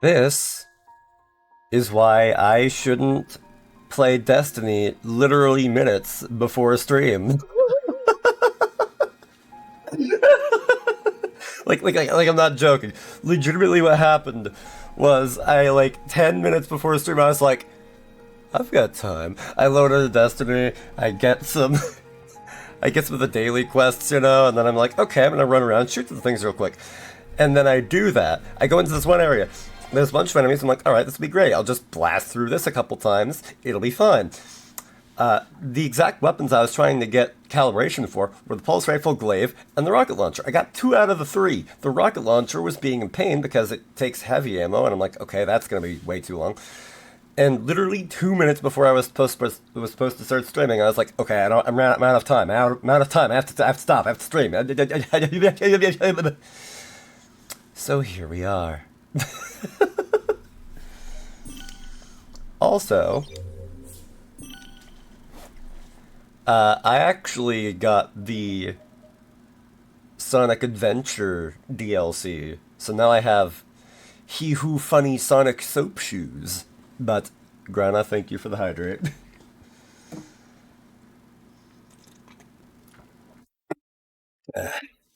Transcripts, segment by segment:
This is why I shouldn't play Destiny literally minutes before a stream. like I'm not joking. Legitimately, what happened was I like 10 minutes before a stream, I was like, I've got time. I loaded Destiny. I get some. I get some of the daily quests, and then I'm like, okay, I'm gonna run around, shoot some things real quick, and then I do that. I go into this one area. There's a bunch of enemies. I'm like, all right, this will be great. I'll just blast through this a couple times. It'll be fine. The exact weapons I was trying to get calibration for were the pulse rifle, glaive, and the rocket launcher. I got 2 out of the 3. The rocket launcher was being in pain because it takes heavy ammo, and I'm like, okay, that's going to be way too long. And literally 2 minutes before I was supposed to start streaming, I was like, okay, I'm out of time. I'm out of time. I have to stop. I have to stream. So here we are. Also, I actually got the Sonic Adventure DLC, so now I have He Who Funny Sonic Soap Shoes. But, Grana, thank you for the hydrate.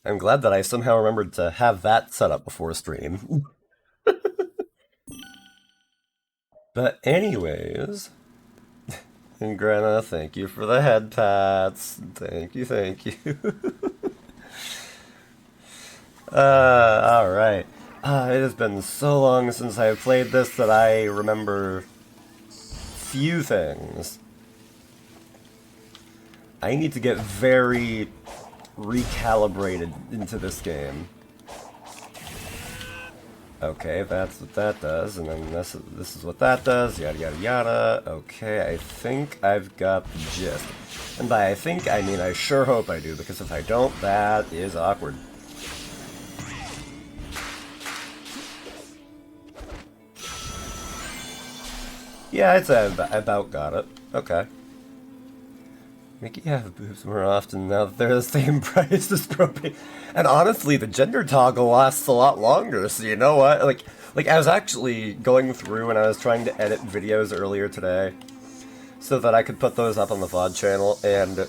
I'm glad that I somehow remembered to have that set up before a stream. But anyways, and Grana, thank you for the head pats. Thank you, thank you. Alright. It has been so long since I played this that I remember few things. I need to get very recalibrated into this game. Okay, that's what that does, and then this is what that does, yada yada yada. Okay, I think I've got the gist. And by I think, I mean I sure hope I do, because if I don't, that is awkward. Yeah, I'd say I about got it. Okay. Mickey have boobs more often now that they're the same price as propane. And honestly, the gender toggle lasts a lot longer, so you know what? Like I was actually going through and I was trying to edit videos earlier today so that I could put those up on the VOD channel, and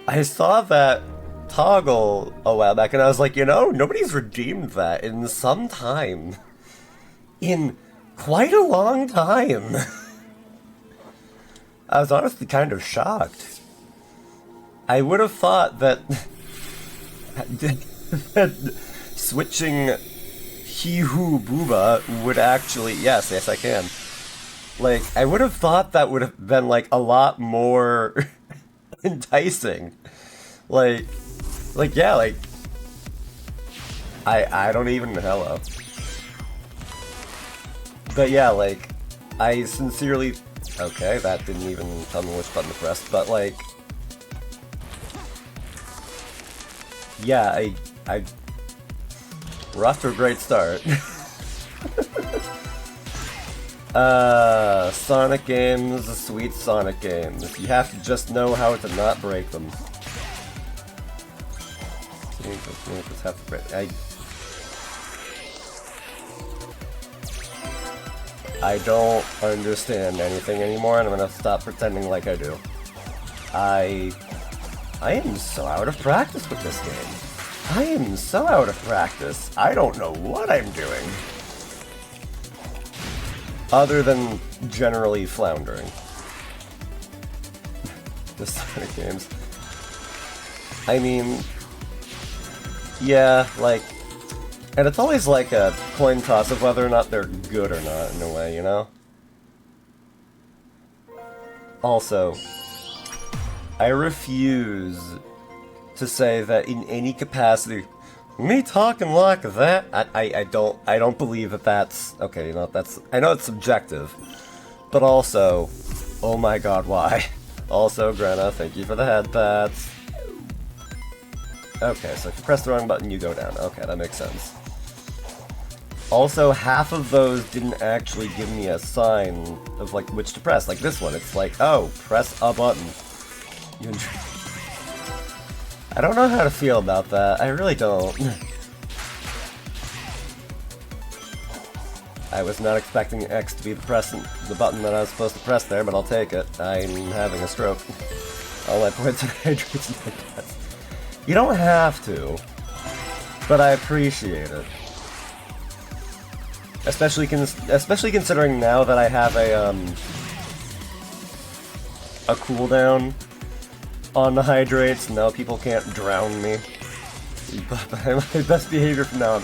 I saw that toggle a while back and I was like, nobody's redeemed that in some time. In quite a long time. I was honestly kind of shocked. I would have thought that, that switching He-Who Booba would actually... Yes, I can. Like, I would have thought that would have been, like, a lot more enticing. Like, yeah, like... I don't even... Hello. But yeah, like, I sincerely... Okay, that didn't even tell me which button to press, but like... Yeah, we're off to a great start. Sonic games, sweet Sonic games. You have to just know how to not break them. Just have to break... I don't understand anything anymore, and I'm gonna stop pretending like I do. I am so out of practice with this game. I am so out of practice. I don't know what I'm doing. Other than generally floundering. The Sonic games. I mean... Yeah, like... And it's always like a coin toss of whether or not they're good or not, in a way, you know? Also, I refuse to say that in any capacity, me talking like that, I don't believe that that's, okay, that's, I know it's subjective, but also, oh my god, why? Also, Grana, thank you for the head pats. Okay, so if you press the wrong button, you go down. Okay, that makes sense. Also, half of those didn't actually give me a sign of, like, which to press. Like this one, it's like, oh, press a button. I don't know how to feel about that. I really don't. I was not expecting X to be the button that I was supposed to press there, but I'll take it. I'm having a stroke. All my points are hydrates and deaths. You don't have to, but I appreciate it. Especially considering now that I have a cooldown on the hydrates. No, people can't drown me. My best behavior from now on.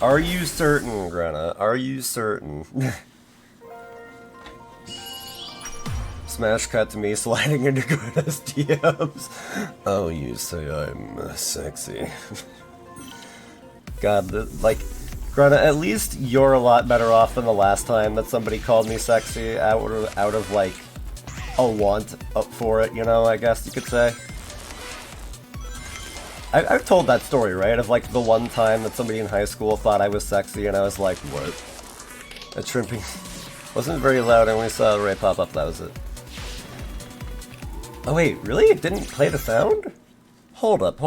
Are you certain, Grena? Are you certain? Smash cut to me sliding into Grena's DMs. Oh, you say I'm sexy. God, like, Grena, at least you're a lot better off than the last time that somebody called me sexy out of like, a want for it, you know, I guess you could say. I've told that story, right? Of like the one time that somebody in high school thought I was sexy and I was like, what? That shrimping wasn't very loud and we saw Ray pop up, that was it. Oh wait, really? It didn't play the sound? Hold up.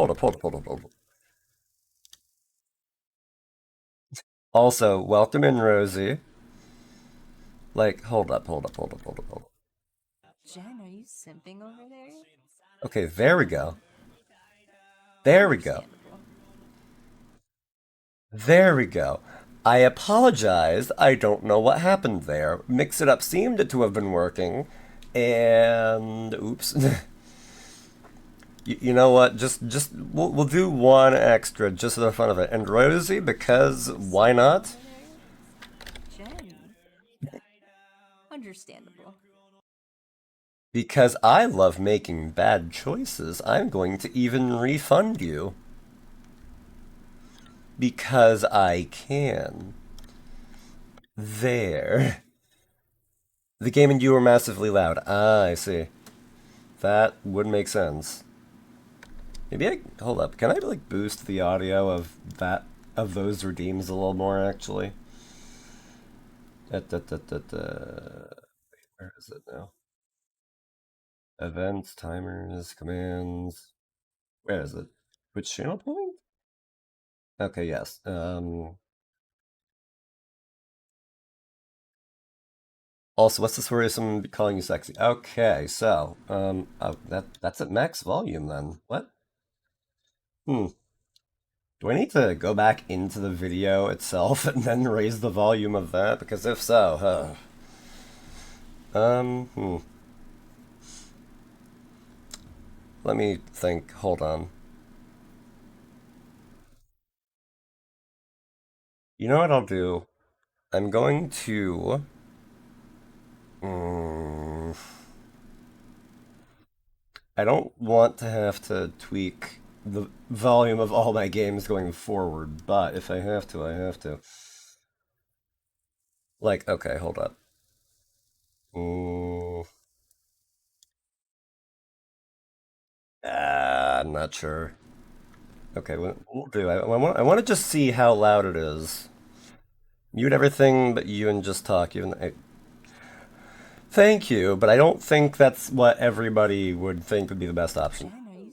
Also, welcome in, Rosie. Like, hold up. Jen, are you simping over there? Okay, there we go. There we go. There we go. I apologize. I don't know what happened there. Mix It Up seemed to have been working, and oops. You know what? We'll do one extra just for the fun of it. And Rosie, because why not? Jen. Understandable. Because I love making bad choices, I'm going to even refund you. Because I can. There. The game and you were massively loud. Ah, I see. That would make sense. Maybe hold up. Can I like boost the audio of those redeems a little more actually? Where is it now? Events, timers, commands. Where is it? Which channel point? Okay, yes. Also, what's the story of someone calling you sexy? Okay, so, oh, that's at max volume then. What? Do I need to go back into the video itself and then raise the volume of that? Because if so, Let me think. Hold on. You know what I'll do? I'm going to... I don't want to have to tweak the volume of all my games going forward, but if I have to, I have to. Like, okay, hold up. I'm not sure. Okay, we'll do. I want to just see how loud it is. Mute everything but you and just talk. Thank you, but I don't think that's what everybody would think would be the best option. Jen, are you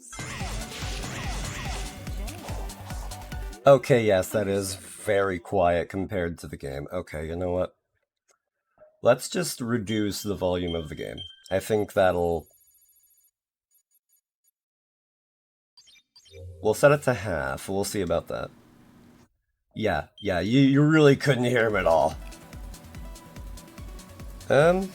Okay, yes, that is very quiet compared to the game. Okay, you know what? Let's just reduce the volume of the game. I think that'll... We'll set it to half. We'll see about that. Yeah, you really couldn't hear him at all. And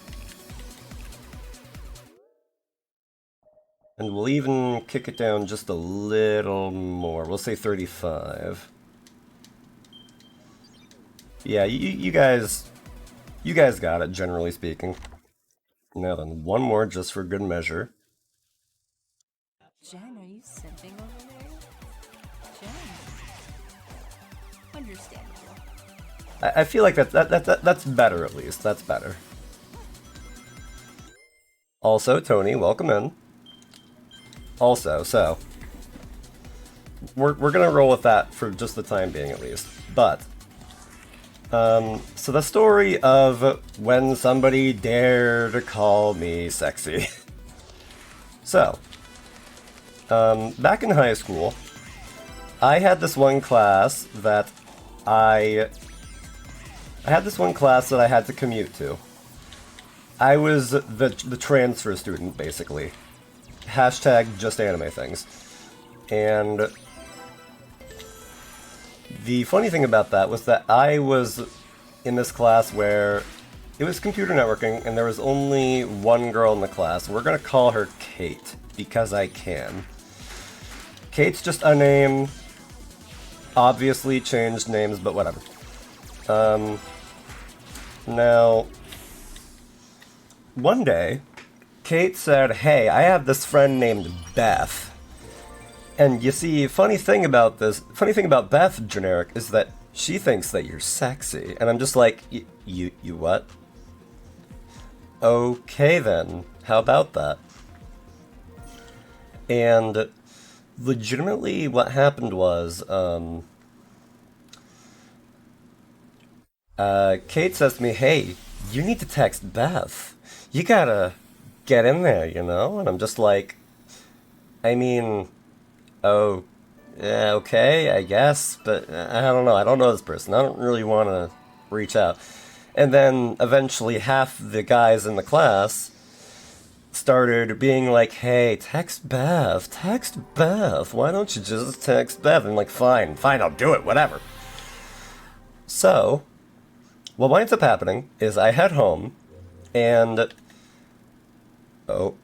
we'll even kick it down just a little more. We'll say 35. Yeah, you guys got it, generally speaking. Now then, one more just for good measure. Jen, are you simping over there? Jen. Understandable. I feel like that's better at least. That's better. Also, Tony, welcome in. Also, so we're gonna roll with that for just the time being at least. But so the story of when somebody dared to call me sexy. So back in high school, I had this one class that I I had this one class that I had to commute to. I was the transfer student, basically. Hashtag just anime things. And the funny thing about that was that I was in this class where it was computer networking, and there was only one girl in the class. We're gonna call her Kate, because I can. Kate's just a name. Obviously changed names, but whatever. Now, one day, Kate said, "Hey, I have this friend named Beth." And you see, funny thing about Beth, generic, is that she thinks that you're sexy. And I'm just like, you what? Okay then, how about that? And legitimately what happened was, Kate says to me, "Hey, you need to text Beth. You gotta get in there, you know?" And I'm just like, I mean, oh, yeah, okay, I guess, but I don't know. I don't know this person. I don't really want to reach out. And then eventually half the guys in the class started being like, "Hey, text Beth, text Beth. Why don't you just text Beth?" And I'm like, fine, fine, I'll do it, whatever. So, what winds up happening is I head home and, oh,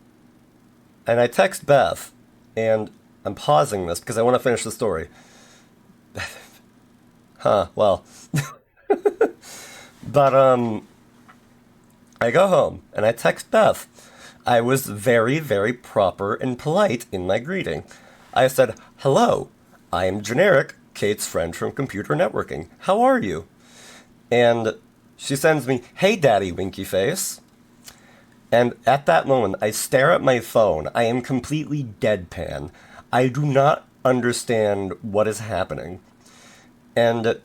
and I text Beth, and I'm pausing this because I want to finish the story. Huh, well. But, I go home and I text Beth. I was very, very proper and polite in my greeting. I said, "Hello, I am Generic, Kate's friend from computer networking. How are you?" And she sends me, "Hey, Daddy Winky Face." And at that moment, I stare at my phone. I am completely deadpan. I do not understand what is happening. And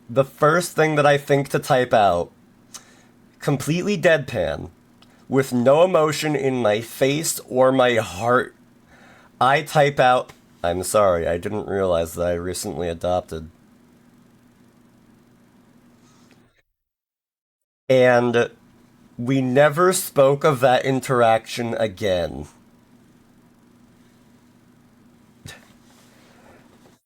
the first thing that I think to type out, completely deadpan, with no emotion in my face or my heart, I type out, "I'm sorry, I didn't realize that I recently adopted." And we never spoke of that interaction again.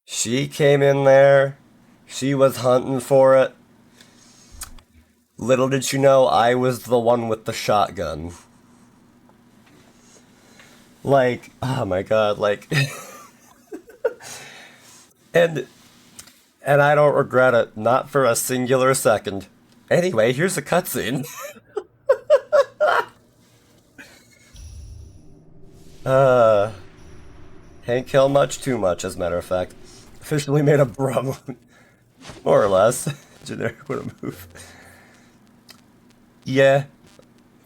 She came in there. She was hunting for it. Little did she know I was the one with the shotgun. Like, oh my god, like, and I don't regret it, not for a singular second. Anyway, here's a cutscene. Uh, Hank Hill much too much, as a matter of fact. Officially made a bro, more or less. Generic would have moved. Yeah,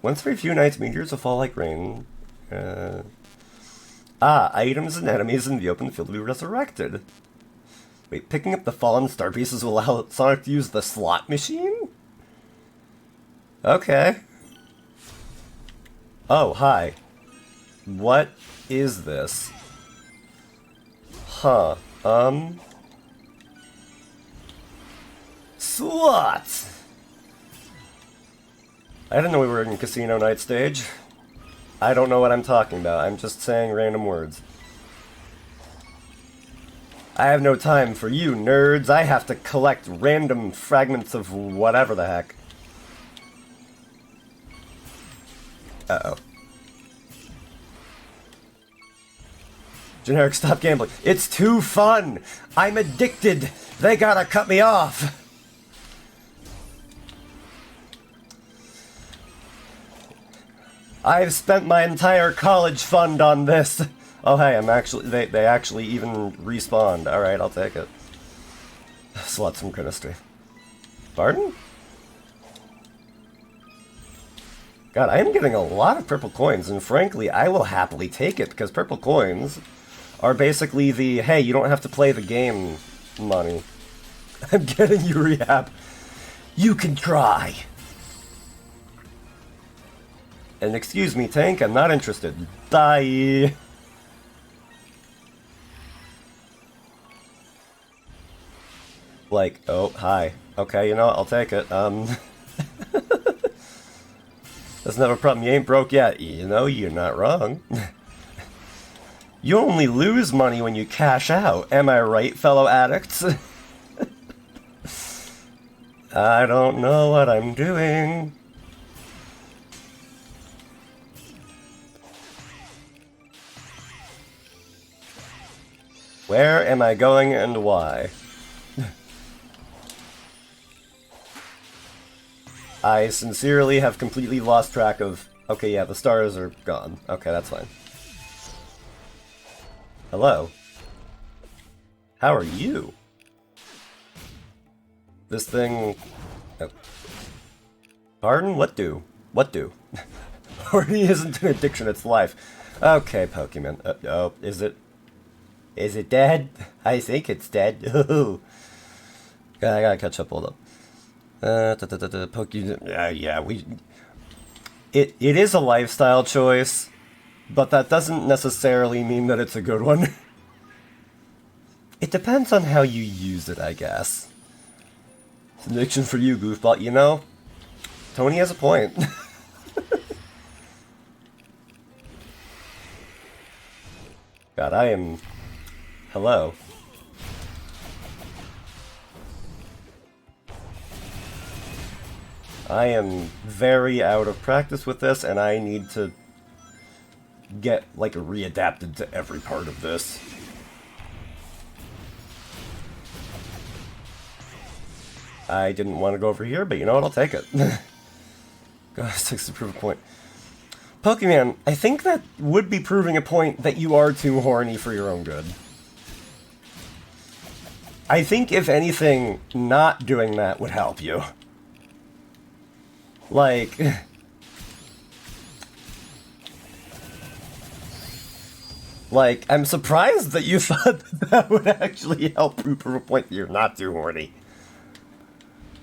once every few nights, meteors will fall like rain. Uh, Items and enemies in the open field will be resurrected. Wait, picking up the fallen star pieces will allow Sonic to use the slot machine? Okay. Oh, hi. What is this? Huh. Slots! I didn't know we were in Casino Night stage. I don't know what I'm talking about. I'm just saying random words. I have no time for you, nerds. I have to collect random fragments of whatever the heck. Uh-oh. Generic, stop gambling. It's too fun! I'm addicted! They gotta cut me off! I've spent my entire college fund on this! Oh hey, they actually even respawned. Alright, I'll take it. Slots from Chronistry. Pardon? God, I am getting a lot of purple coins, and frankly, I will happily take it, because purple coins are basically the, hey, you don't have to play the game money. I'm getting you rehab. You can try. And excuse me, Tank, I'm not interested. Bye. Like, oh, hi. Okay, you know what? I'll take it. Doesn't have a problem. You ain't broke yet. You know, you're not wrong. You only lose money when you cash out. Am I right, fellow addicts? I don't know what I'm doing. Where am I going and why? I sincerely have completely lost track of... Okay, yeah, the stars are gone. Okay, that's fine. Hello. How are you? This thing... Oh. Pardon? What do? What do? Horny isn't an addiction, it's life. Okay, Pokemon. Oh, is it? Is it dead? I think it's dead. I gotta catch up, hold up. Pokemon... yeah, we... It is a lifestyle choice, but that doesn't necessarily mean that it's a good one. It depends on how you use it, I guess. It's an addiction for you, goofball. You know, Tony has a point. God, I am... Hello. I am very out of practice with this, and I need to get, like, readapted to every part of this. I didn't want to go over here, but you know what? I'll take it. God, 6 to prove a point. Pokemon, I think that would be proving a point that you are too horny for your own good. I think, if anything, not doing that would help you. Like... Like, I'm surprised that you thought that would actually help prove a point that you're not too horny.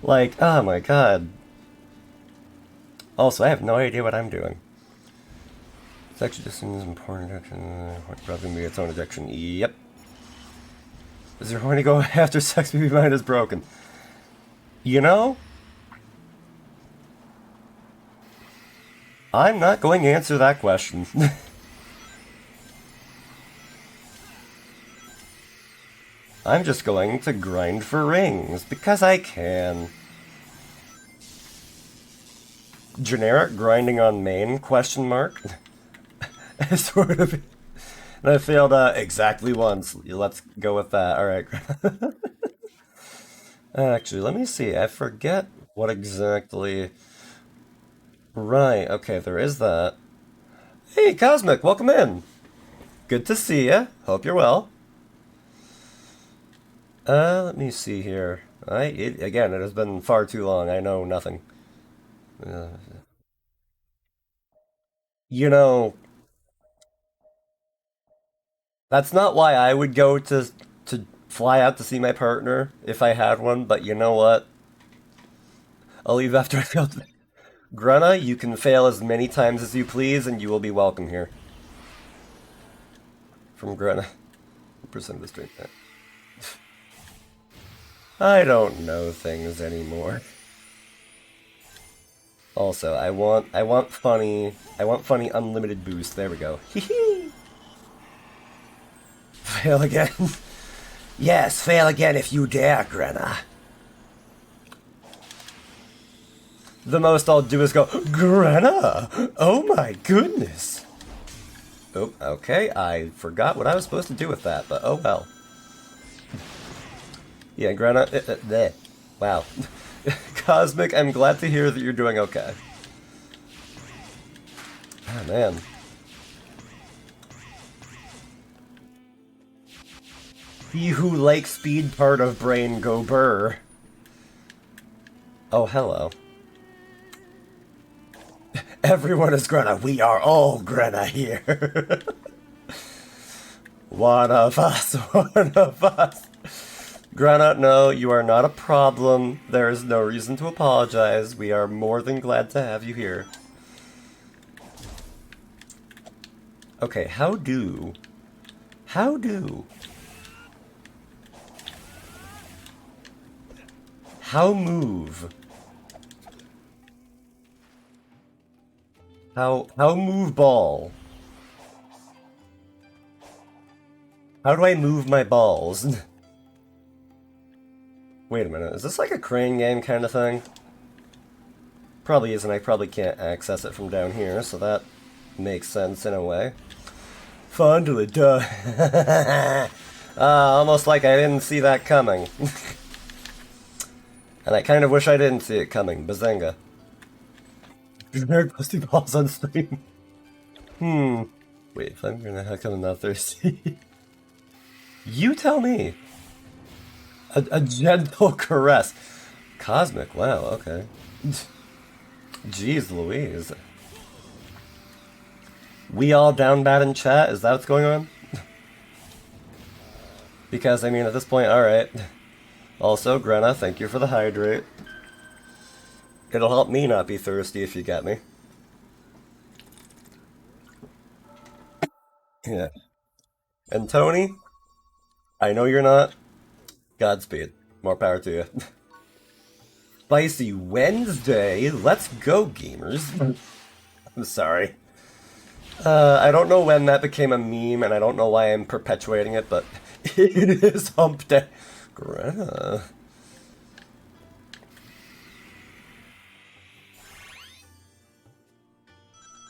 Like, oh my god. Also, I have no idea what I'm doing. Sexual distance is important addiction. Probably be its own addiction. Yep. Does your horny go after sex baby mind is broken? You know? I'm not going to answer that question. I'm just going to grind for rings, because I can. Generic grinding on main, question mark? Sort of. And I failed exactly once. Let's go with that. Alright. Actually, let me see. I forget what exactly... Right, okay, there is that. Hey, Cosmic, welcome in! Good to see ya. Hope you're well. Let me see here. Again, it has been far too long. I know nothing. You know, that's not why I would go to fly out to see my partner if I had one, but you know what? I'll leave after I fail. Grunna, you can fail as many times as you please, and you will be welcome here. From Grunna. Percent of the strength. I don't know things anymore. Also, I want funny unlimited boost. There we go. Hee. Fail again. Yes, fail again if you dare, Grena. The most I'll do is go, Grena! Oh my goodness! Oh, okay, I forgot what I was supposed to do with that, but oh well. Yeah, Grena, there. Wow. Cosmic, I'm glad to hear that you're doing okay. Oh, man. He who likes speed part of brain go burr. Oh, hello. Everyone is Grena. We are all Grena here. One of us, one of us. Grena, no, you are not a problem. There is no reason to apologize. We are more than glad to have you here. Okay, how do... How move? How move ball? How do I move my balls? Wait a minute, is this like a crane game kind of thing? Probably isn't, I probably can't access it from down here, so that makes sense in a way. Fondly, duh. Almost like I didn't see that coming. And I kind of wish I didn't see it coming. Bazinga. Nerd posting balls on stream. Wait, if I'm gonna how come I'm not thirsty? You tell me. A gentle caress. Cosmic, wow, okay. Jeez Louise. We all down bad in chat? Is that what's going on? Because, I mean, at this point, alright. Also, Grenna, thank you for the hydrate. It'll help me not be thirsty if you get me. Yeah. And Tony, I know you're not. Godspeed. More power to you. Spicy Wednesday. Let's go, gamers. I'm sorry. I don't know when that became a meme, and I don't know why I'm perpetuating it, but it is hump day. Greta.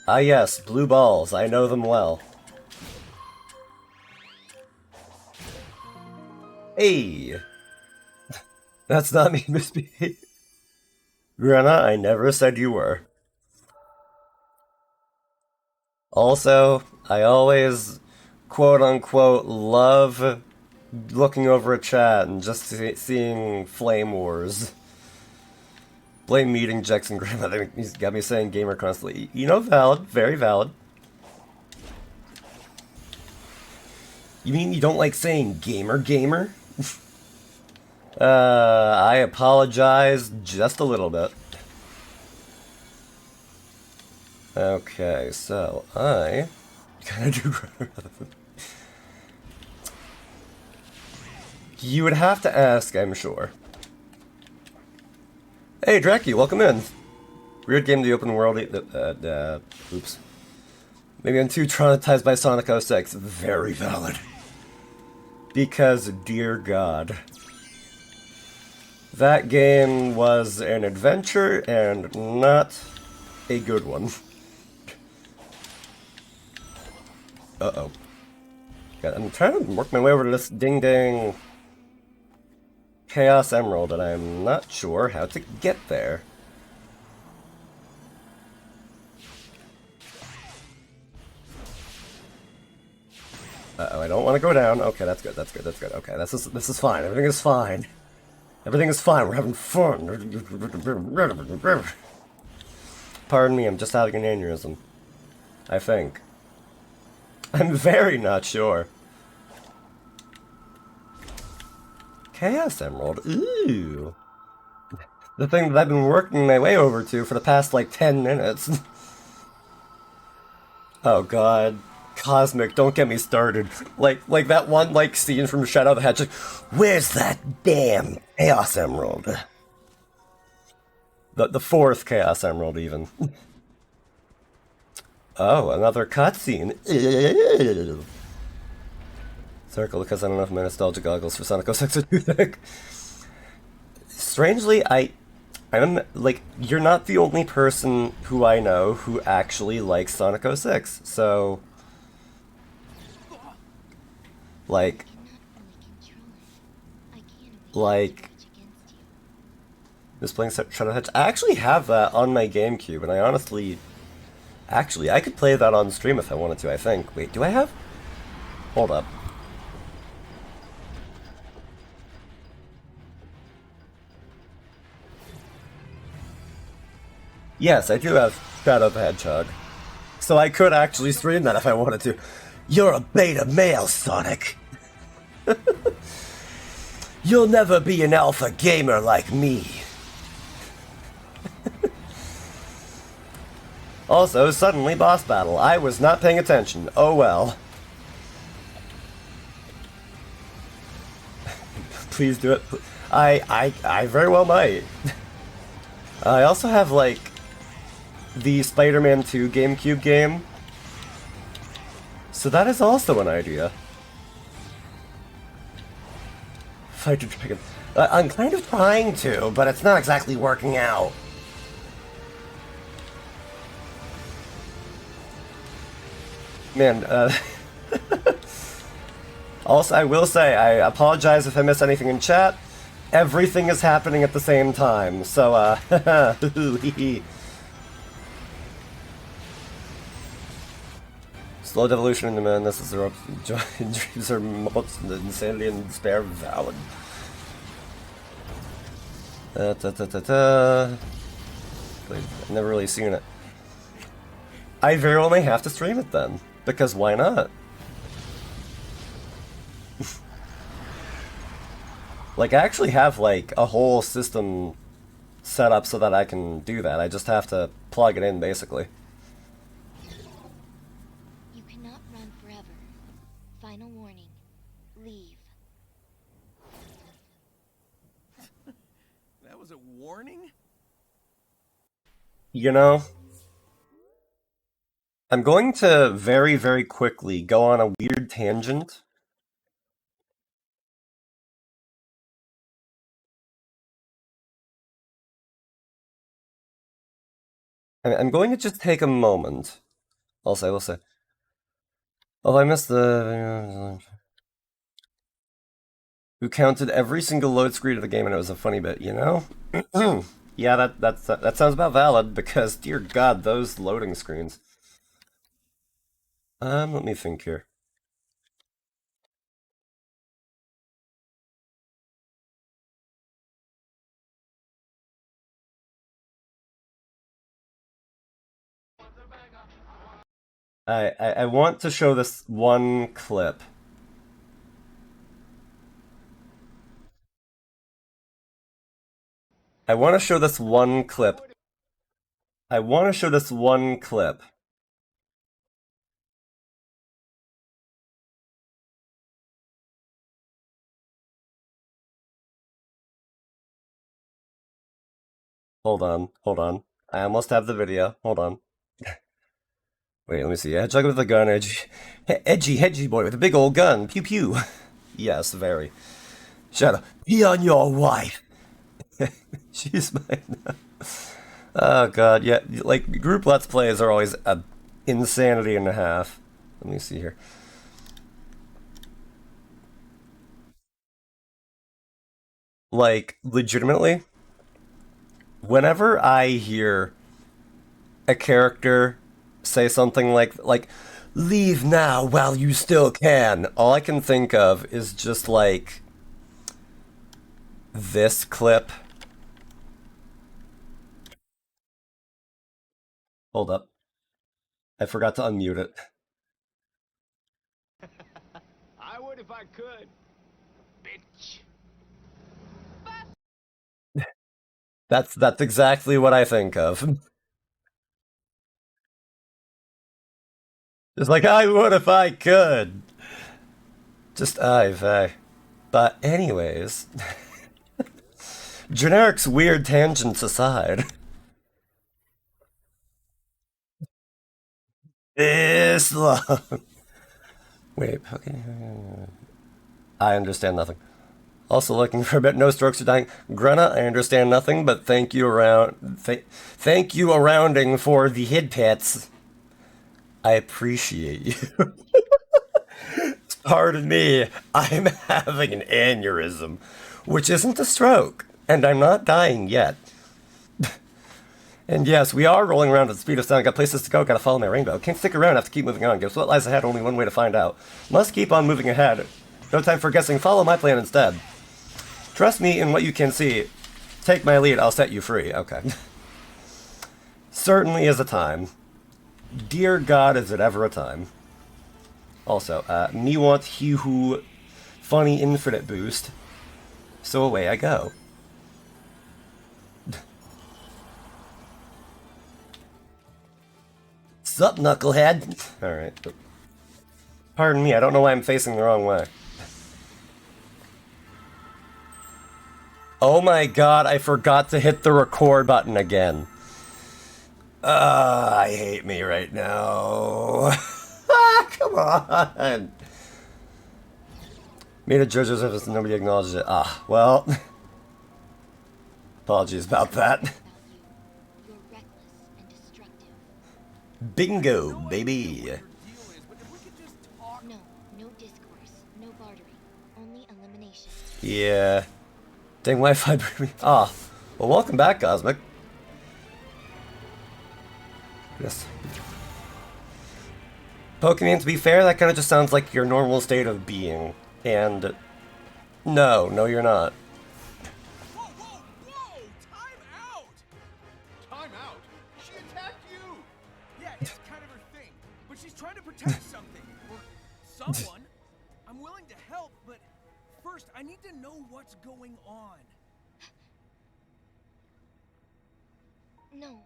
Ah yes, blue balls. I know them well. Hey! That's not me misbehaving. Grenna, I never said you were. Also, I always, quote-unquote, love looking over a chat and just seeing flame wars. Blame meeting Jackson Grandmother. He's got me saying gamer constantly. You know, valid. Very valid. You mean you don't like saying gamer? I apologize just a little bit. Okay, so I kind of do. You would have to ask, I'm sure. Hey, Draki, welcome in. Weird game, the open world. Oops. Maybe I'm too traumatized by Sonic 06. Very valid. Because, dear God, that game was an adventure and not a good one. Uh-oh. I'm trying to work my way over to this ding-dang Chaos Emerald, and I'm not sure how to get there. Uh-oh, I don't want to go down. Okay, that's good, that's good, that's good. Okay, this is fine. Everything is fine. Everything is fine. We're having fun. Pardon me, I'm just having an aneurysm. I think. I'm very not sure. Chaos Emerald. Ooh. The thing that I've been working my way over to for the past, like, 10 minutes. Oh god. Cosmic, don't get me started. Like that one, like, scene from Shadow the Hedgehog. Where's that damn Chaos Emerald? The fourth Chaos Emerald, even. Oh, another cutscene. Circle, because I don't know if my nostalgia goggles for Sonic 06 are too thick. Strangely, I'm, like, you're not the only person who I know who actually likes Sonic 06, so... Like... Just playing Shadow Hedge. I actually have that on my GameCube, and I honestly... Actually, I could play that on stream if I wanted to, I think. Wait, do I have? Hold up. Yes, I do have Shadow the Hedgehog. So I could actually stream that if I wanted to. You're a beta male, Sonic. You'll never be an alpha gamer like me. Also, suddenly boss battle. I was not paying attention. Oh well. Please do it. I very well might. I also have, like, the Spider-Man 2 GameCube game. So that is also an idea. Fight the dragon. I'm kind of trying to, but it's not exactly working out. Man, also, I will say, I apologize if I miss anything in chat. Everything is happening at the same time, so, Slow devolution into madness is their dreams are most insanity and despair valid. I've never really seen it. I very well may have to stream it then, because why not? Like, I actually have, like, a whole system set up so that I can do that. I just have to plug it in, basically. You cannot run forever. Final warning. Leave. That was a warning? You know, I'm going to very, very quickly go on a weird tangent. I'm going to just take a moment. I'll say. Oh, I missed the... Who counted every single load screen of the game, and it was a funny bit, you know? Yeah, that sounds about valid, because, dear God, those loading screens. Let me think here. I want to show this one clip. I want to show this one clip. Hold on. I almost have the video. Hold on. Wait, let me see. Hedgehog with a gun, edgy boy with a big old gun. Pew pew. Yes, very. Shut up. Be on your wife. She's mine. Oh god, yeah. Like, group Let's Plays are always a insanity and a half. Let me see here. Like, legitimately, whenever I hear a character say something like, leave now while you still can, all I can think of is just, like, this clip. Hold up. I forgot to unmute it. I would if I could. Bitch. That's exactly what I think of. Just like, I would if I could. Just, vey. But anyways, Generic's weird tangents aside. Islam. Wait, okay. I understand nothing. Also looking for a bit. No strokes are dying. Grena, I understand nothing, but thank you thank you arounding for the hid pets. I appreciate you. Pardon me, I'm having an aneurysm, which isn't a stroke, and I'm not dying yet. And yes, we are rolling around at the speed of sound. Got places to go, gotta follow my rainbow. Can't stick around, have to keep moving on. Guess what lies ahead, only one way to find out. Must keep on moving ahead. No time for guessing, follow my plan instead. Trust me in what you can see. Take my lead, I'll set you free. Okay. Certainly is a time. Dear God, is it ever a time. Also, me want he who funny infinite boost. So away I go. Sup, knucklehead? Alright. Pardon me, I don't know why I'm facing the wrong way. Oh my god, I forgot to hit the record button again. I hate me right now. Come on. Made a JoJo's reference and nobody acknowledged it. Ah, well. Apologies about that. About you. You're reckless and destructive. Bingo, baby. No, no discourse, no bartering, only elimination. Yeah. Dang Wi-Fi bring me. Ah. Well, welcome back, Cosmic. Yes. Pokemon, to be fair, that kind of just sounds like your normal state of being. And no, you're not. Whoa, whoa, whoa! Time out! Time out? She attacked you! Yeah, it's kind of her thing. But she's trying to protect something. Or someone. I'm willing to help, but first I need to know what's going on. No,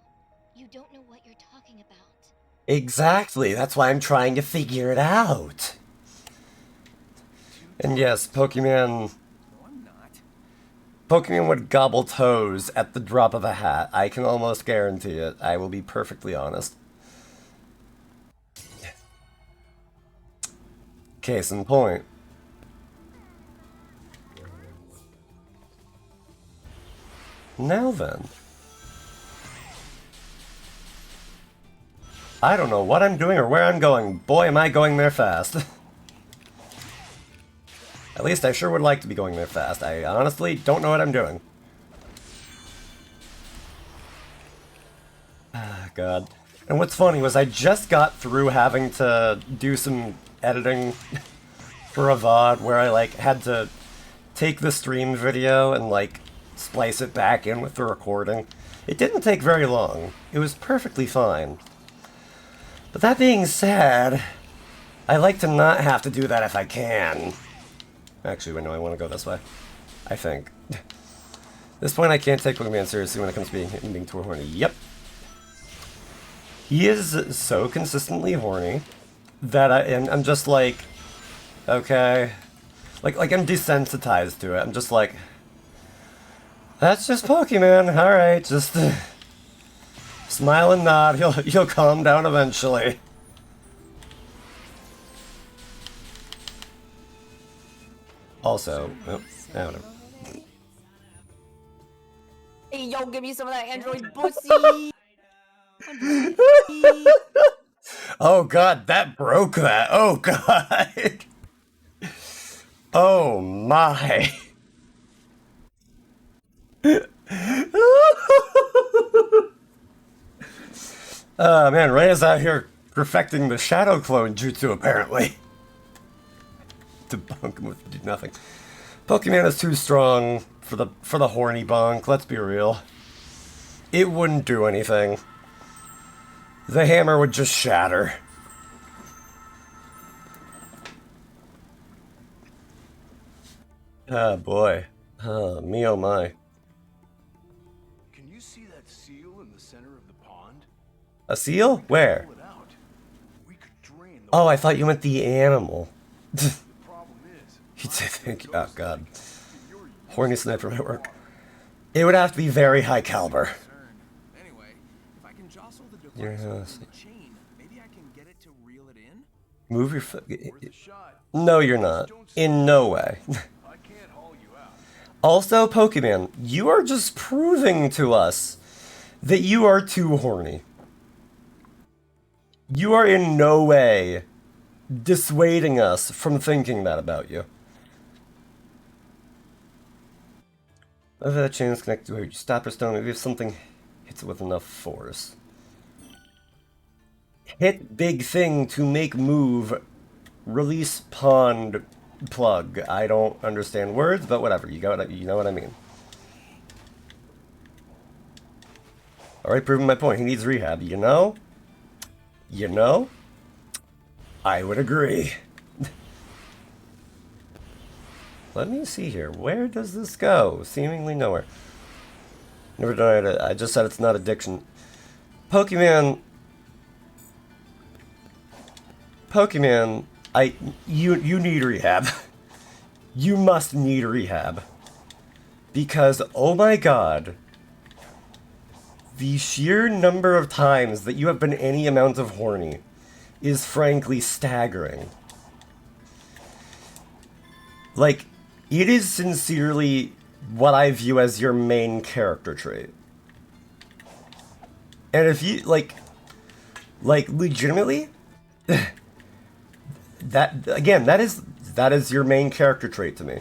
you don't know what you're talking about. Exactly, that's why I'm trying to figure it out. And yes, Pokemon... No, I'm not. Pokemon would gobble toes at the drop of a hat. I can almost guarantee it. I will be perfectly honest. Case in point. Now then. I don't know what I'm doing or where I'm going. Boy, am I going there fast. At least I sure would like to be going there fast. I honestly don't know what I'm doing. Ah, God. And what's funny was I just got through having to do some editing for a VOD where I, like, had to take the stream video and, like, splice it back in with the recording. It didn't take very long. It was perfectly fine. But that being said, I like to not have to do that if I can. Actually, wait, no, I want to go this way. I think. At this point, I can't take Pokemon seriously when it comes to being too horny. Yep. He is so consistently horny that I'm just like, okay. Like I'm desensitized to it. I'm just like, that's just Pokemon. All right, just smile and nod. He'll calm down eventually. Also, oh, whatever. Hey, yo, give me some of that Android pussy. Oh god, that broke that. Oh god. Oh my. Man, Rhea's out here perfecting the Shadow Clone Jutsu, apparently. Debunk him with do nothing. Pokemon is too strong for the horny bonk, let's be real. It wouldn't do anything. The hammer would just shatter. Ah, boy. Oh, me oh my. Can you see that seal in the center of the pond? A seal? Where? Pull it out. We could drain the Oh, I thought you meant the animal. problem is. You'd say thank you. Oh, God. Horny Sniper Network. It would have to be very high caliber. Anyway, if I can jostle the Your device over house. the chain, maybe I can get it to reel it in? Move your foot. Worth a shot. No, you're not. In no way. I can't haul you out. Also, Pokemon, you are just proving to us that you are too horny. You are in no way dissuading us from thinking that about you. Whether that chain is connected to a stopper stone, maybe if something hits it with enough force. Hit big thing to make move. Release pond plug. I don't understand words, but whatever. You know what I mean. Alright, proving my point. He needs rehab. You know? You know? I would agree. Let me see here. Where does this go? Seemingly nowhere. Never denied it. I just said it's not addiction. Pokemon, you need rehab. You must need rehab. Because, oh my god, the sheer number of times that you have been any amount of horny is frankly staggering. Like, it is sincerely what I view as your main character trait. And if you, like legitimately, that, again, that is your main character trait to me.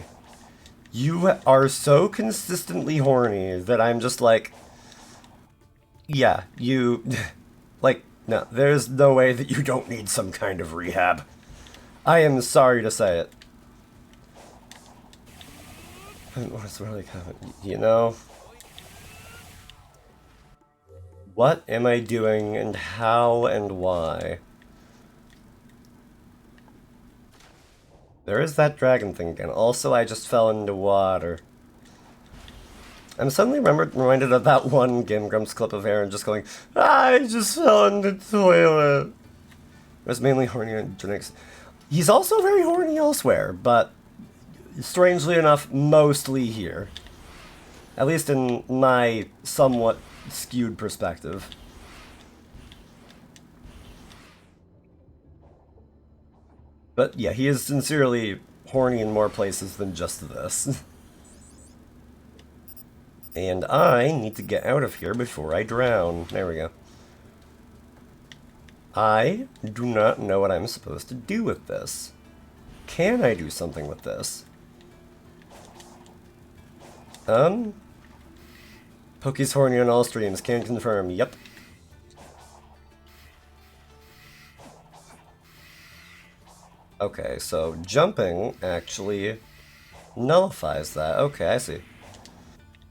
You are so consistently horny that I'm just like, yeah, you, like, no, there's no way that you don't need some kind of rehab. I am sorry to say it. What's really coming? You know? What am I doing and how and why? There is that dragon thing again. Also, I just fell into water. I'm suddenly reminded of that one Game Grumps clip of Aaron just going, I just fell in the toilet. It was mainly horny on Genix. He's also very horny elsewhere, but strangely enough, mostly here. At least in my somewhat skewed perspective. But yeah, he is sincerely horny in more places than just this. And I need to get out of here before I drown. There we go. I do not know what I'm supposed to do with this. Can I do something with this? Poke's horny on all streams, can confirm, yep. Okay, so jumping actually nullifies that. Okay, I see.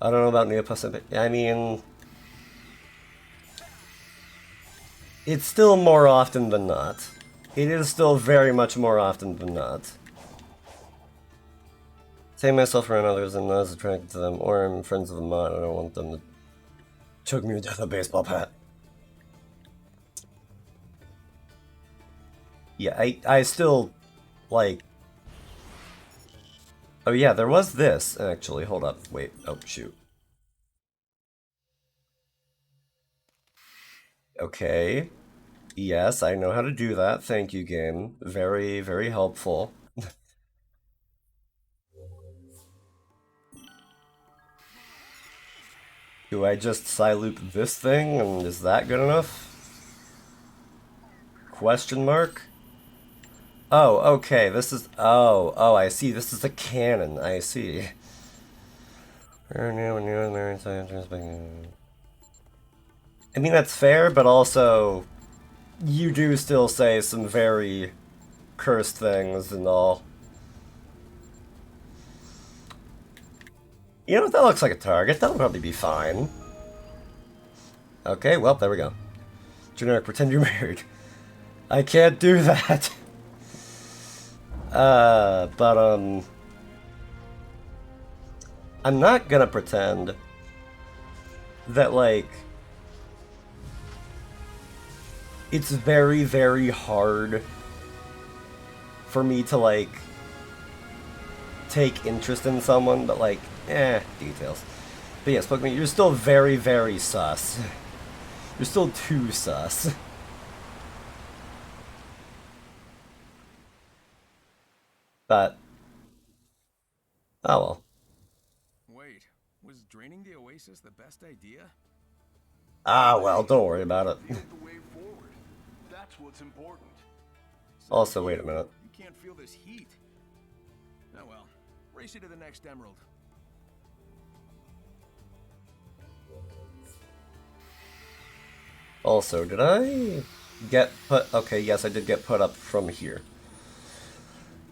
I don't know about Neopus, I mean, it's still more often than not. It is still very much more often than not. Say myself around others and not as attracted to them, or I'm friends with them on. I don't want them to choke me to death with a baseball bat. Yeah, I still, like... Oh yeah, there was this, actually. Hold up, wait, oh shoot. Okay. Yes, I know how to do that. Thank you, game. Very, very helpful. Do I just Psyloop this thing, and is that good enough? Question mark? Oh, okay, this is... Oh, I see. This is a cannon. I see. I mean, that's fair, but also... You do still say some very cursed things and all. You know what, that looks like a target. That'll probably be fine. Okay, well, there we go. Generic, pretend you're married. I can't do that. I'm not gonna pretend that, like, it's very, very hard for me to, like, take interest in someone, but, like, details. But yes, Pokemon, you're still very, very sus. You're still too sus. But, oh well. Wait, was draining the oasis the best idea? Ah, well, don't worry about it. The way forward. That's what's important. Also, wait a minute. You can't feel this heat. Oh well, race you to the next emerald. Also, did I get put... Okay, yes, I did get put up from here.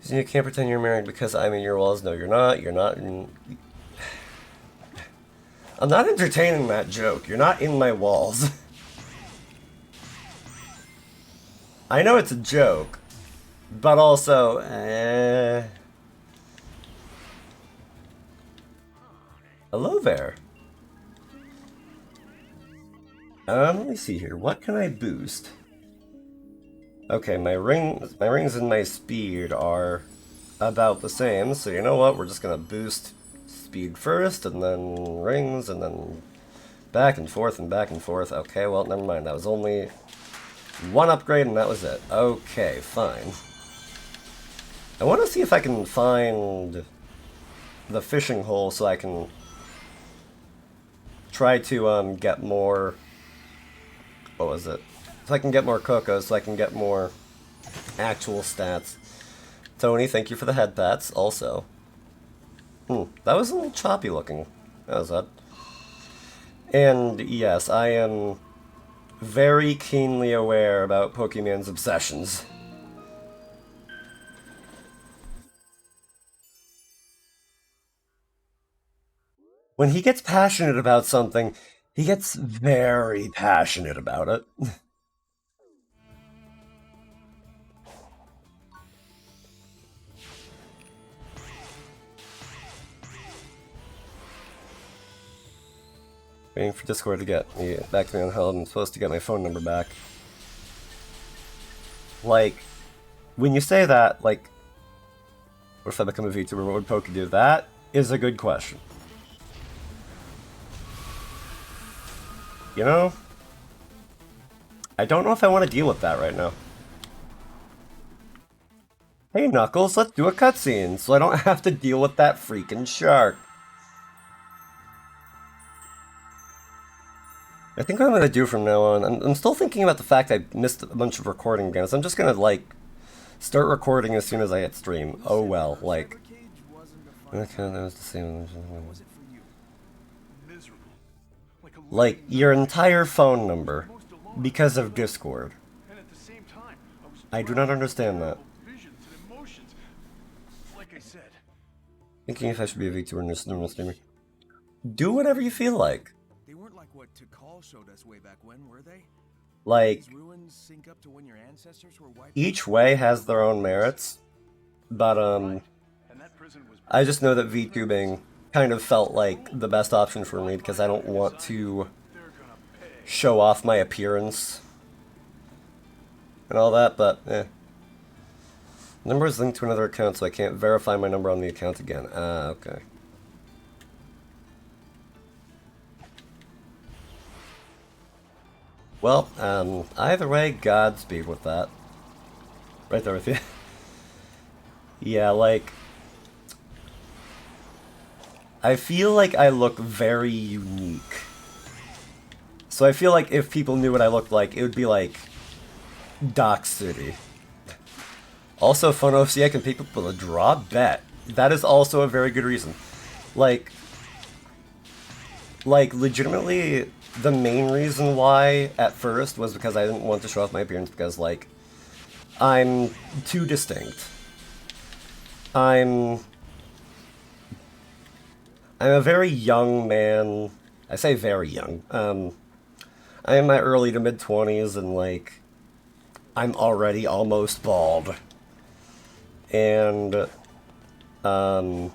So you can't pretend you're married because I'm in your walls. No, you're not. You're not in... I'm not entertaining that joke. You're not in my walls. I know it's a joke, but also... Hello there. Let me see here. What can I boost? Okay, my rings and my speed are about the same, so you know what? We're just gonna boost speed first, and then rings, and then back and forth and back and forth. Okay, well, never mind. That was only one upgrade, and that was it. Okay, fine. I want to see if I can find the fishing hole so I can try to get more... What was it? So I can get more Coco, so I can get more actual stats. Tony, thank you for the head pats, also. That was a little choppy looking. That was odd. And yes, I am very keenly aware about Pokemon's obsessions. When he gets passionate about something, he gets very passionate about it. Waiting for Discord to get me back to me on how I'm supposed to get my phone number back. Like, when you say that, like, what if I become a VTuber, what would Poke do? That is a good question. You know? I don't know if I want to deal with that right now. Hey Knuckles, let's do a cutscene so I don't have to deal with that freaking shark. I think what I'm going to do from now on, I'm still thinking about the fact I missed a bunch of recording again, so I'm just going to, like, start recording as soon as I hit stream. Oh well, like... Okay, that was the same... Like, your entire phone number, because of Discord. I do not understand that. Thinking if I should be a VTuber or a normal streamer. Do whatever you feel like. They weren't like what Tikal showed us way back when, were they? Like, These ruins sync up to when your ancestors were wiped. each way has their own merits, but, I just know that VTubing kind of felt like the best option for me because I don't want to show off my appearance and all that, but eh. Number is linked to another account, so I can't verify my number on the account again. Ah, okay. Well, either way, Godspeed with that. Right there with you. Yeah, like... I feel like I look very unique. So I feel like if people knew what I looked like, it would be like... Doc City. Also, PhoneOFC can pick people to draw bet. That is also a very good reason. Like, legitimately, the main reason why, at first, was because I didn't want to show off my appearance because, like, I'm too distinct. I'm a very young man. I say very young. I'm in my early to mid-20s, and, like, I'm already almost bald. And, I don't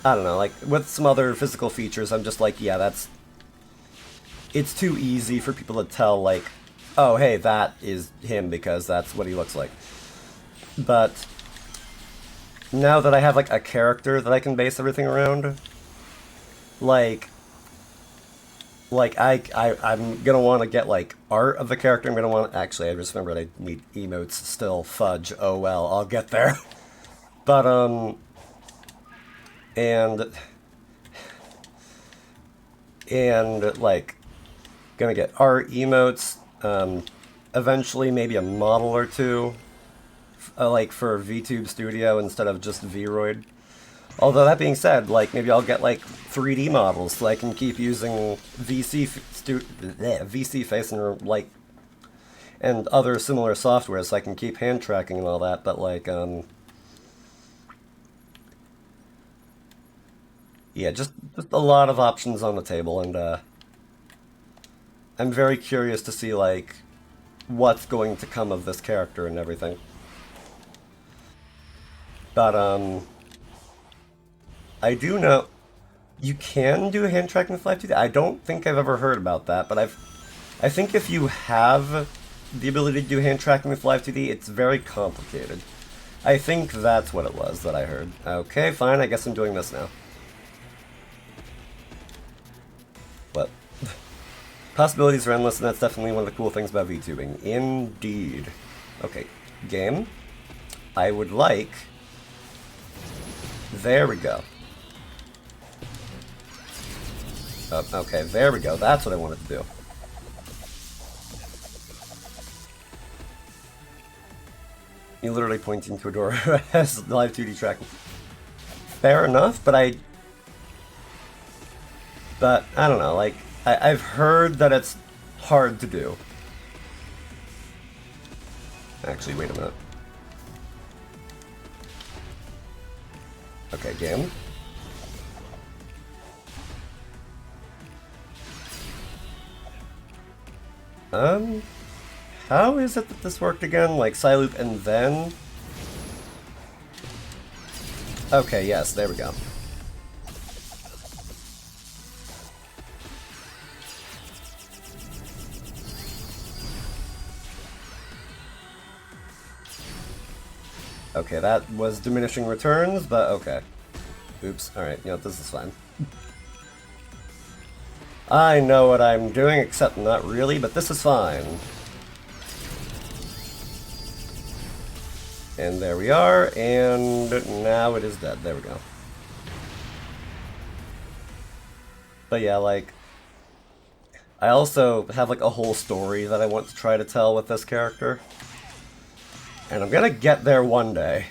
know, like, with some other physical features, I'm just like, yeah, it's too easy for people to tell, like, oh, hey, that is him because that's what he looks like. But now that I have, like, a character that I can base everything around, I'm gonna want to get, like, art of the character. I'm gonna want... Actually, I just remembered I need emotes still. Fudge. Oh, well. I'll get there. But, And, like, gonna get art, emotes, eventually maybe a model or two, like, for VTube Studio instead of just Vroid. Although, that being said, like, maybe I'll get, like, 3D models so I can keep using VC Face and, like, and other similar software so I can keep hand tracking and all that, but, like, yeah, just a lot of options on the table, and, I'm very curious to see, like, what's going to come of this character and everything. But, I do know you can do hand tracking with Live 2D. I don't think I've ever heard about that, but I think if you have the ability to do hand tracking with Live 2D, it's very complicated. I think that's what it was that I heard. Okay, fine, I guess I'm doing this now. Possibilities are endless, and that's definitely one of the cool things about VTubing. Indeed. Okay, game. I would like... There we go. Oh, okay, there we go. That's what I wanted to do. You're literally pointing to a door as live 2D tracking. Fair enough, but I don't know, like, I've heard that it's hard to do. Actually, wait a minute. Okay, game. How is it that this worked again? Like, Psyloop and then... Okay, yes, there we go. Okay, that was diminishing returns, but okay. Oops, alright, you know, this is fine. I know what I'm doing, except not really, but this is fine. And there we are, and now it is dead. There we go. But yeah, like, I also have like a whole story that I want to try to tell with this character. And I'm gonna get there one day.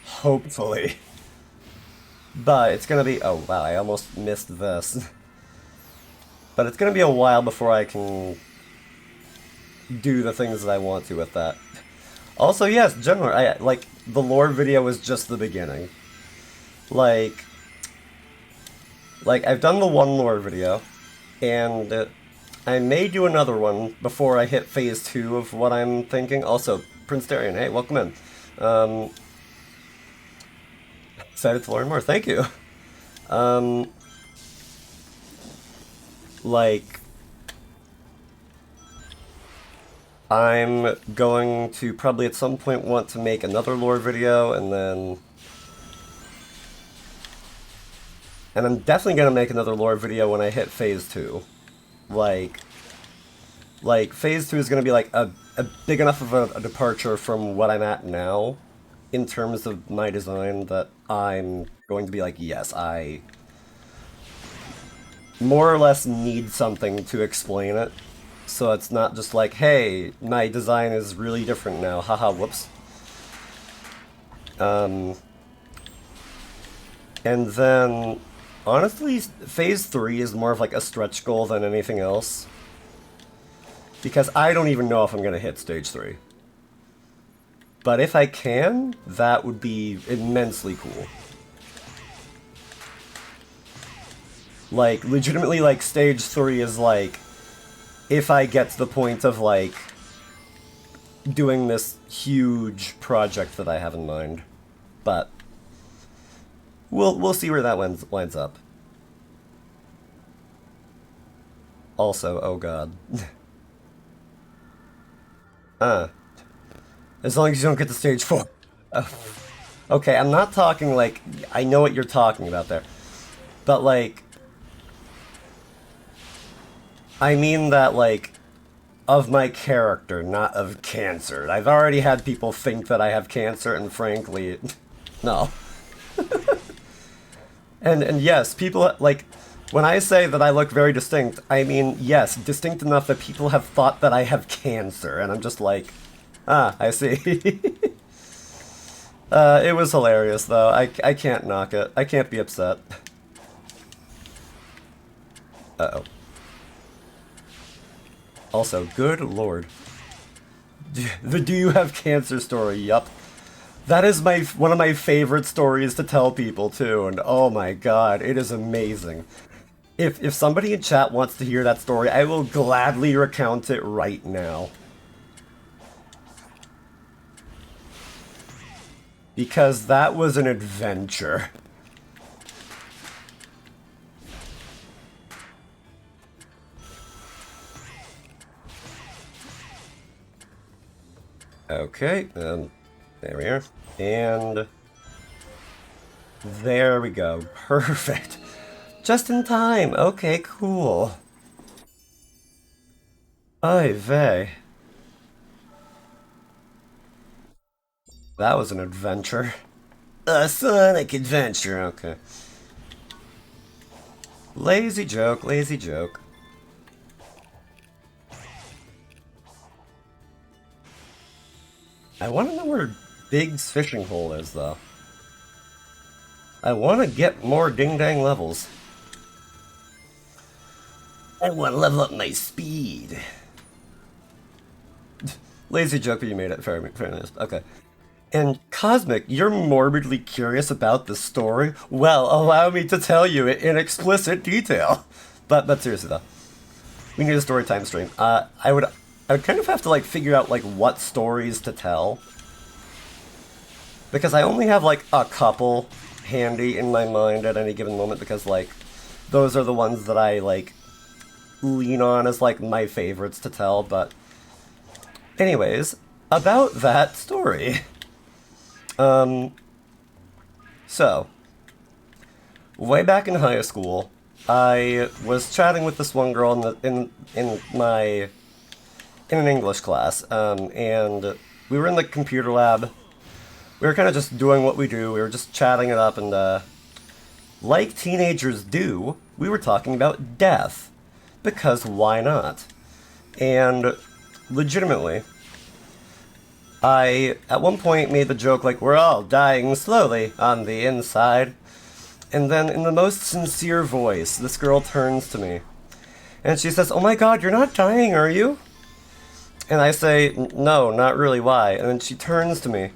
Hopefully. But it's gonna be... Oh wow, I almost missed this. But it's gonna be a while before I can do the things that I want to with that. Also, yes, generally, like, the lore video was just the beginning. Like, I've done the one lore video, and I may do another one before I hit phase 2 of what I'm thinking. Also, Prince Darian, hey, welcome in. Excited to learn more, thank you. Like, I'm going to probably at some point want to make another lore video, and then... And I'm definitely going to make another lore video when I hit phase 2. Like, phase 2 is going to be like a big enough of a departure from what I'm at now, in terms of my design, that I'm going to be like, yes, I more or less need something to explain it. So it's not just like, hey, my design is really different now, haha, whoops. And then, honestly, phase 3 is more of like a stretch goal than anything else. Because I don't even know if I'm gonna hit stage 3. But if I can, that would be immensely cool. Like, legitimately, like, stage 3 is like, if I get to the point of, like, doing this huge project that I have in mind. But we'll see where that winds up. Also, oh god. As long as you don't get to stage 4. Okay, I'm not talking like... I know what you're talking about there. But, like... I mean that, like, of my character, not of cancer. I've already had people think that I have cancer, and frankly, no. And yes, people, like, when I say that I look very distinct, I mean, yes, distinct enough that people have thought that I have cancer, and I'm just like, ah, I see. It was hilarious, though. I can't knock it. I can't be upset. Uh-oh. Also, good lord. The do you have cancer story, yup. That is one of my favorite stories to tell people, too, and oh my god, it is amazing. If somebody in chat wants to hear that story, I will gladly recount it right now. Because that was an adventure. Okay, there we are. And there we go. Perfect. Just in time. Okay, cool. Oy vey. That was an adventure. A Sonic adventure, okay. Lazy joke, lazy joke. I want to know where Big's fishing hole is, though. I want to get more ding-dang levels. I want to level up my speed. Lazy joke, but you made it. Fairness. Okay. And Cosmic, you're morbidly curious about the story? Well, allow me to tell you it in explicit detail. But seriously though, we need a story time stream. I would kind of have to like figure out like what stories to tell, because I only have like a couple handy in my mind at any given moment, because like those are the ones that I like lean on as like my favorites to tell. But anyways, about that story. So, way back in high school, I was chatting with this one girl in an English class, and we were in the computer lab. We were kind of just doing what we do. We were just chatting it up, and like teenagers do, we were talking about death, because why not? And legitimately, I, at one point, made the joke, like, we're all dying slowly on the inside. And then, in the most sincere voice, this girl turns to me. And she says, oh my god, you're not dying, are you? And I say, no, not really, why? And then she turns to me.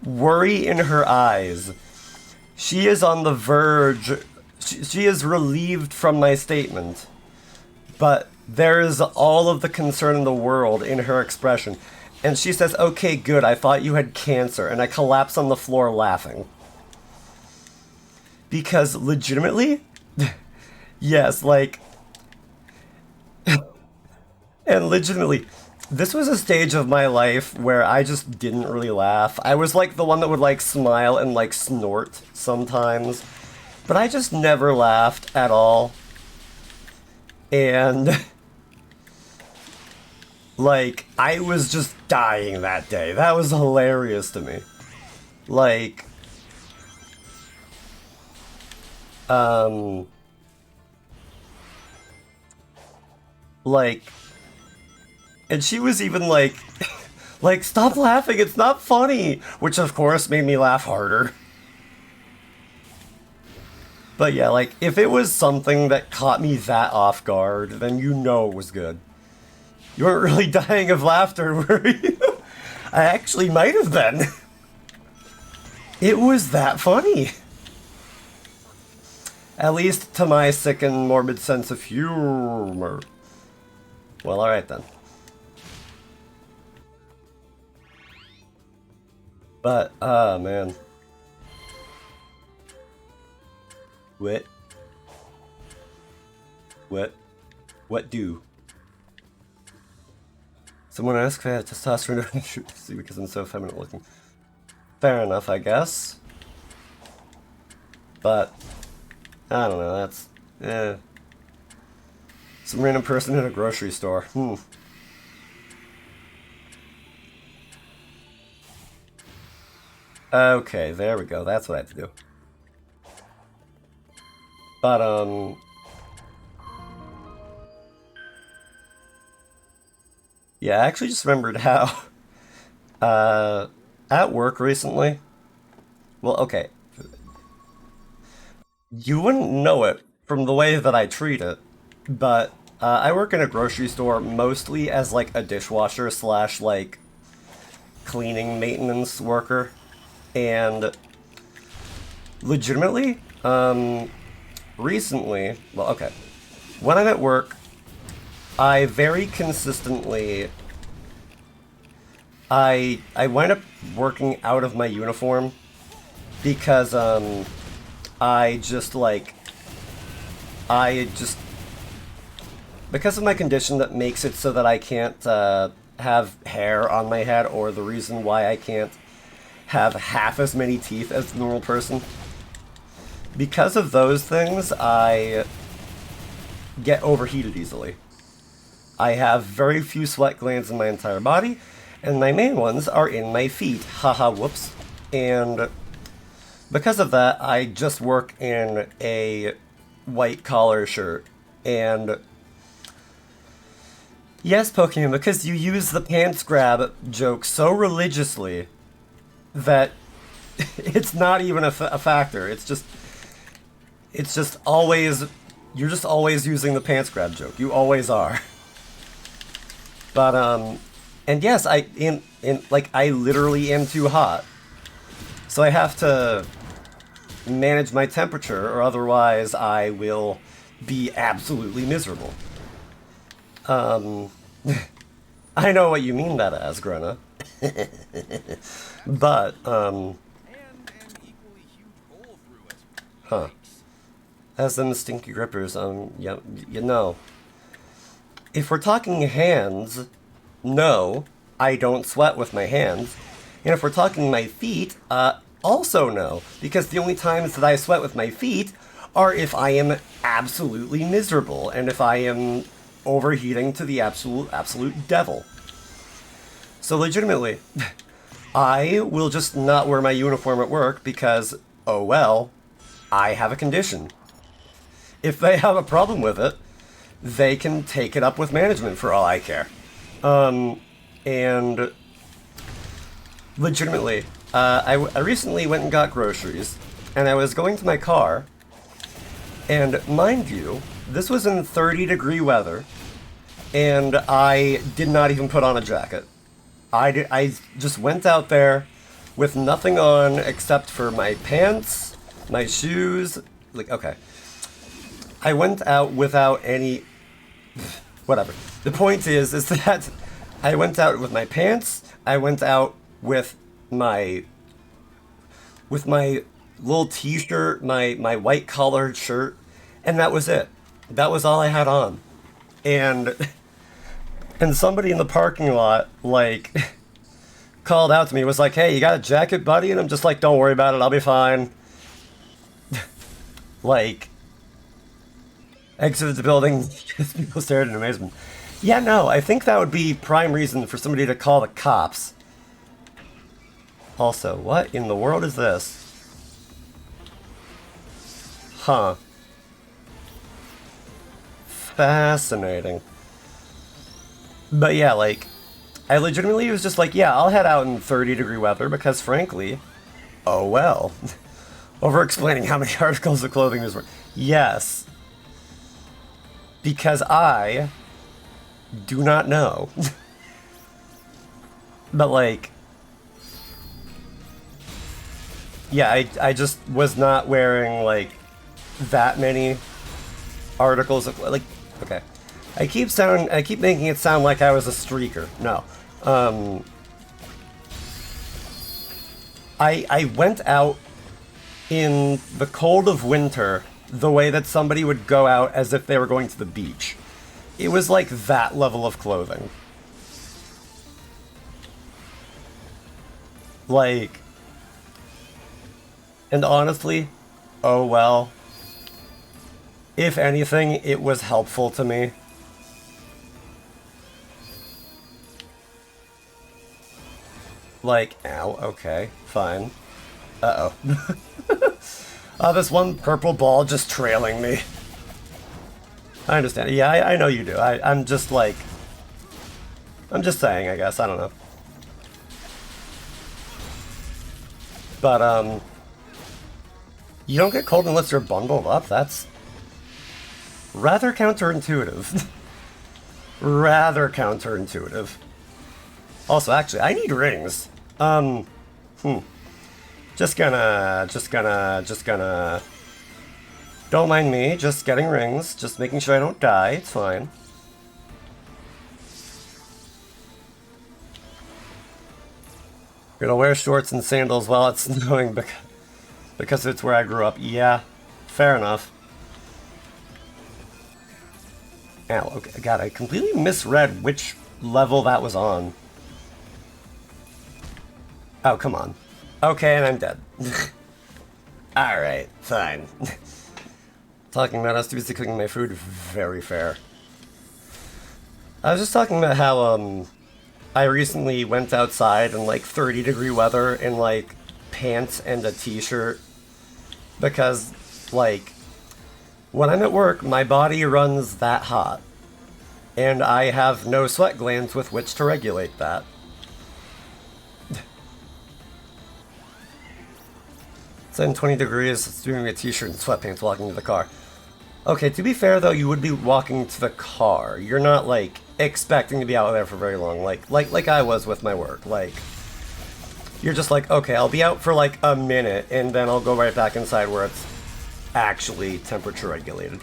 Worry in her eyes. She is on the verge. She is relieved from my statement. But there is all of the concern in the world in her expression. And she says, okay, good, I thought you had cancer. And I collapse on the floor laughing. Because legitimately, yes, like, and legitimately, this was a stage of my life where I just didn't really laugh. I was like the one that would like smile and like snort sometimes. But I just never laughed at all. And like, I was just dying that day. That was hilarious to me. Like, like, and she was even like, like, stop laughing, it's not funny! Which of course made me laugh harder. But yeah, like, if it was something that caught me that off guard, then you know it was good. You weren't really dying of laughter, were you? I actually might have been. It was that funny. At least to my sick and morbid sense of humor. Well, alright then. But, man. What? What? What do? Someone asked if I had testosterone because I'm so feminine looking. Fair enough, I guess. But, I don't know, that's, some random person in a grocery store. Okay, there we go, that's what I have to do. But, yeah, I actually just remembered how, at work recently, well, okay, you wouldn't know it from the way that I treat it, but, I work in a grocery store mostly as, like, a dishwasher slash, like, cleaning maintenance worker, and legitimately, recently, well, okay, when I'm at work, I very consistently, I wind up working out of my uniform because, because of my condition that makes it so that I can't, have hair on my head, or the reason why I can't have half as many teeth as the normal person. Because of those things, I get overheated easily. I have very few sweat glands in my entire body, and my main ones are in my feet. Haha, whoops. And because of that, I just work in a white collar shirt. And yes, Pokemon, because you use the pants grab joke so religiously that it's not even a factor. It's just always, you're just always using the pants grab joke. You always are. But, and yes, I literally am too hot. So I have to manage my temperature, or otherwise I will be absolutely miserable. I know what you mean that as, Grena. But, And an equally huge hole through it. huh. As in the stinky grippers, yeah, you know. If we're talking hands, no, I don't sweat with my hands. And if we're talking my feet, also no, because the only times that I sweat with my feet are if I am absolutely miserable and if I am overheating to the absolute devil. So legitimately, I will just not wear my uniform at work because, oh well, I have a condition. If they have a problem with it, they can take it up with management for all I care. And legitimately, I recently went and got groceries, and I was going to my car, and mind you, this was in 30-degree weather, and I did not even put on a jacket. I just went out there with nothing on except for my pants, my shoes, okay. I went out without any... whatever. The point is that I went out with my pants, I went out with my little t-shirt, my white collared shirt, and that was it. That was all I had on. And somebody in the parking lot, called out to me, was like, hey, you got a jacket, buddy? And I'm just like, don't worry about it, I'll be fine. Exited the building, people stared in amazement. Yeah, no, I think that would be prime reason for somebody to call the cops. Also, what in the world is this? Huh. Fascinating. But yeah, I legitimately was just like, yeah, I'll head out in 30-degree weather because frankly, oh well. Over explaining how many articles of clothing this were. Yes. Because I do not know. But yeah, I just was not wearing that many articles of okay. I keep making it sound like I was a streaker. No. I went out in the cold of winter the way that somebody would go out as if they were going to the beach. It was like that level of clothing. And honestly, oh well. If anything, it was helpful to me. Ow, okay, fine. Uh-oh. This one purple ball just trailing me. I understand. Yeah, I know you do. I'm just I'm just saying, I guess. I don't know. But, you don't get cold unless you're bundled up? That's rather counterintuitive. Rather counterintuitive. Also, actually, I need rings. Just gonna... Don't mind me, just getting rings, just making sure I don't die, it's fine. Gonna wear shorts and sandals while it's snowing because it's where I grew up. Yeah, fair enough. Ow, okay, God, I completely misread which level that was on. Oh, come on. Okay, and I'm dead. Alright, fine. Talking about us to be cooking my food, very fair. I was just talking about how, I recently went outside in, like, 30-degree weather in, like, pants and a t-shirt. Because, like, when I'm at work, my body runs that hot. And I have no sweat glands with which to regulate that. So in 20 degrees, doing a t-shirt and sweatpants walking to the car. Okay, to be fair though, you would be walking to the car. You're not, like, expecting to be out there for very long, like I was with my work. Like, you're just like, okay, I'll be out for like a minute, and then I'll go right back inside where it's actually temperature regulated.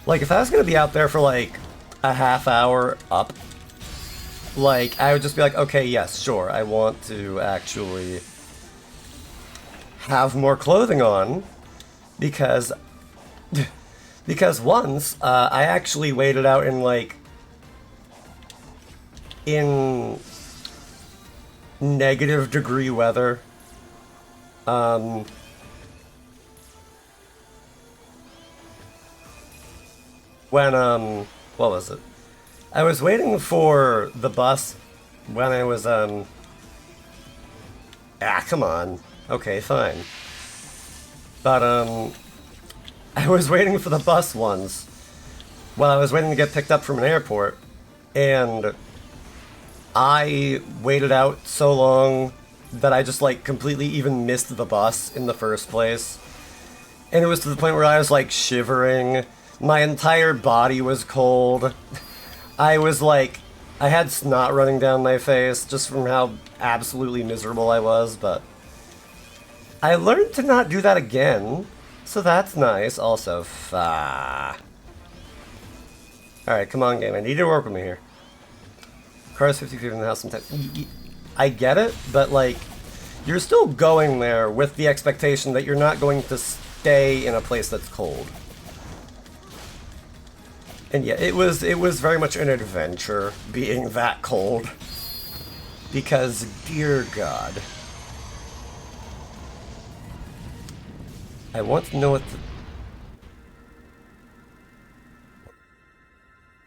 Like, if I was gonna be out there for like a half hour up, like, I would just be like, okay, yes, sure, I want to actually have more clothing on, because once, I actually waited out in, like, in negative degree weather. When, what was it? I was waiting for the bus when I was, come on. Okay, fine. But, I was waiting for the bus once while I was waiting to get picked up from an airport, and I waited out so long that I just, like, completely even missed the bus in the first place. And it was to the point where I was, like, shivering. My entire body was cold. I was, like, I had snot running down my face just from how absolutely miserable I was, but I learned to not do that again. So that's nice. Also, Alright, come on, game. I need you to work with me here. Car's 50 feet from the house sometimes. I get it, but, like, you're still going there with the expectation that you're not going to stay in a place that's cold. And yeah, it was very much an adventure being that cold. Because, dear God. I want to know what the...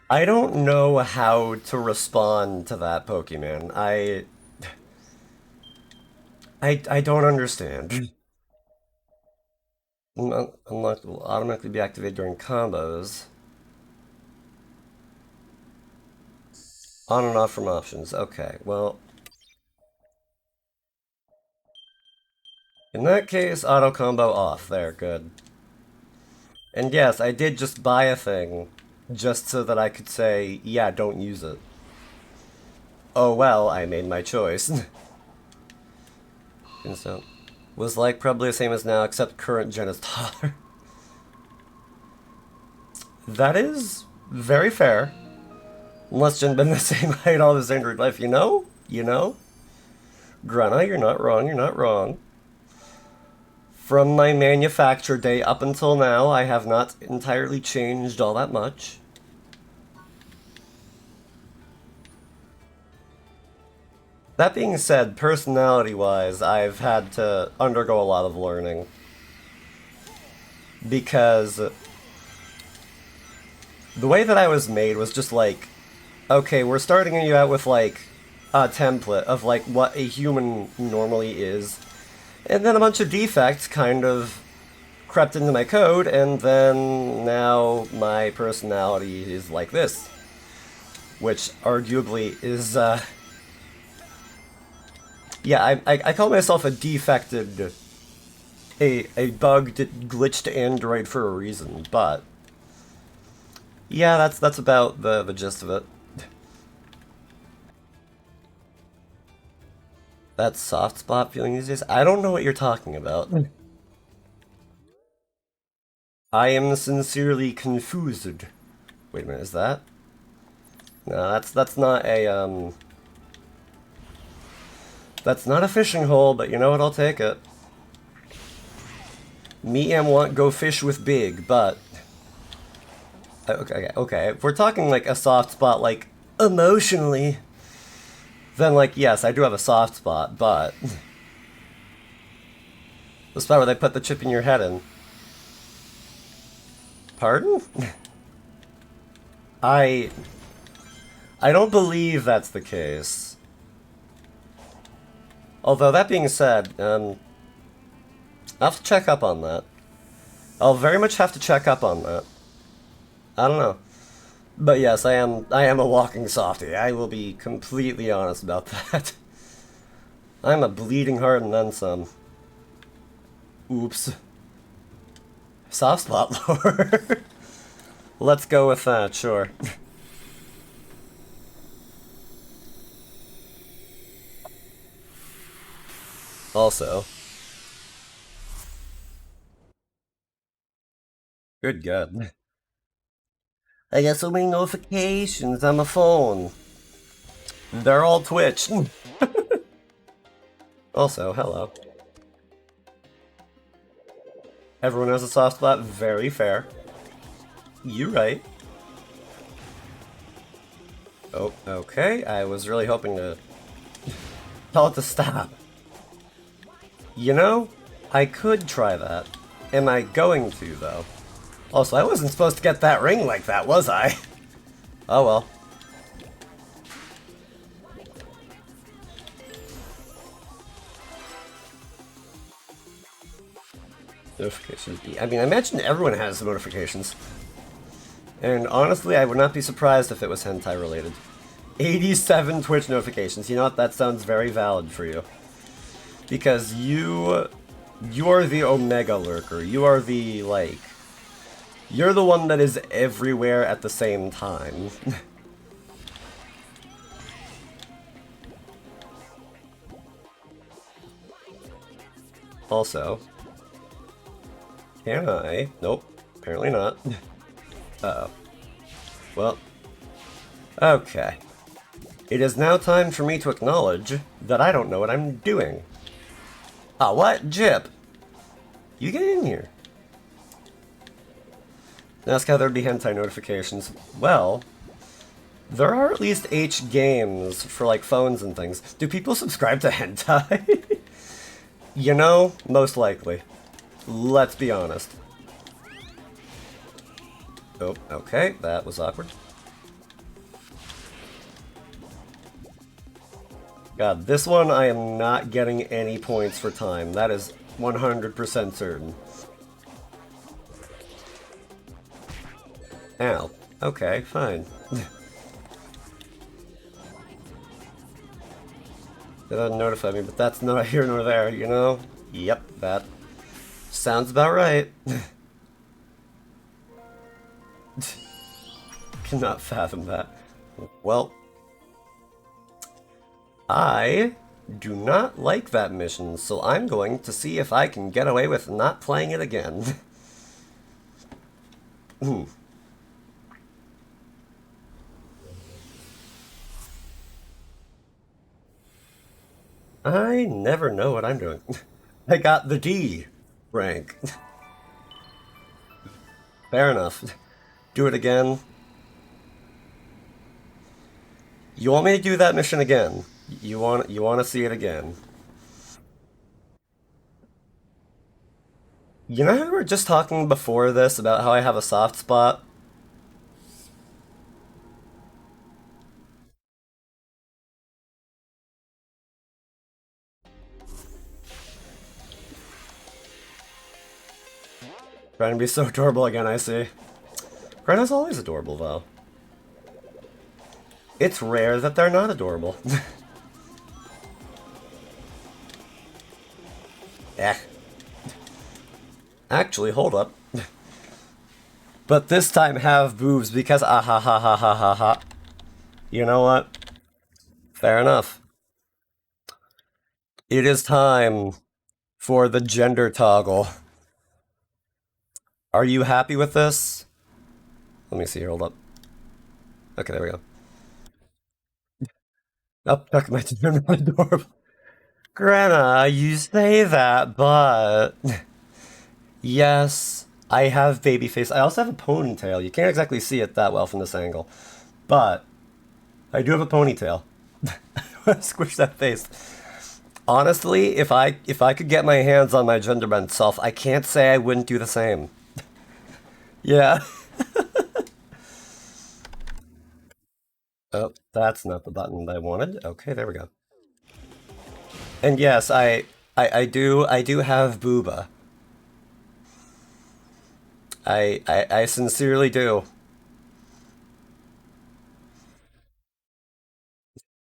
I don't know how to respond to that Pokemon. I don't understand. Unlocked will automatically be activated during combos. On and off from options. Okay, well... In that case, auto combo off. There, good. And yes, I did just buy a thing, just so that I could say, yeah, don't use it. Oh well, I made my choice. Instant. Was like probably the same as now, except current gen is taller. That is very fair. Unless Gen been the same height all his Android life, you know? You know? Grana, you're not wrong, you're not wrong. From my manufacture day up until now, I have not entirely changed all that much. That being said, personality-wise, I've had to undergo a lot of learning. Because the way that I was made was just like, okay, we're starting you out with, like, a template of, like, what a human normally is. And then a bunch of defects kind of crept into my code, and then now my personality is like this. Which, arguably, is, yeah, I call myself a defected, a bugged, glitched android for a reason, but yeah, that's about the gist of it. That soft spot feeling these days? I don't know what you're talking about. I am sincerely confused. Wait a minute, is that? No, that's not a, that's not a fishing hole, but you know what, I'll take it. Me am want go fish with big, but... Okay, if we're talking like a soft spot, like, emotionally, then, like, yes, I do have a soft spot, but... the spot where they put the chip in your head in. Pardon? I don't believe that's the case. Although, that being said, I'll have to check up on that. I'll very much have to check up on that. I don't know. But yes, I am a walking softie. I will be completely honest about that. I'm a bleeding heart and then some. Oops. Soft spot lore. Let's go with that, sure. Also. Good God. I got so many notifications on my phone. They're all Twitch. Also, hello. Everyone has a soft spot, very fair. You right. Oh, okay. I was really hoping to tell it to stop. You know, I could try that. Am I going to, though? Also, I wasn't supposed to get that ring like that, was I? Oh well. Notifications. I mean, I imagine everyone has notifications. And honestly, I would not be surprised if it was hentai related. 87 Twitch notifications. You know what? That sounds very valid for you. Because you are the Omega Lurker. You are the, like... You're the one that is everywhere at the same time. Also... Can I? Nope. Apparently not. Uh-oh. Well. Okay. It is now time for me to acknowledge that I don't know what I'm doing. Ah, what? Jip! You get in here. Ask how there'd be hentai notifications. Well, there are at least H games for, like, phones and things. Do people subscribe to hentai? You know, most likely. Let's be honest. Oh, okay, that was awkward. God, this one I am not getting any points for time. That is 100% certain. Ow. Okay, fine. They didn't notify me, but that's not here nor there, you know? Yep, that sounds about right. Cannot fathom that. Well, I do not like that mission, so I'm going to see if I can get away with not playing it again. I never know what I'm doing. I got the D rank. Fair enough. Do it again. You want me to do that mission again? You want to see it again? You know how we were just talking before this about how I have a soft spot? Trying to be so adorable again, I see. Greta's always adorable, though. It's rare that they're not adorable. Eh. Actually, hold up. But this time have boobs because ah ha ha ha ha ha ha. You know what? Fair enough. It is time for the gender toggle. Are you happy with this? Let me see here, hold up. Okay, there we go. Oh, Chuck, my turn adorable. Greta, you say that, but... Yes, I have baby face. I also have a ponytail. You can't exactly see it that well from this angle. But, I do have a ponytail. Squish that face. Honestly, if I could get my hands on my gender bent self, I can't say I wouldn't do the same. Yeah. Oh, that's not the button that I wanted. Okay, there we go. And yes, I do have booba. I sincerely do.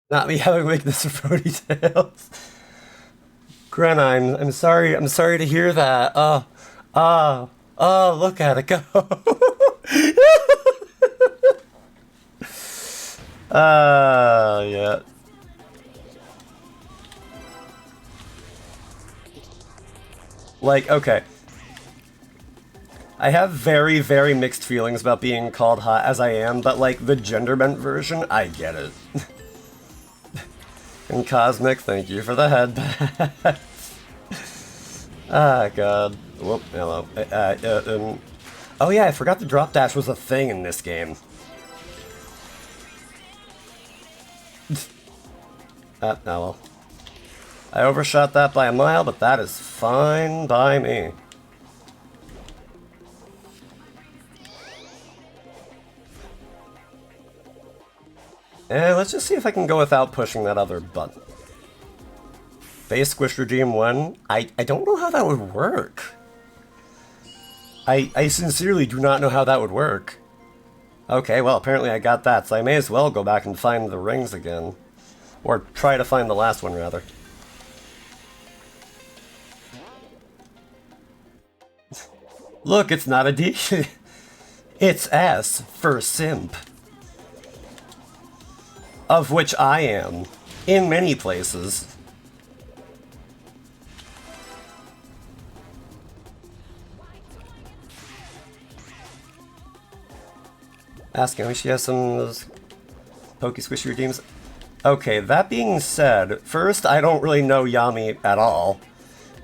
Not me having weakness for ponytails. Gren, I'm sorry to hear that. Look at it go. Yeah. Like, okay. I have very, very mixed feelings about being called hot as I am, but like the gender bent version, I get it. And Cosmic, thank you for the headband. Ah, God. Whoop, hello. Oh yeah, I forgot the drop dash was a thing in this game. Oh well. I overshot that by a mile, but that is fine by me. Let's just see if I can go without pushing that other button. Base Squish Regime 1? I don't know how that would work. I sincerely do not know how that would work. Okay, well, apparently I got that, so I may as well go back and find the rings again. Or try to find the last one, rather. Look, it's not a D. It's S for simp. Of which I am, in many places. Asking if she has some of those Pokey Squishy redeems. Okay, that being said, first, I don't really know Yami at all.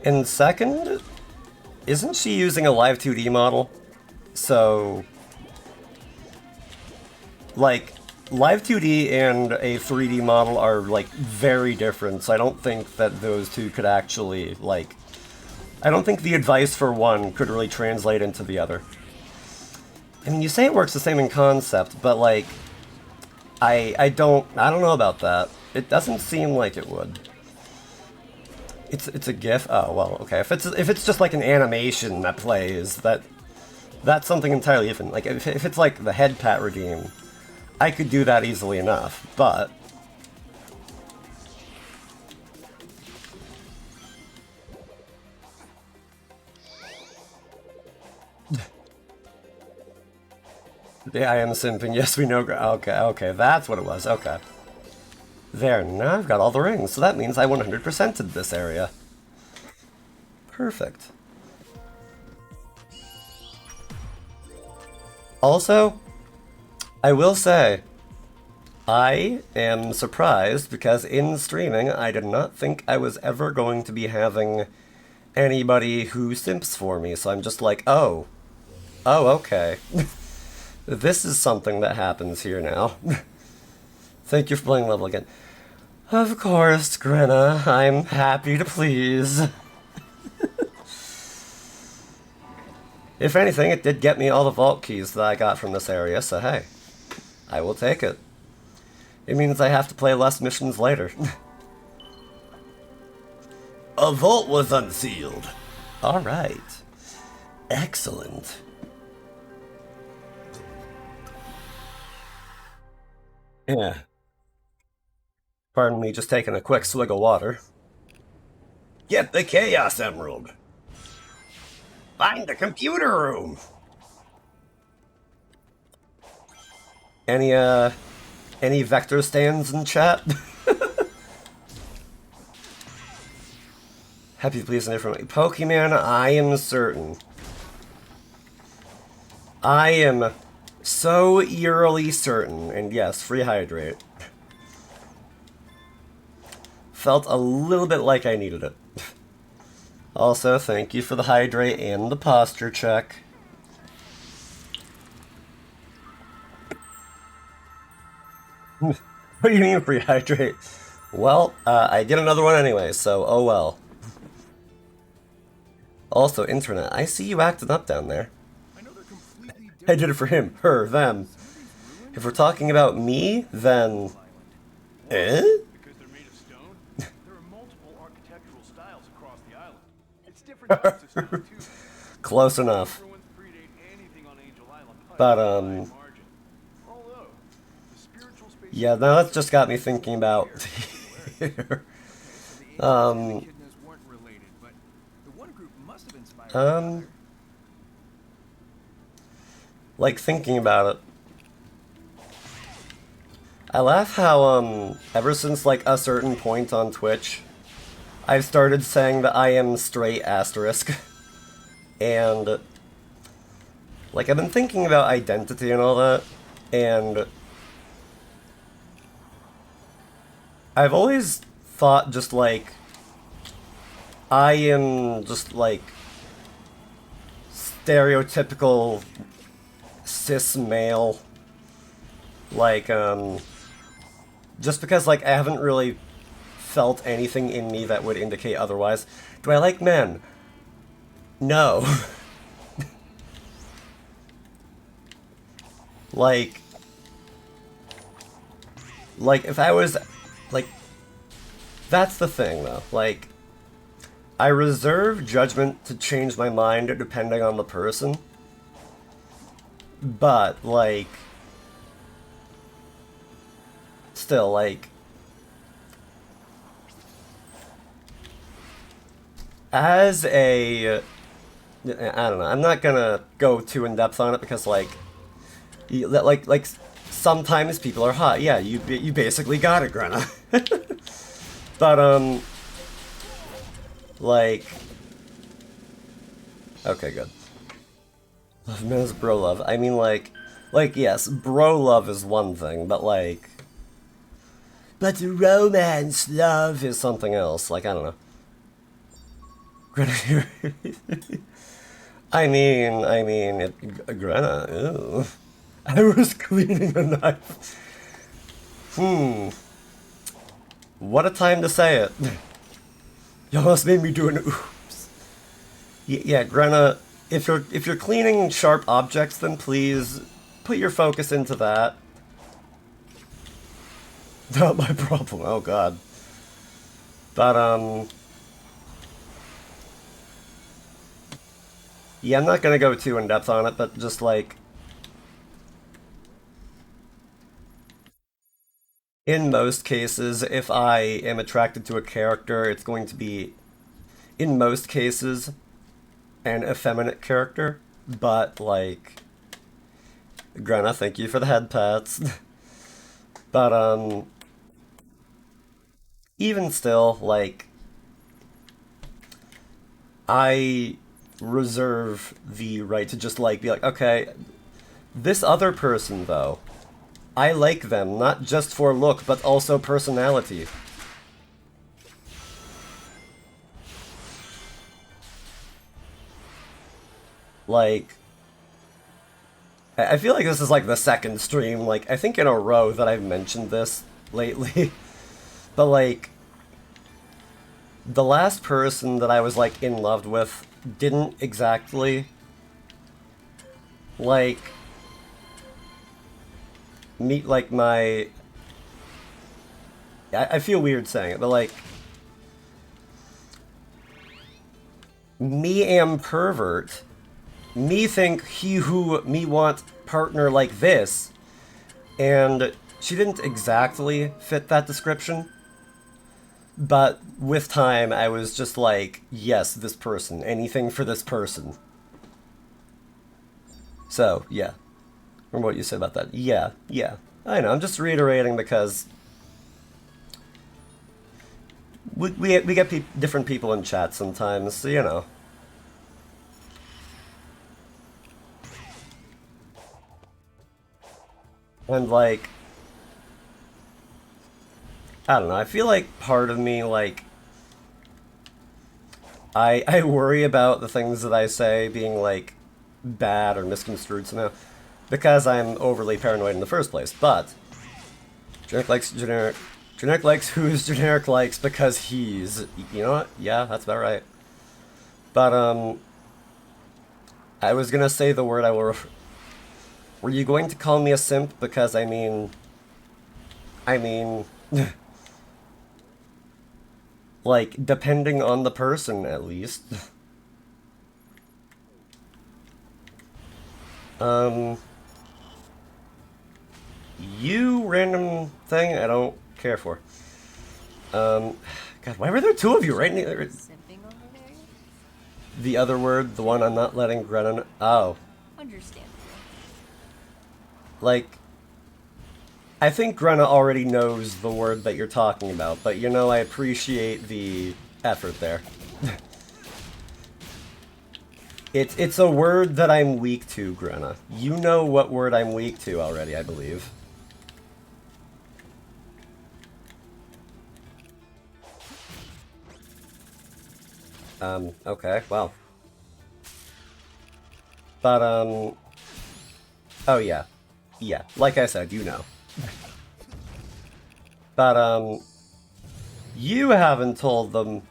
And second, isn't she using a live 2D model? So, like, live 2D and a 3D model are, like, very different, so I don't think that those two could actually, like... I don't think the advice for one could really translate into the other. I mean, you say it works the same in concept, but, like... I don't know about that. It doesn't seem like it would. It's a GIF? Oh, well, okay. If it's just like an animation that plays, that's something entirely different. Like, if it's like the head pat redeem, I could do that easily enough, but... Yeah, I am simping. Yes, we know. Okay, that's what it was. Okay. There, now I've got all the rings, so that means I 100%'d this area. Perfect. Also, I will say, I am surprised because in streaming, I did not think I was ever going to be having anybody who simps for me, so I'm just like, oh, okay. This is something that happens here now. Thank you for playing level again. Of course, Grenna, I'm happy to please. If anything, it did get me all the vault keys that I got from this area, so hey, I will take it. It means I have to play less missions later. A vault was unsealed. Alright. Excellent. Yeah. Pardon me, just taking a quick swig of water. Get the Chaos Emerald! Find the computer room! Any vector stands in chat? Happy to please in different Pokemon, I am certain. I am so eerily certain, and yes, free hydrate. Felt a little bit like I needed it. Also, thank you for the hydrate and the posture check. What do you mean free hydrate? Well, I did another one anyway, so oh well. Also, internet, I see you acting up down there. I did it for him, her, them. If we're talking about me, then... Eh? Because they're made of stone? There are multiple architectural styles across the island. It's different types of stone, too. Close enough. Everyone's predate anything on Angel Island by But, a wide margin. Although, the spiritual space yeah, now that's just got me thinking about... Echidnas weren't related, but the one group must have inspired the other. Like, thinking about it. I laugh how, ever since, like, a certain point on Twitch, I've started saying that I am straight asterisk. And, like, I've been thinking about identity and all that, and I've always thought just, like, I am just, like, stereotypical cis male, like, just because, like, I haven't really felt anything in me that would indicate otherwise. Do I like men? No. Like, if I was, like, that's the thing, though, like, I reserve judgment to change my mind depending on the person. But, like, still, like, as a, I don't know, I'm not gonna go too in depth on it because, like, sometimes people are hot. Yeah, you basically got it, Grenna. But, like, okay, good. Love knows bro love. I mean, like, yes, bro love is one thing, but, like, but romance love is something else. Like, I don't know. Grenna, I mean, Grenna, ew. I was cleaning a knife. What a time to say it. You almost made me do an oops. Yeah, Grenna, if you're cleaning sharp objects, then please put your focus into that. Not my problem. Oh god. But yeah, I'm not gonna go too in depth on it, but just like, in most cases, if I am attracted to a character, it's going to be, in most cases, an effeminate character. But, like, Grenna, thank you for the head pats. But, even still, like, I reserve the right to just, like, be like, okay, this other person, though, I like them, not just for look, but also personality. Like, I feel like this is like the second stream, like, I think in a row that I've mentioned this lately. But, like, the last person that I was, like, in love with didn't exactly, like, meet, like, my... I feel weird saying it, but, like, me am pervert. Me think he who me want partner like this. And she didn't exactly fit that description. But with time, I was just like, yes, this person. Anything for this person. So, yeah. Remember what you said about that. Yeah. I know, I'm just reiterating because we get different people in chat sometimes, so, you know. And, like, I don't know, I feel like part of me, like, I worry about the things that I say being, like, bad or misconstrued somehow, because I'm overly paranoid in the first place, but Generic likes generic. Generic likes who's generic likes because he's, you know what? Yeah, that's about right. But, I was gonna say the word I will Were you going to call me a simp? Because I mean, like, depending on the person, at least. You random thing I don't care for. God, why were there two of you right near Simping over there? the other word, the one I'm not letting Greta know? Oh. Understandable. Like, I think Grenna already knows the word that you're talking about, but you know, I appreciate the effort there. It's a word that I'm weak to, Grenna. You know what word I'm weak to already, I believe. Okay, well. But, oh yeah. Yeah, like I said, you know. But, you haven't told them,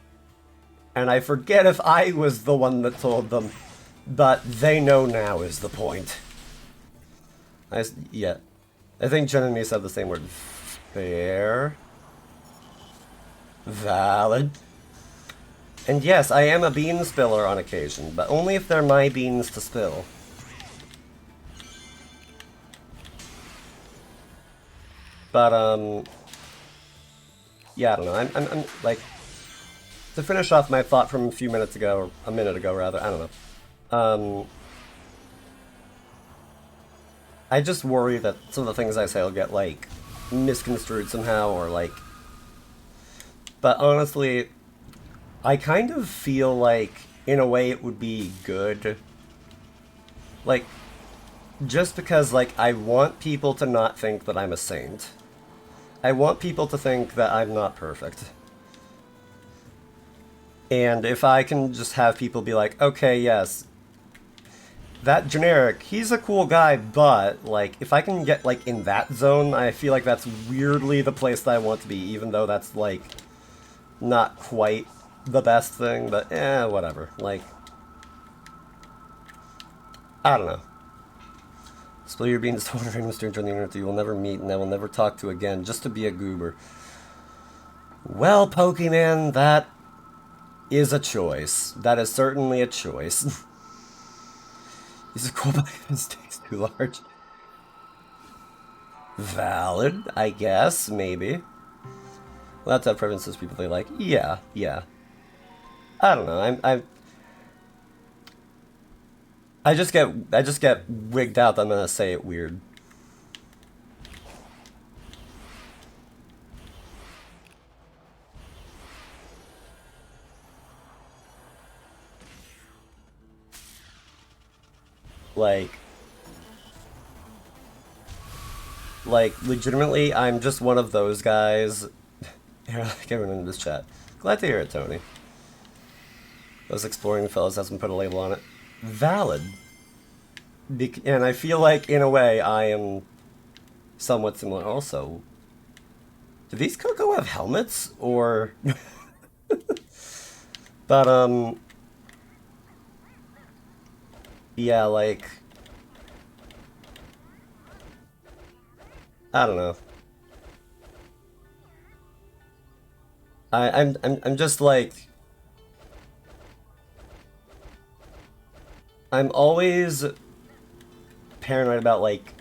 and I forget if I was the one that told them, but they know now is the point. Yeah. I think Jen and me said the same word. Fair. Valid. And yes, I am a bean spiller on occasion, but only if they're my beans to spill. But, yeah, I don't know. I'm like, to finish off my thought from a few minutes ago, or a minute ago, rather, I don't know. I just worry that some of the things I say will get, like, misconstrued somehow, or, like... But honestly, I kind of feel like, in a way, it would be good. Like, just because, like, I want people to not think that I'm a saint. I want people to think that I'm not perfect. And if I can just have people be like, okay, yes, that generic, he's a cool guy, but, like, if I can get, like, in that zone, I feel like that's weirdly the place that I want to be, even though that's, like, not quite the best thing, but whatever. Like, I don't know. Spill your beans to one random stranger on the internet that you will never meet and I will never talk to again, just to be a goober. Well, Pokemon, that is a choice. That is certainly a choice. He's a cool but his taste too large. Valid, I guess, maybe. Well, that's how preferences people they like. Yeah. I don't know. I just get wigged out that I'm gonna say it weird. Like, legitimately, I'm just one of those guys. Here, everyone in this chat. Glad to hear it, Tony. Those exploring fellows hasn't put a label on it. Valid. And I feel like, in a way, I am somewhat similar also. Do these Coco have helmets? Or... But, yeah, like... I don't know. I'm just like... I'm always paranoid about, like,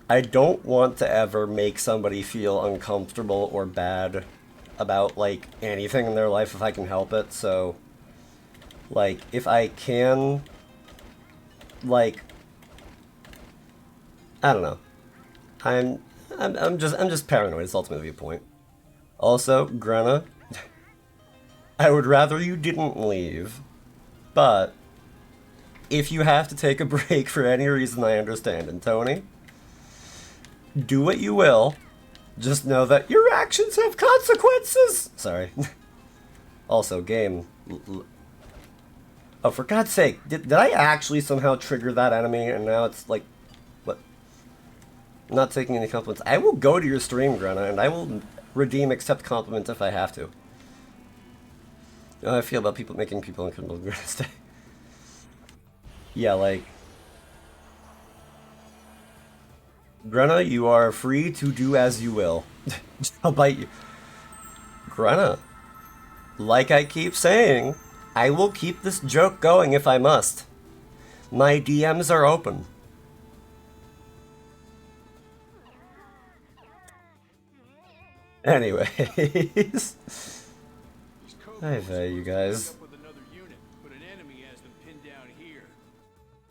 I don't want to ever make somebody feel uncomfortable or bad about, like, anything in their life if I can help it, so, like, if I can, like, I don't know. I'm just paranoid, it's ultimately the point. Also, Grenna, I would rather you didn't leave, but if you have to take a break for any reason, I understand. And Tony, do what you will, just know that your actions have consequences! Sorry. Also, game. Oh, for God's sake, did I actually somehow trigger that enemy and now it's like, what? I'm not taking any compliments. I will go to your stream, Grenna, and I will redeem accept compliments if I have to. You know how I feel about people making people uncomfortable. Grenna, stay. Yeah, like... Grena, you are free to do as you will. I'll bite you. Grena, like I keep saying, I will keep this joke going if I must. My DMs are open. Anyways. Hi there, you guys. Up with another unit, but an enemy has them pinned down here.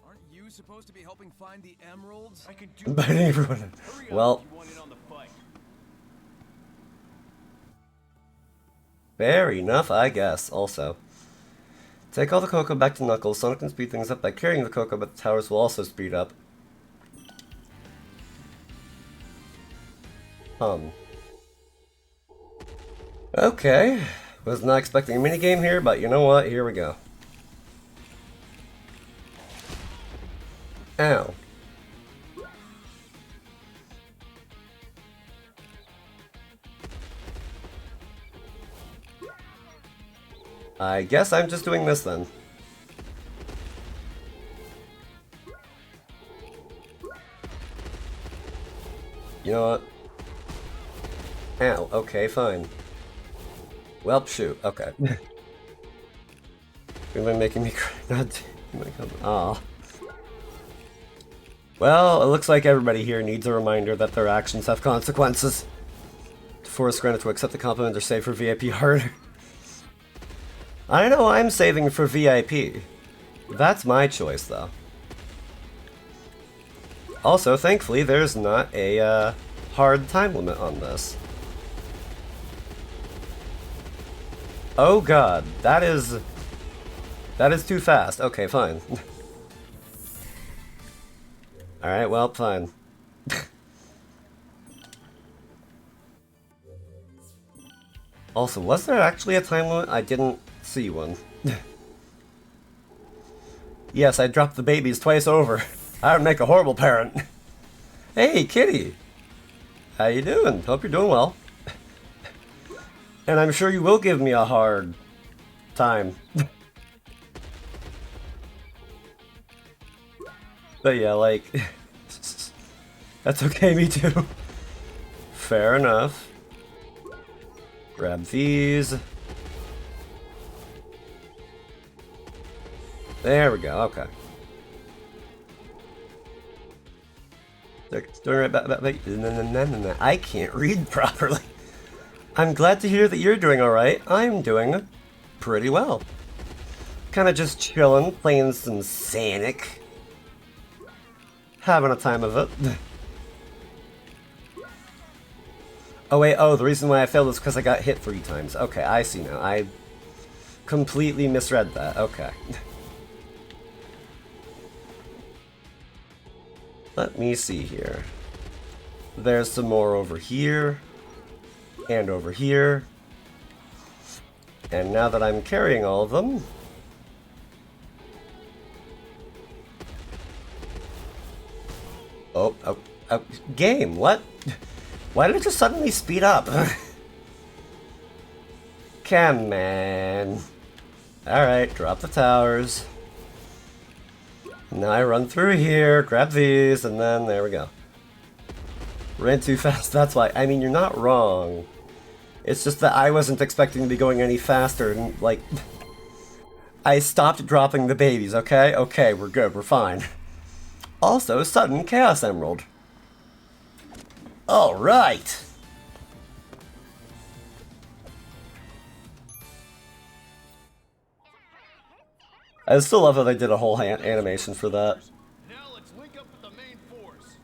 Aren't you supposed to be helping find the emeralds? I can do Biting everyone. Hurry up Well, if you want in on the fight. fair enough, I guess, also. Take all the cocoa back to Knuckles. Sonic can speed things up by carrying the cocoa, but the towers will also speed up. Okay. Was not expecting a minigame here, but you know what? Here we go. Ow. I guess I'm just doing this then. You know what? Ow, okay, fine. Well, shoot, okay. You've been making me cry. God damn, aw. Well, it looks like everybody here needs a reminder that their actions have consequences. To force Grena to accept the compliment or save for VIP harder. I know I'm saving for VIP. That's my choice, though. Also, thankfully, there's not a hard time limit on this. Oh god, that is too fast. Okay, fine. Alright, well, fine. Also, was there actually a time limit? I didn't see one. Yes, I dropped the babies twice over. I would make a horrible parent. Hey, kitty! How you doing? Hope you're doing well. And I'm sure you will give me a hard time. But yeah, like... That's okay, me too. Fair enough. Grab these. There we go, okay. I can't read properly. I'm glad to hear that you're doing alright. I'm doing pretty well. Kinda just chilling, playing some Sonic. Having a time of it. Oh wait, oh, the reason why I failed is because I got hit 3 times. Okay, I see now. I completely misread that. Okay. Let me see here. There's some more over here. And over here. And now that I'm carrying all of them... Oh, game, what? Why did it just suddenly speed up? Come on. Alright, drop the towers. Now I run through here, grab these, and then there we go. Ran too fast, that's why. I mean, you're not wrong. It's just that I wasn't expecting to be going any faster, and, like... I stopped dropping the babies, okay? Okay, we're good, we're fine. Also, sudden Chaos Emerald. Alright! I still love how they did a whole animation for that. Now let's link up with the main force.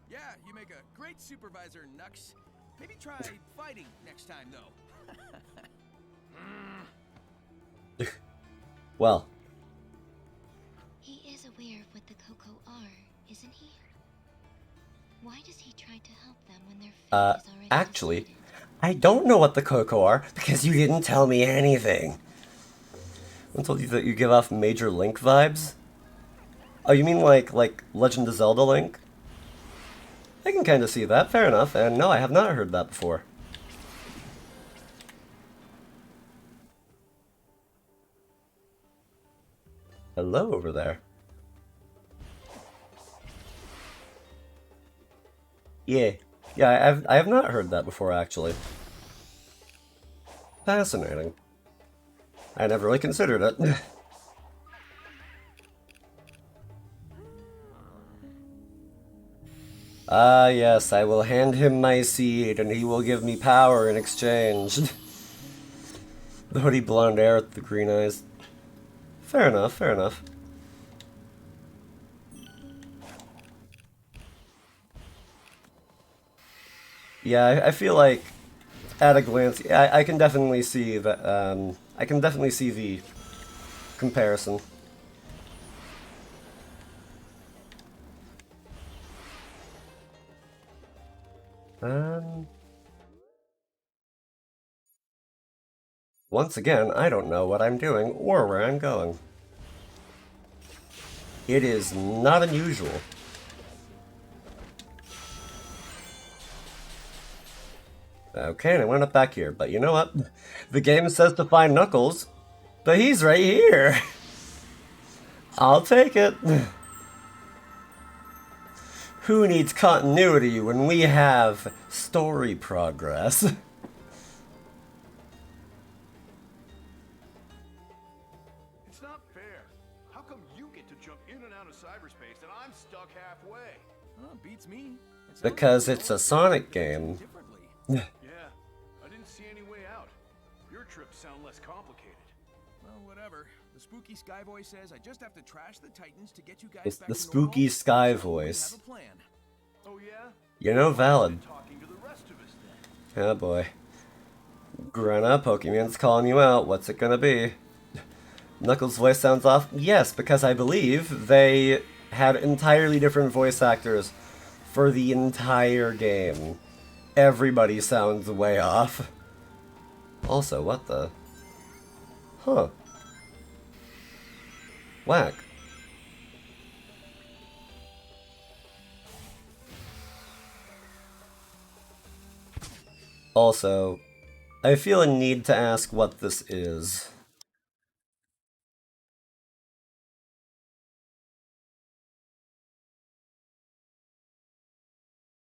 Yeah, you make a great supervisor, Nux. Maybe try fighting next time, though. Well. He is aware of what the Coco are, isn't he? Why does he try to help them when their fate is already Actually, decided? I don't know what the Coco are because you didn't tell me anything. I told you that you give off Major Link vibes? Oh, you mean like Legend of Zelda Link? I can kind of see that, fair enough, and no, I have not heard that before. Hello over there. Yeah. Yeah, I have not heard that before, actually. Fascinating. I never really considered it. Ah, yes, I will hand him my seed, and he will give me power in exchange. The hoodie blonde hair with the green eyes. Fair enough, fair enough. Yeah, I feel like, at a glance, yeah, I can definitely see that, I can definitely see the comparison. Once again, I don't know what I'm doing or where I'm going. It is not unusual. Okay, and I went up back here, but you know what? The game says to find Knuckles, but he's right here. I'll take it. Who needs continuity when we have story progress? It's not fair. How come you get to jump in and out of cyberspace and I'm stuck halfway? Beats me. It sounds Because like it's a Sonic game. differently. Yeah, I didn't see any way out. Your trips sound less complicated. Well, whatever. The spooky Sky Voice says I just have to trash the Titans to get you guys It's back the to spooky normal, Sky so we Voice. have a plan. Oh yeah? You know, valid. Talking to the rest of us then. Oh boy. Grana, Pokemon's calling you out. What's it gonna be? Knuckles' voice sounds off? Yes, because I believe they had entirely different voice actors for the entire game. Everybody sounds way off. Also, what the? Huh. Whack. Also, I feel a need to ask what this is.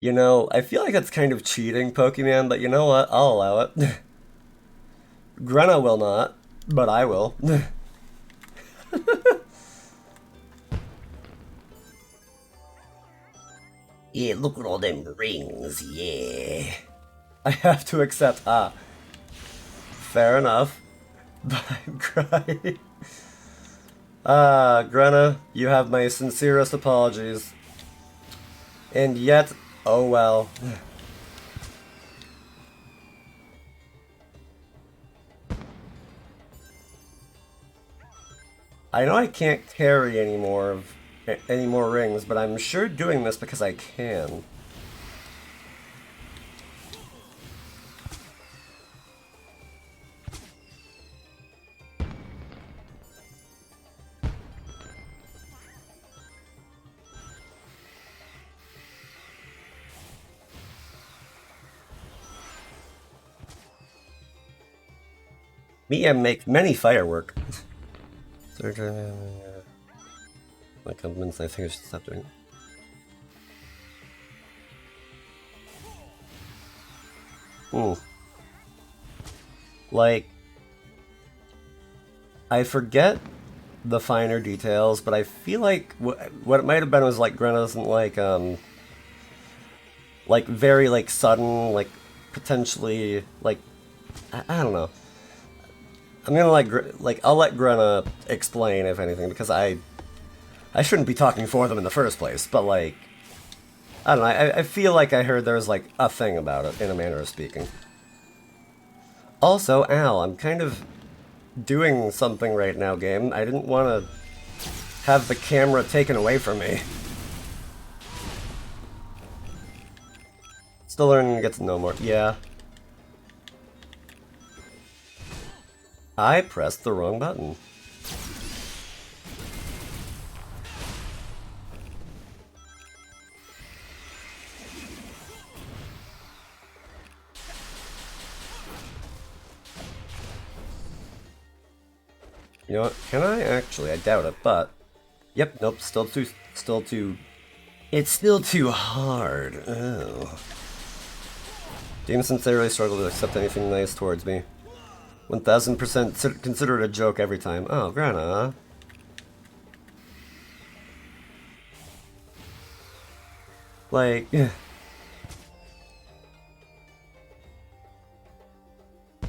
You know, I feel like it's kind of cheating, Pokemon, but you know what? I'll allow it. Grena will not, but I will. Yeah, look at all them rings, yeah. I have to accept, fair enough. But I'm crying. Grena, you have my sincerest apologies. And yet, oh well. I know I can't carry any more rings, but I'm sure doing this because I can. Mia makes many firework. My compliments, I think I should stop doing it. Like, I forget the finer details, but I feel like what it might have been was like Grena doesn't like very like sudden, like potentially like I don't know. I'm gonna like I'll let Grena explain if anything because I shouldn't be talking for them in the first place, but like I don't know. I feel like I heard there was like a thing about it in a manner of speaking. Also, Al, I'm kind of doing something right now, game. I didn't want to have the camera taken away from me. Still learning to get to know more. Yeah. I pressed the wrong button. You know what? Can I actually? I doubt it, but yep, nope. Still too It's still too hard. Oh. James sincerely struggled to accept anything nice towards me. 1000% consider it a joke every time. Oh, Grana. Like...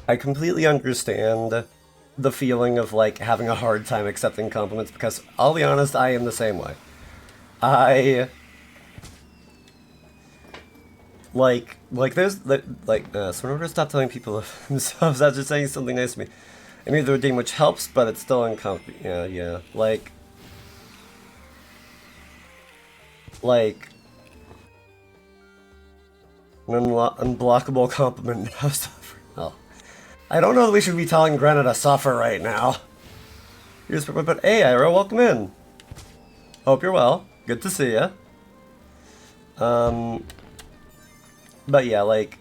I completely understand the feeling of, like, having a hard time accepting compliments, because, I'll be honest, I am the same way. There's, so in order to stop telling people of themselves after saying something nice to me, I made the routine, which helps, but it's still uncomfortable. Yeah, like, an unblockable compliment now suffer. Oh. I don't know that we should be telling Granna to suffer right now. But hey, Ira, welcome in. Hope you're well. Good to see ya. But yeah, like,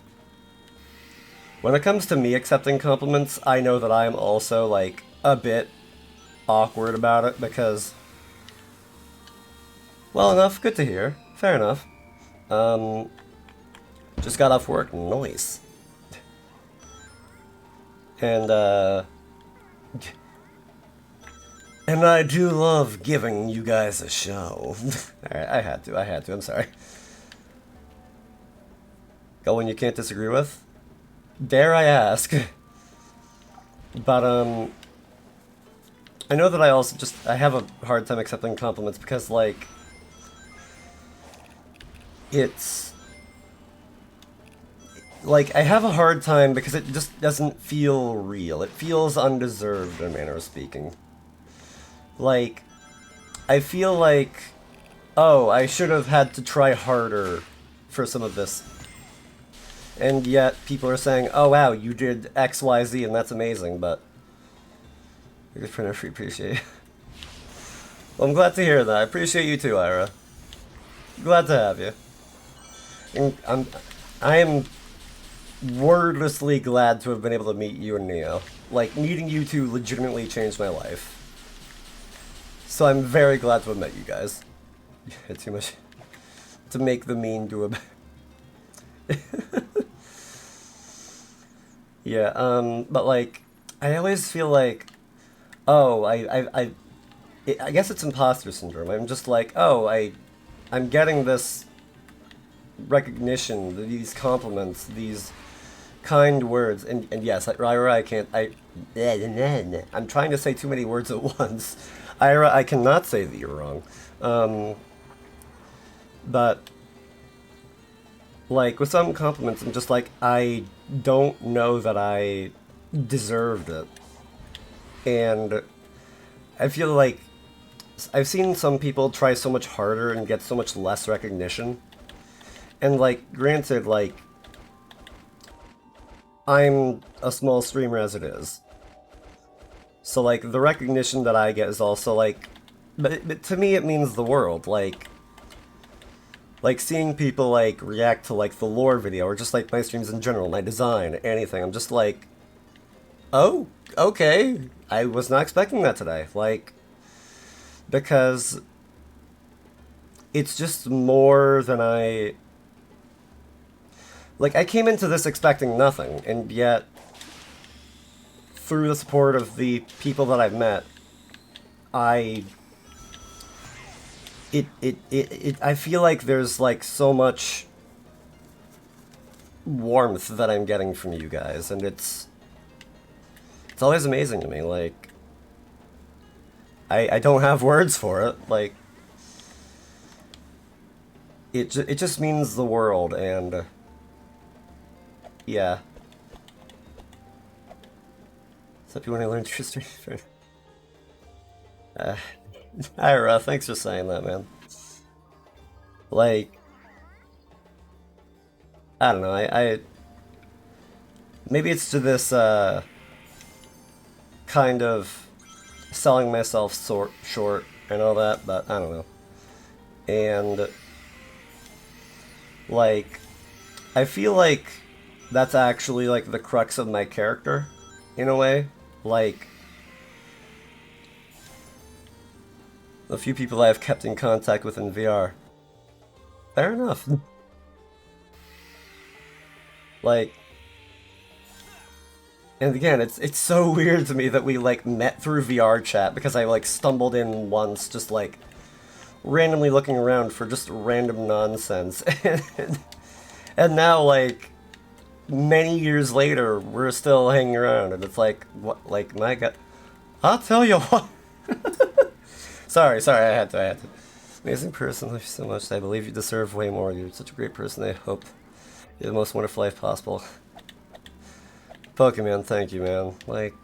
when it comes to me accepting compliments, I know that I am also, like, a bit awkward about it, because, well enough, good to hear. Fair enough. Just got off work, nice. And I do love giving you guys a show. Alright, I had to, I'm sorry. Got one you can't disagree with? Dare I ask? But, I know that I have a hard time accepting compliments because, like, it's... Like, I have a hard time because it just doesn't feel real. It feels undeserved, in a manner of speaking. Like, I feel like, oh, I should have had to try harder for some of this. And yet, people are saying, oh wow, you did X, Y, Z, and that's amazing, but... Good for enough, we appreciate it. Well, I'm glad to hear that. I appreciate you too, Ira. Glad to have you. And I am wordlessly glad to have been able to meet you and Neo. Like, meeting you two legitimately changed my life. So I'm very glad to have met you guys. Yeah, too much to make the mean do a yeah, but like, I always feel like, oh, I guess it's imposter syndrome. I'm just like, oh, I'm getting this recognition, these compliments, these kind words, and yes, Ira, I'm trying to say too many words at once. Ira, I cannot say that you're wrong. But, like, with some compliments, I'm just like, I don't know that I deserved it. And I feel like I've seen some people try so much harder and get so much less recognition. And, like, granted, like, I'm a small streamer as it is. So, like, the recognition that I get is also, like, but to me it means the world, like, seeing people, like, react to, like, the lore video, or just, like, my streams in general, my design, anything, I'm just like, oh, okay, I was not expecting that today, like, because it's just more than like, I came into this expecting nothing, and yet, through the support of the people that I've met, I feel like there's, like, so much warmth that I'm getting from you guys, and it's always amazing to me, like, I don't have words for it, like, it just means the world, and, yeah. Except you want to learn history. Ira, thanks for saying that, man. Like, I don't know, maybe it's to this, kind of selling myself short and all that, but I don't know. And, like, I feel like that's actually, like, the crux of my character, in a way. Like, the few people I have kept in contact with in VR. Fair enough. Like, and again, it's so weird to me that we like met through VR chat because I like stumbled in once, just like randomly looking around for just random nonsense, and now like many years later we're still hanging around, and it's like what, like my god, I'll tell you what. sorry, I had to. Amazing person, love you so much. I believe you deserve way more. You're such a great person. I hope you have the most wonderful life possible. Pokemon, thank you, man. Like,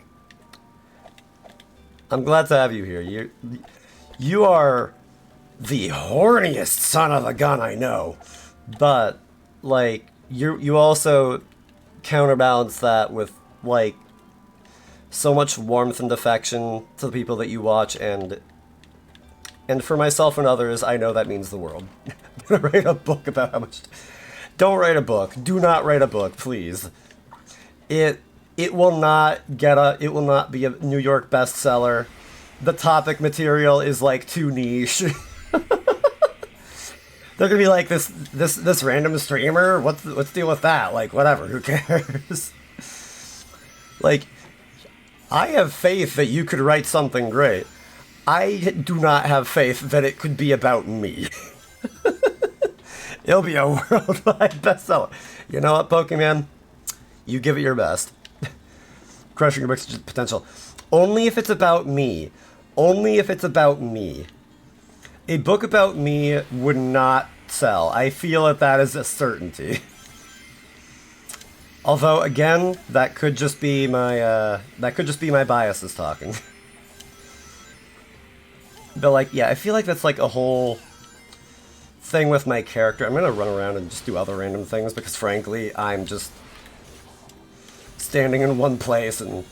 I'm glad to have you here. You are the horniest son of a gun I know, but like you also counterbalance that with like so much warmth and affection to the people that you watch, and for myself and others, I know that means the world. I'm gonna write a book about how much. Don't write a book. Do not write a book, please. It will not it will not be a New York bestseller. The topic material is like too niche. They're gonna be like this random streamer. What's the deal with that? Like whatever. Who cares? Like, I have faith that you could write something great. I do not have faith that it could be about me. It'll be a worldwide bestseller. You know what, Pokemon? You give it your best. Crushing your book's potential. Only if it's about me. Only if it's about me. A book about me would not sell. I feel that is a certainty. Although, again, that could just be my biases talking. But like, yeah, I feel like that's like a whole thing with my character. I'm gonna run around and just do other random things because frankly, I'm just standing in one place, and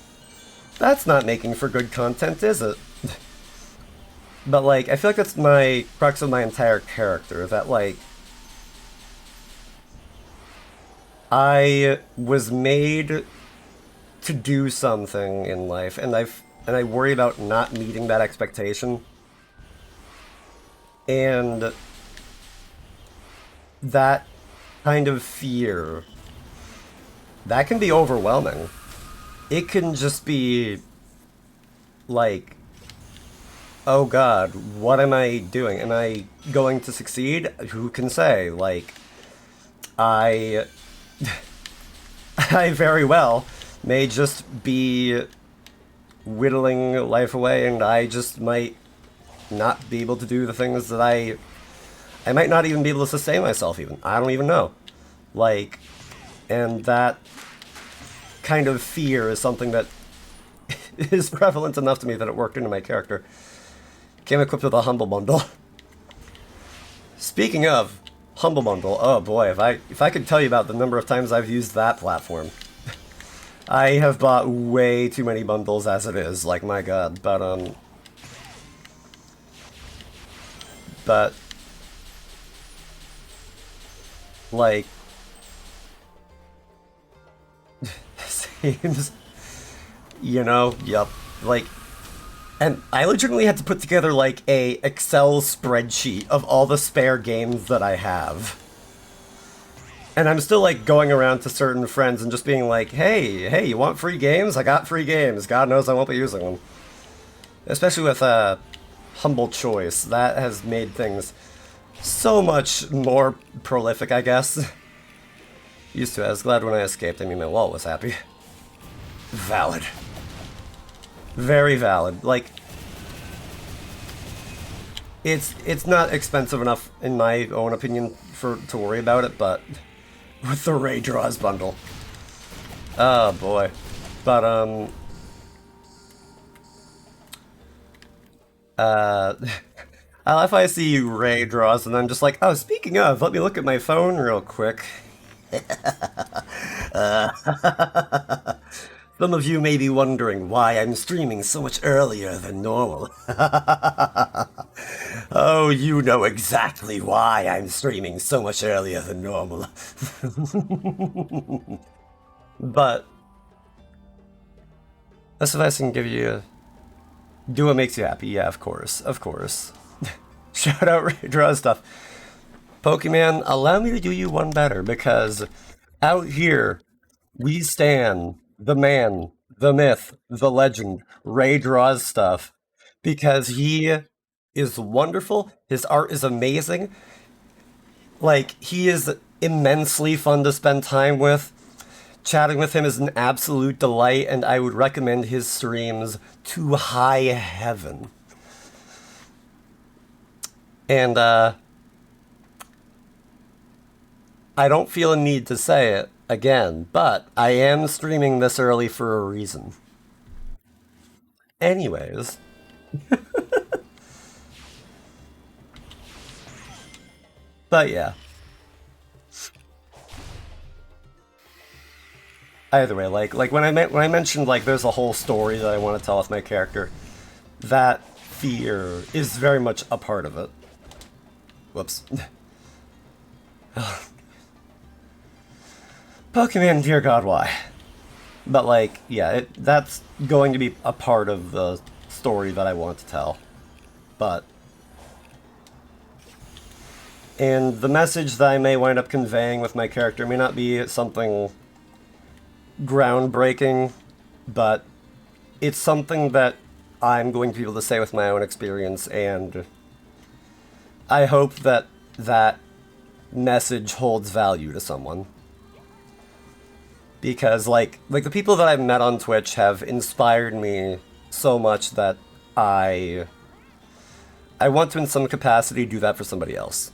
that's not making for good content, is it? But like, I feel like that's my crux of my entire character, that like I was made to do something in life, and I worry about not meeting that expectation. And that kind of fear, that can be overwhelming. It can just be like, oh god, what am I doing? Am I going to succeed? Who can say? Like, I very well may just be whittling life away, and I just might not be able to do the things that I might not even be able to sustain myself even. I don't even know. Like, and that kind of fear is something that is prevalent enough to me that it worked into my character. Came equipped with a Humble Bundle. Speaking of Humble Bundle, oh boy, if I could tell you about the number of times I've used that platform. I have bought way too many bundles as it is, like my god, but like, seems, you know, yup, like, and I legitimately had to put together like a Excel spreadsheet of all the spare games that I have. And I'm still like going around to certain friends and just being like, hey, you want free games? I got free games. God knows I won't be using them. Especially with Humble Choice. That has made things so much more prolific, I guess. Used to. I was glad when I escaped. I mean, my wallet was happy. Valid. Very valid. Like, it's not expensive enough, in my own opinion, to worry about it, but with the Ray Draws bundle. Oh boy. But I love if I see Ray Draws and I'm just like, oh, speaking of, let me look at my phone real quick. Some of you may be wondering why I'm streaming so much earlier than normal. Oh, you know exactly why I'm streaming so much earlier than normal. But that's if I can give you do what makes you happy. Yeah, of course. Shout out Ray Draw stuff. Pokemon, allow me to do you one better, because out here, we stan the man, the myth, the legend, Ray Draws stuff, because he is wonderful, his art is amazing, like, he is immensely fun to spend time with. Chatting with him is an absolute delight, and I would recommend his streams to high heaven. And, I don't feel a need to say it again, but I am streaming this early for a reason. Anyways. But yeah. Either way, like when I mentioned like there's a whole story that I want to tell with my character, that fear is very much a part of it. Whoops. Pokemon, dear God, why? But like, yeah, that's going to be a part of the story that I want to tell. But, and the message that I may wind up conveying with my character may not be something groundbreaking, but it's something that I'm going to be able to say with my own experience, and I hope that that message holds value to someone. Because like the people that I've met on Twitch have inspired me so much that I want to in some capacity do that for somebody else.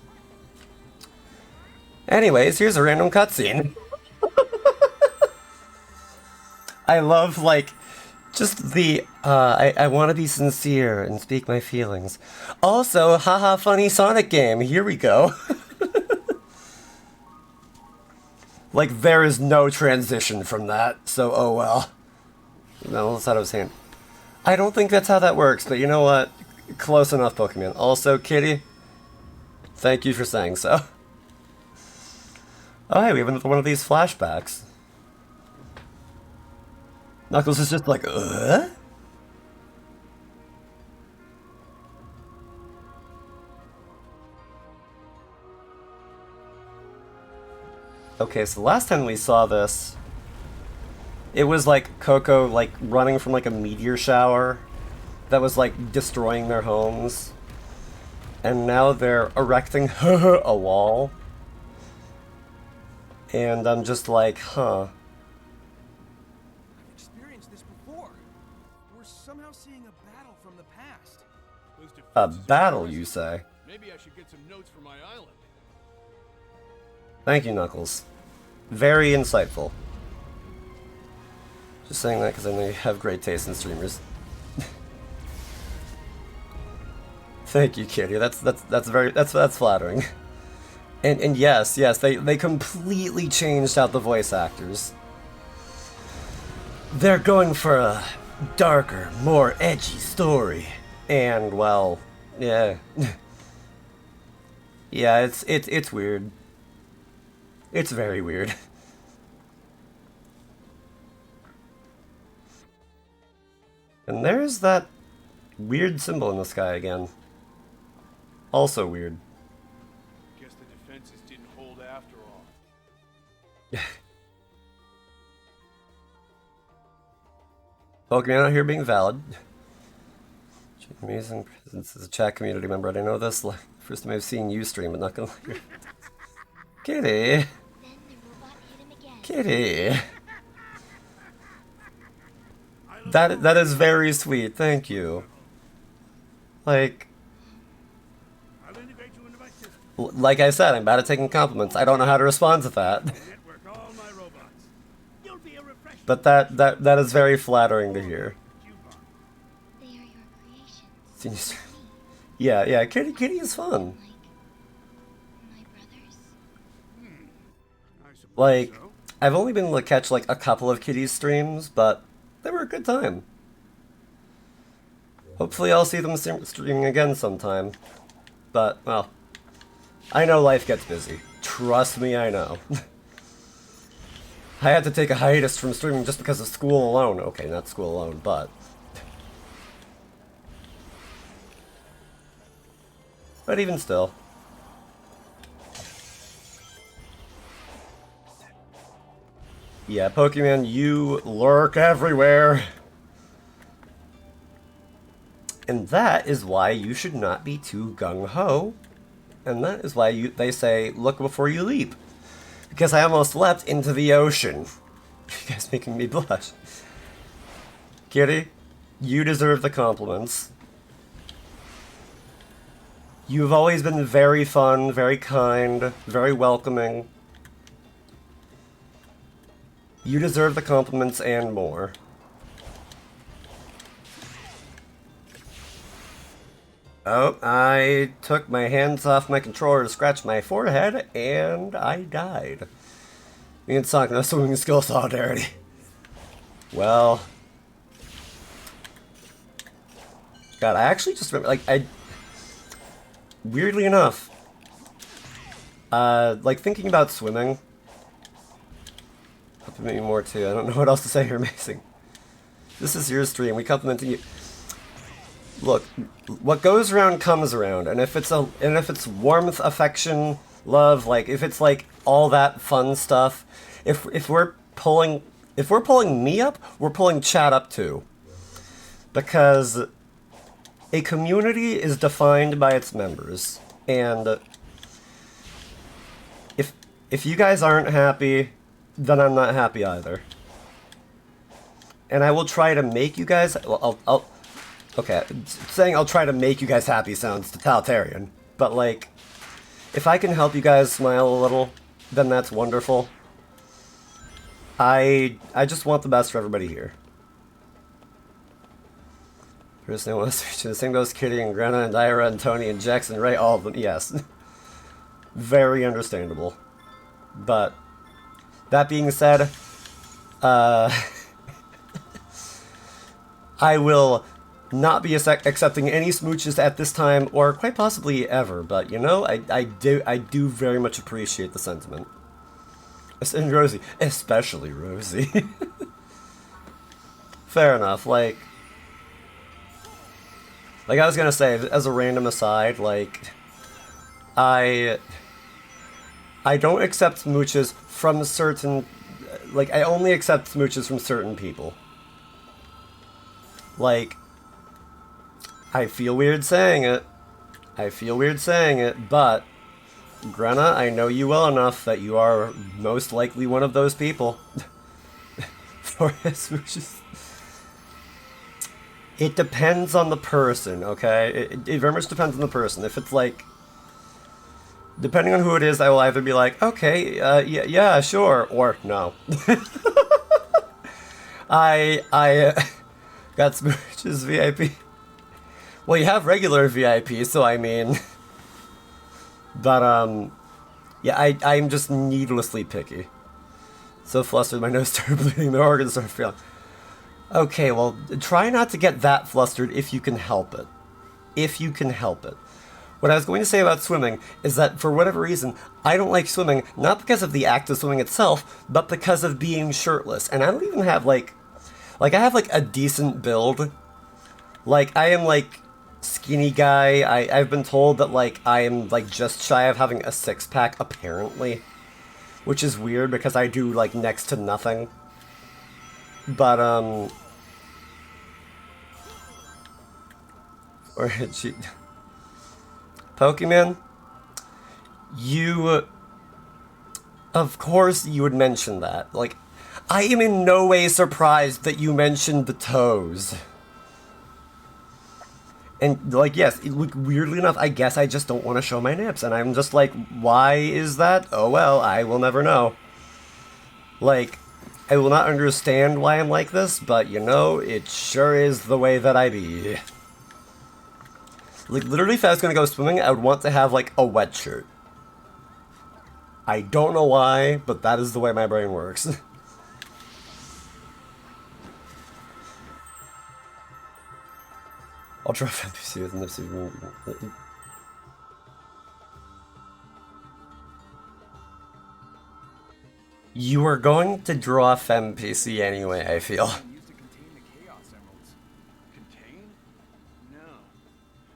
Anyways, here's a random cutscene. I love, like, just the, I want to be sincere and speak my feelings. Also, haha, funny Sonic game, here we go. Like, there is no transition from that, so oh well. No, that's how I was saying. I don't think that's how that works, but you know what? Close enough, Pokemon. Also, Kitty, thank you for saying so. Oh, hey, we have another one of these flashbacks. Knuckles is just like, Okay, so the last time we saw this, it was like Coco, like, running from, like, a meteor shower that was, like, destroying their homes. And now they're erecting a wall. And I'm just like, huh. A battle, you say? Maybe I should get some notes for my island. Thank you, Knuckles. Very insightful. Just saying that because I know you have great taste in streamers. Thank you, Kitty. That's flattering. And yes, they completely changed out the voice actors. They're going for a darker, more edgy story. And, well, yeah. Yeah, it's weird. It's very weird. And there's that weird symbol in the sky again. Also weird. Guess the defenses didn't hold after all. Pokemon out here being valid. Amazing presence as a chat community member. I didn't know this. First time I've seen you stream, but not gonna lie. Kitty! Kitty! That is very sweet, thank you. Like I said, I'm bad at taking compliments. I don't know how to respond to that. But that is very flattering to hear. Yeah, Kitty is fun. Like, I've only been able to catch like a couple of Kitty's streams, but they were a good time. Hopefully I'll see them streaming again sometime. But, well, I know life gets busy. Trust me, I know. I had to take a hiatus from streaming just because of school alone. Okay, not school alone, but... But even still. Yeah, Pokemon, you lurk everywhere. And that is why you should not be too gung-ho. And that is why they say, look before you leap. Because I almost leapt into the ocean. You guys making me blush. Kitty, you deserve the compliments. You've always been very fun, very kind, very welcoming. You deserve the compliments and more. Oh, I took my hands off my controller to scratch my forehead, and I died. Me and Sonic, no swimming skill solidarity. Well... God, I actually just remember, like, weirdly enough, like, thinking about swimming... Maybe more too. I don't know what else to say. You're amazing. This is your stream. We complimenting you. Look, what goes around comes around, and if it's warmth, affection, love, like if it's like all that fun stuff, if we're pulling me up, we're pulling chat up too. Because a community is defined by its members, and if you guys aren't happy, then I'm not happy either. And I will try to make you guys... Well, okay, saying I'll try to make you guys happy sounds totalitarian. But, like, if I can help you guys smile a little, then that's wonderful. I just want the best for everybody here. First name was the same goes Kitty and Grenna and Ira and Tony and Jax and Ray, all of them, yes. Very understandable. But... that being said, I will not be accepting any smooches at this time, or quite possibly ever, but you know, I do very much appreciate the sentiment. And Rosie, especially Rosie. Fair enough, like I was gonna say, as a random aside, like, I don't accept smooches from certain... like, I only accept smooches from certain people. Like, I feel weird saying it. But... Grenna, I know you well enough that you are most likely one of those people. For smooches. It depends on the person, okay? It very much depends on the person. If it's like... depending on who it is, I will either be like, okay, yeah, sure, or no. I got smooches VIP. Well, you have regular VIP, so I mean... but, yeah, I'm just needlessly picky. So flustered, my nose started bleeding, my organs started failing. Okay, well, try not to get that flustered if you can help it. What I was going to say about swimming is that, for whatever reason, I don't like swimming, not because of the act of swimming itself, but because of being shirtless. And I don't even have, like, I have, like, a decent build. Like, I am, like, skinny guy. I've been told that, like, I am, like, just shy of having a six-pack, apparently. Which is weird, because I do, like, next to nothing. But, or she... Pokemon, you... of course you would mention that. Like, I am in no way surprised that you mentioned the toes. And, like, yes, weirdly enough, I guess I just don't want to show my nips. And I'm just like, why is that? Oh well, I will never know. Like, I will not understand why I'm like this, but, you know, it sure is the way that I be. Like, literally, if I was gonna go swimming, I would want to have, like, a wet shirt. I don't know why, but that is the way my brain works. Ultra FNPC with Nipsey. You are going to draw FemPC anyway, I feel. Used to contain the Chaos Emeralds. Contain? No.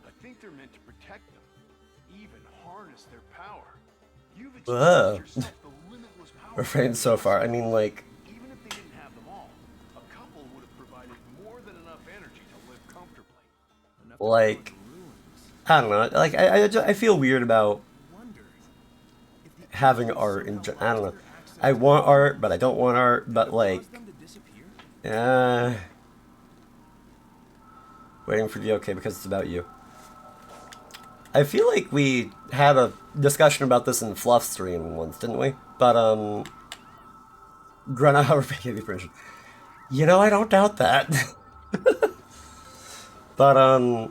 I think they're meant to protect them. Even harness their power. You've Whoa. exposed yourself to limitless power. Refrain so far. I mean, like... Even more than enough energy to live comfortably. Like, I don't know. Like, I feel weird about having art in I don't know. I want art, but I don't want art, but like, waiting for the okay because it's about you. I feel like we had a discussion about this in Fluff stream once, didn't we? But, Grena, how are you permission? You know, I don't doubt that. But,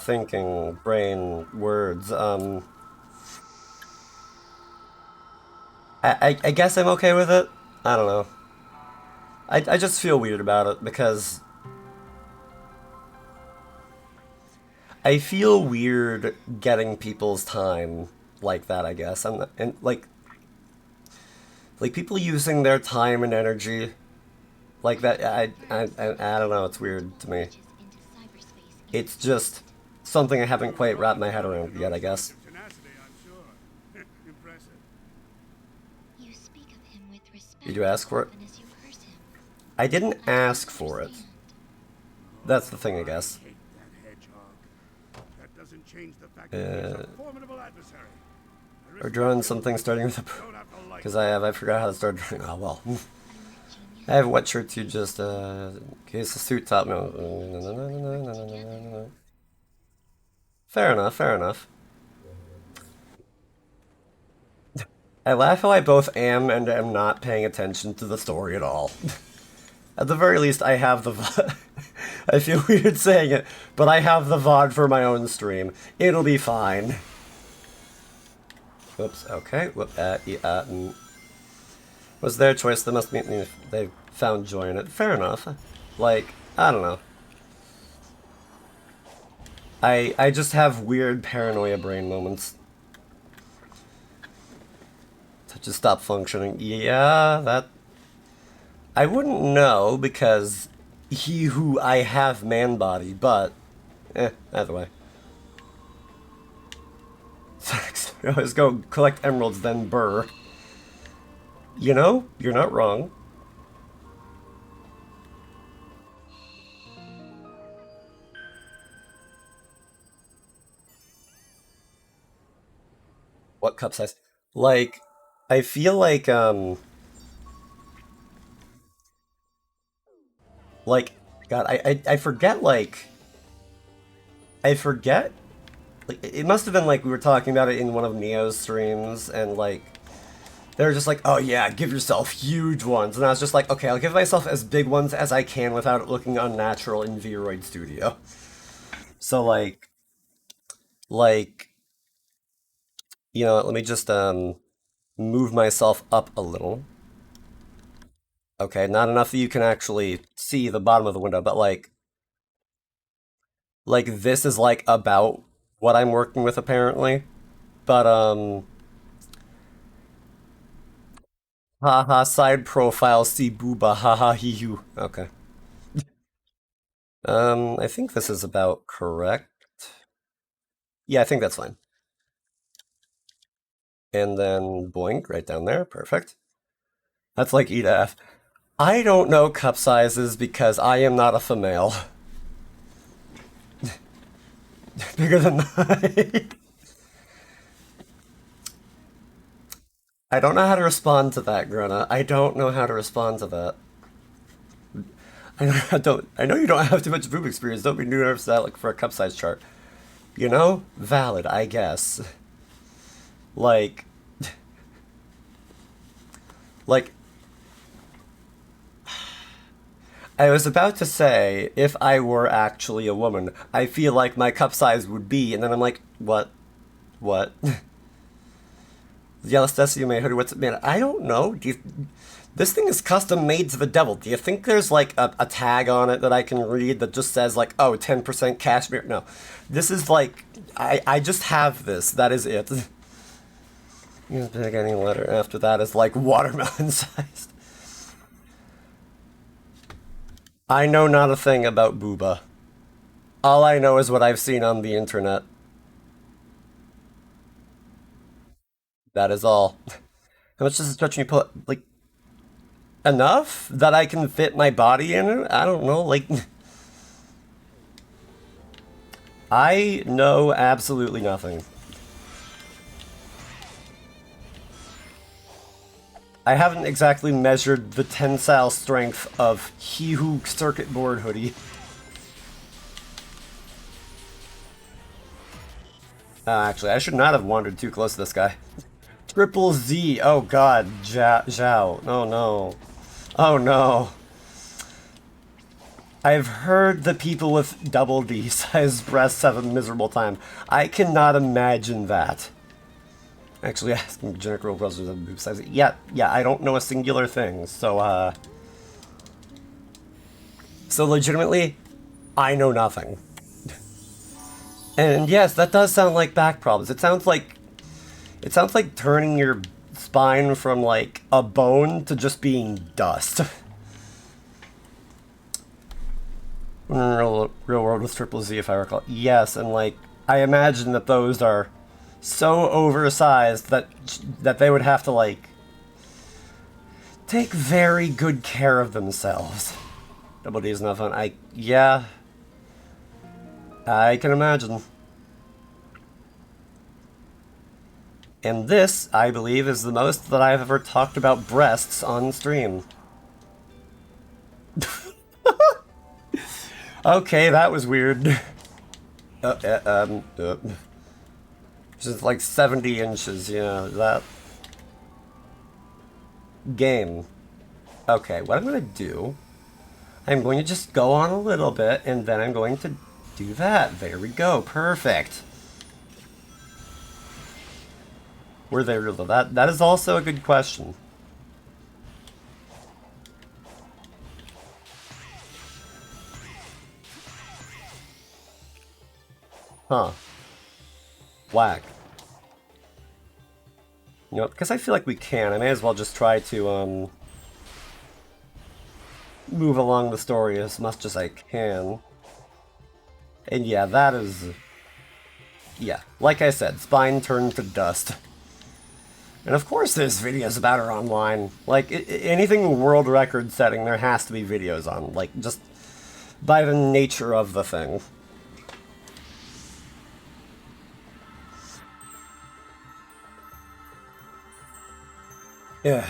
thinking, brain, words, I guess I'm okay with it. I don't know. I just feel weird about it because I feel weird getting people's time like that, I guess. And like people using their time and energy like that. I don't know. It's weird to me. Into cyberspace. It's just something I haven't quite wrapped my head around yet, I guess. Tenacity, I'm sure. Impressive. You speak of him with respect. Did you ask for it? often as you curse him. I didn't I don't ask for it. understand. That's the thing, I guess. Hate that hedgehog. That doesn't change the fact that he's a formidable adversary. Or drawing something starting with a... Don't have to like Because I forgot how to start drawing. Oh, well. I'm a genius. I have what shirt to just, in case the suit top... No. Fair enough, fair enough. I laugh how I both am and am not paying attention to the story at all. At the very least, I have the VOD. I feel weird saying it, but I have the VOD for my own stream. It'll be fine. Whoops, okay. Was their choice, they must mean if they found joy in it. Fair enough. Like, I don't know. I just have weird paranoia brain moments. To just stop functioning. Yeah, that... I wouldn't know, because he who I have man body, but... either way. I always go collect emeralds, then burr. You know, you're not wrong. What cup size? Like, I feel like, God, I forget, like, like, it must have been, like, we were talking about it in one of Neo's streams, and, like, they were just like, oh yeah, give yourself huge ones, and I was just like, okay, I'll give myself as big ones as I can without it looking unnatural in Vroid Studio. So, like, you know, let me just, move myself up a little. Okay, not enough that you can actually see the bottom of the window, but like this is like about what I'm working with apparently. But haha, side profile, see booba, haha, hee hoo. Okay. I think this is about correct. Yeah, I think that's fine. And then boink, right down there, perfect. That's like E to F. I don't know cup sizes because I am not a female. Bigger than mine. I don't know how to respond to that, Grena. I don't know how to respond to that. I know you don't have too much boob experience. Don't be nervous that like for a cup size chart. You know? Valid, I guess. Like, I was about to say, if I were actually a woman, I feel like my cup size would be, and then I'm like, what? Yellow Stacey, my hoodie, what's it, man? I don't know. This thing is custom made to the devil. Do you think there's like a tag on it that I can read that just says like, oh, 10% cashmere? No. This is like, I just have this. That is it. You pick any letter after that is like watermelon sized. I know not a thing about booba. All I know is what I've seen on the internet. That is all. How much does it stretch when you pull it? Like, enough that I can fit my body in it? I don't know, like... I know absolutely nothing. I haven't exactly measured the tensile strength of He Who Circuit Board hoodie. Actually, I should not have wandered too close to this guy. Triple Z. Oh god. Zhao. Oh no. Oh no. I've heard the people with double D size breasts have a miserable time. I cannot imagine that. Actually, asking generic girl brothers have boob size. Yeah, I don't know a singular thing. So, so legitimately, I know nothing. And yes, that does sound like back problems. It sounds like turning your spine from like a bone to just being dust. Real world with Triple Z, if I recall. Yes, and like I imagine that those are so oversized that they would have to like take very good care of themselves. Double D is not fun. I can imagine. And this, I believe, is the most that I've ever talked about breasts on stream. Okay, that was weird. Just like 70 inches, yeah, that... Game. Okay, what I'm gonna do... I'm going to just go on a little bit, and then I'm going to do that. There we go, perfect. Were they real though? That is also a good question. Huh. Whack. You know, because I feel like we can, I may as well just try to, move along the story as much as I can. And yeah, that is... Yeah, like I said, spine turned to dust. And of course there's videos about her online. Like, anything world record setting, there has to be videos on. Like, just by the nature of the thing. Yeah.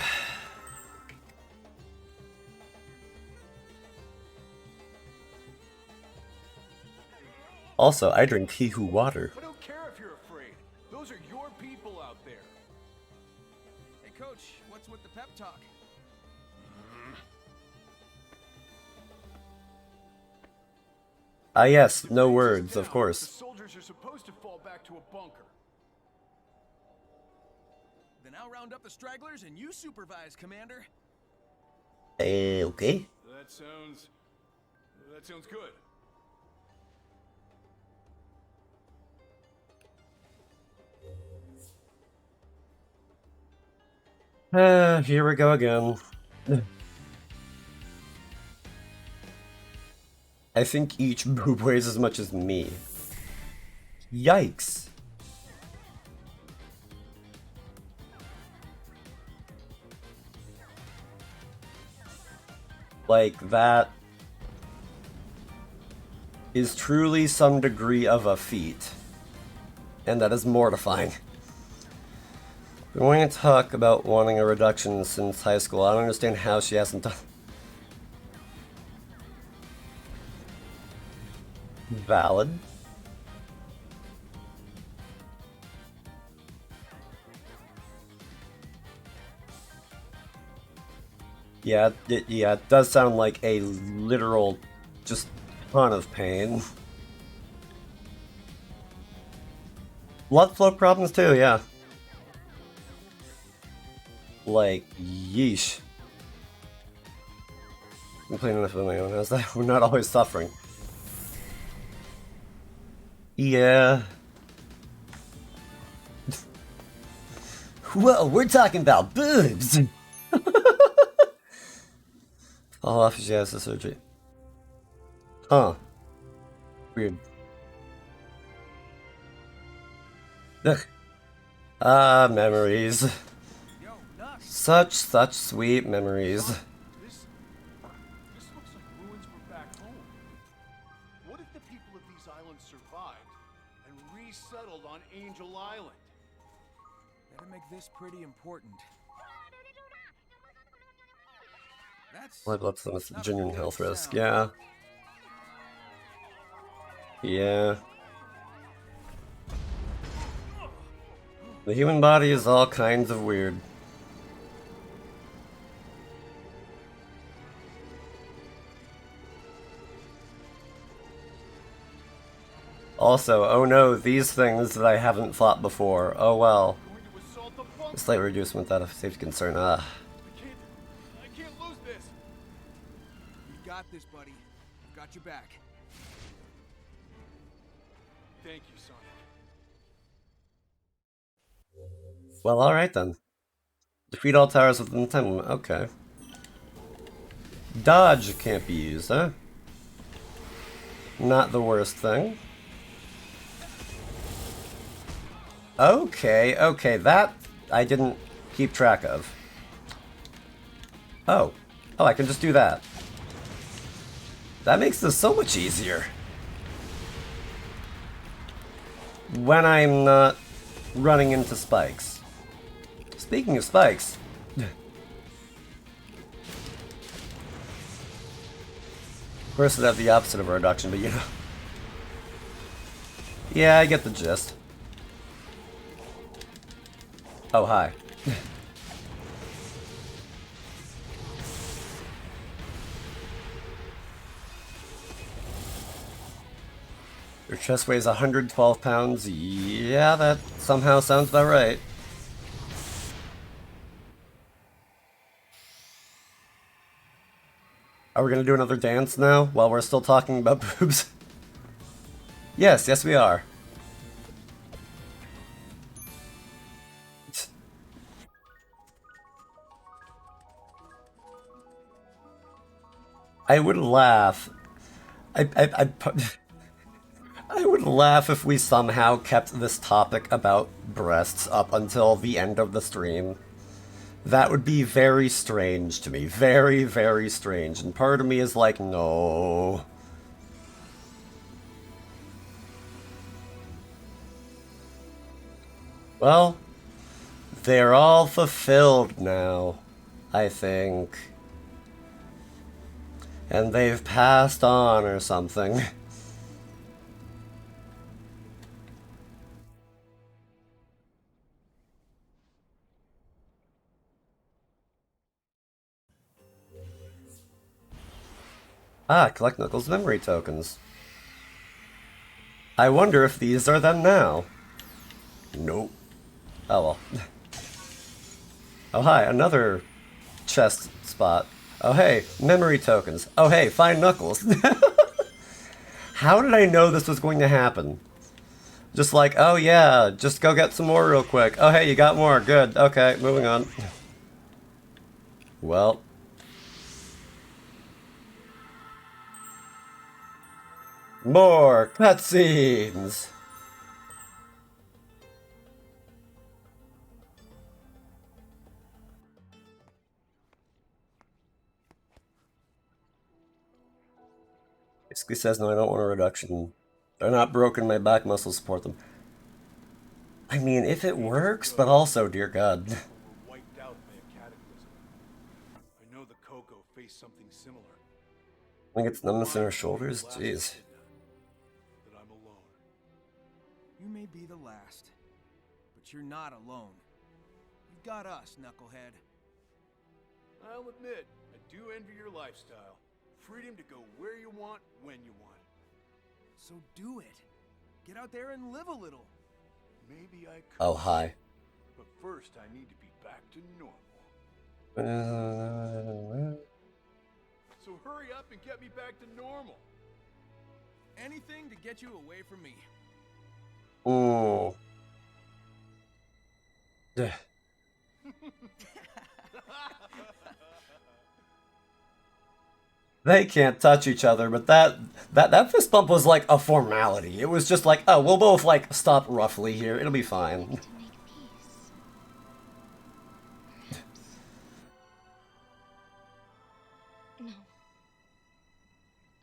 Also, I drink He Who water. I don't care if you're afraid. Those are your people out there. Hey, Coach, what's with the pep talk? Ah yes, no words, of The course. soldiers are supposed to fall back to a bunker. Then I'll round up the stragglers and you supervise, Commander. Okay. That sounds good. Here we go again. I think each boob weighs as much as me. Yikes. Like, that is truly some degree of a feat. And that is mortifying. We're going to talk about wanting a reduction since high school. I don't understand how she hasn't done... Valid. Yeah, it does sound like a literal, just ton of pain. Blood flow problems too, yeah. Like, yeesh. I'm clean enough of my own house that we're not always suffering. Yeah. Well, we're talking about boobs! All off she has the surgery. Huh. Weird. Ugh. Ah, memories. Such sweet memories. the people of these islands survived and resettled on Angel Island. Better make this pretty important. That's Live up to them as a not a genuine good health risk. sound. Yeah. Yeah. The human body is all kinds of weird. Also, oh no, these things that I haven't fought before. Oh well. Going to assault the bunker. Slight reducement out of safety concern. Ah. I can't lose this. You got this, buddy. I've got your back. Thank you, Sonic. Well, alright then. Defeat all towers within 10. Okay. Dodge can't be used, huh? Not the worst thing. Okay, okay, that I didn't keep track of. Oh. Oh, I can just do that. That makes this so much easier. When I'm not running into spikes. Speaking of spikes. Of course, it'd have the opposite of a reduction, but you know. Yeah, I get the gist. Oh, hi. Your chest weighs 112 pounds. Yeah, that somehow sounds about right. Are we gonna do another dance now while we're still talking about boobs? Yes, yes we are. I would laugh. I would laugh if we somehow kept this topic about breasts up until the end of the stream. That would be very strange to me. Very, very strange. And part of me is like, no. Well, they're all fulfilled now, I think. And they've passed on or something. Ah, collect Knuckles' memory tokens. I wonder if these are them now. Nope. Oh well. Oh hi, another chest spot. Oh hey, memory tokens. Oh hey, find Knuckles. How did I know this was going to happen? Just like, oh yeah, just go get some more real quick. Oh hey, you got more. Good. Okay, moving on. Well. More cutscenes! Basically says, no, I don't want a reduction. They're not broken, my back muscles support them. I mean, if it works, but also, dear God. Were wiped out by a cataclysm. I know the Coco faced something similar. I think it's numbness in her shoulders? Jeez. That I'm alone. You may be the last, but you're not alone. You've got us, Knucklehead. I'll admit, I do envy your lifestyle. Freedom to go where you want, when you want. So do it. Get out there and live a little. Maybe I could. Oh, hi. But first, I need to be back to normal. So hurry up and get me back to normal. Anything to get you away from me. Ooh. Ugh. They can't touch each other, but that fist bump was like a formality. It was just like, oh, we'll both like stop roughly here. It'll be fine. To make peace. Perhaps.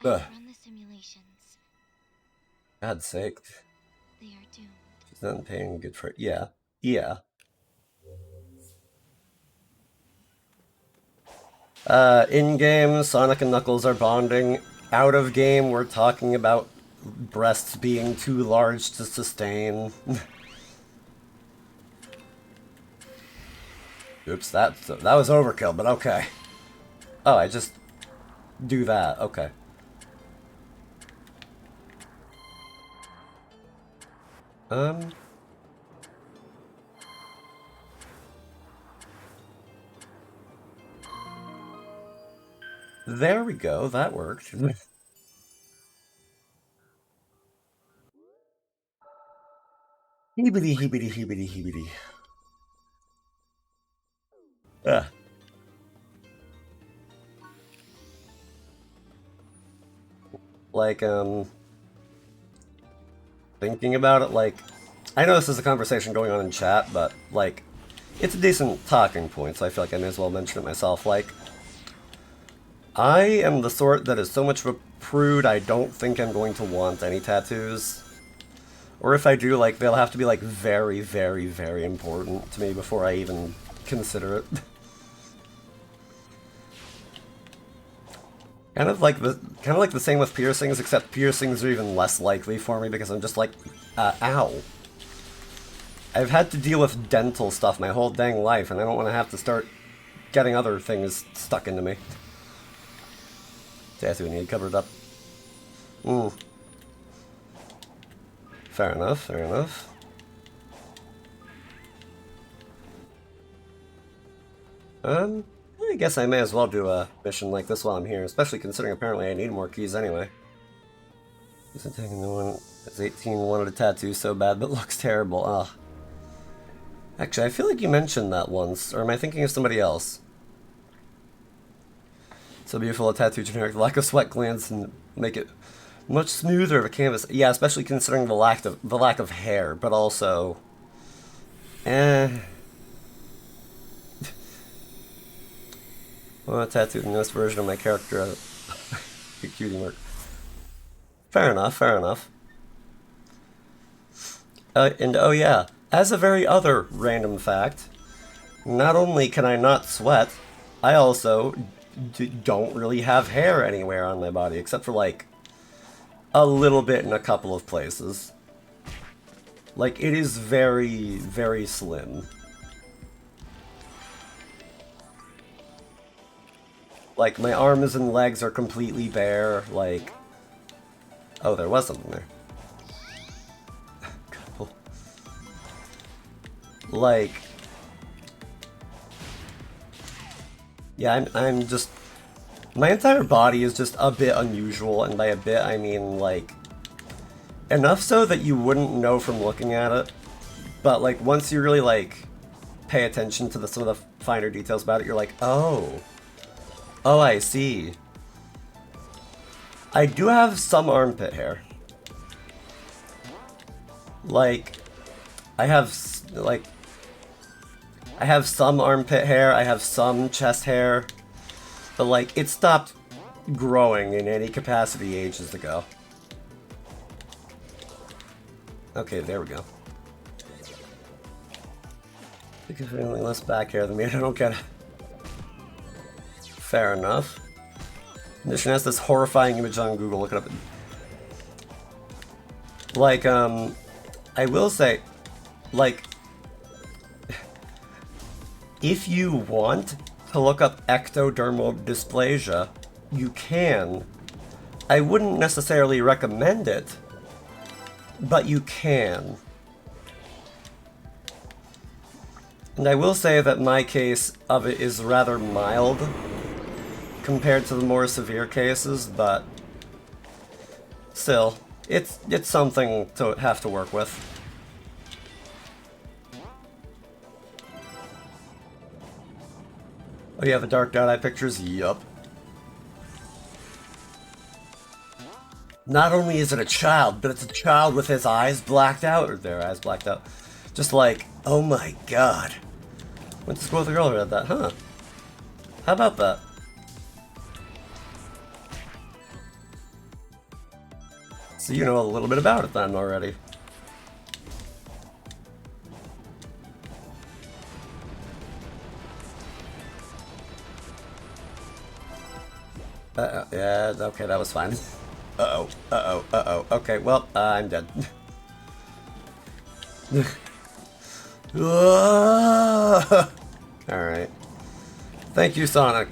No. Ugh. I've run the simulations. God's sake. They are doomed. She's not paying good for it. Yeah. Yeah. In-game, Sonic and Knuckles are bonding. Out of game, we're talking about breasts being too large to sustain. Oops, that was overkill, but okay. Oh, I just do that. Okay. There we go. That worked. Heebity heebity heebity heebity. Ah. Like, thinking about it, like, I know this is a conversation going on in chat, but, like, it's a decent talking point, so I feel like I may as well mention it myself. Like, I am the sort that is so much of a prude, I don't think I'm going to want any tattoos. Or if I do, like, they'll have to be, like, very, very, very important to me before I even consider it. Kind of like the same with piercings, except piercings are even less likely for me because I'm just like, ow. I've had to deal with dental stuff my whole dang life, and I don't want to have to start getting other things stuck into me. Tattoo need covered up. Fair enough, fair enough. I guess I may as well do a mission like this while I'm here, especially considering apparently I need more keys anyway. Isn't taking the one that's 18 wanted a tattoo so bad but looks terrible. Ugh. Actually, I feel like you mentioned that once, or am I thinking of somebody else? So beautiful a tattoo generic, lack of sweat glands and make it much smoother of a canvas. Yeah, especially considering the lack of hair, but also well, I tattooed the newest version of my character. Cutie mark. Fair enough, fair enough. And oh yeah, as a very other random fact, not only can I not sweat, I also don't really have hair anywhere on my body, except for like a little bit in a couple of places. Like, it is very, very slim. Like, my arms and legs are completely bare, like... Oh, there was something there. Cool. Like... Yeah, I'm just... My entire body is just a bit unusual, and by a bit I mean, like... Enough so that you wouldn't know from looking at it, but, like, once you really, like, pay attention to some of the finer details about it, you're like, oh... Oh, I see. I do have some armpit hair. Like, I have some armpit hair, I have some chest hair, but like, it stopped growing in any capacity ages ago. Okay, there we go. Significantly less back hair than me, I don't get it. Fair enough. Condition has this horrifying image on Google, look it up. Like, I will say, like, if you want to look up ectodermal dysplasia, you can. I wouldn't necessarily recommend it, but you can. And I will say that my case of it is rather mild compared to the more severe cases, but still, it's something to have to work with. Oh, you have the dark dot eye pictures? Yup. Not only is it a child, but it's a child with his eyes blacked out, or their eyes blacked out. Just like, oh my god. Went to school with a girl who had that, huh? How about that? So you know a little bit about it then already. Yeah, okay, that was fine. Okay, well, I'm dead. Alright. Thank you, Sonic.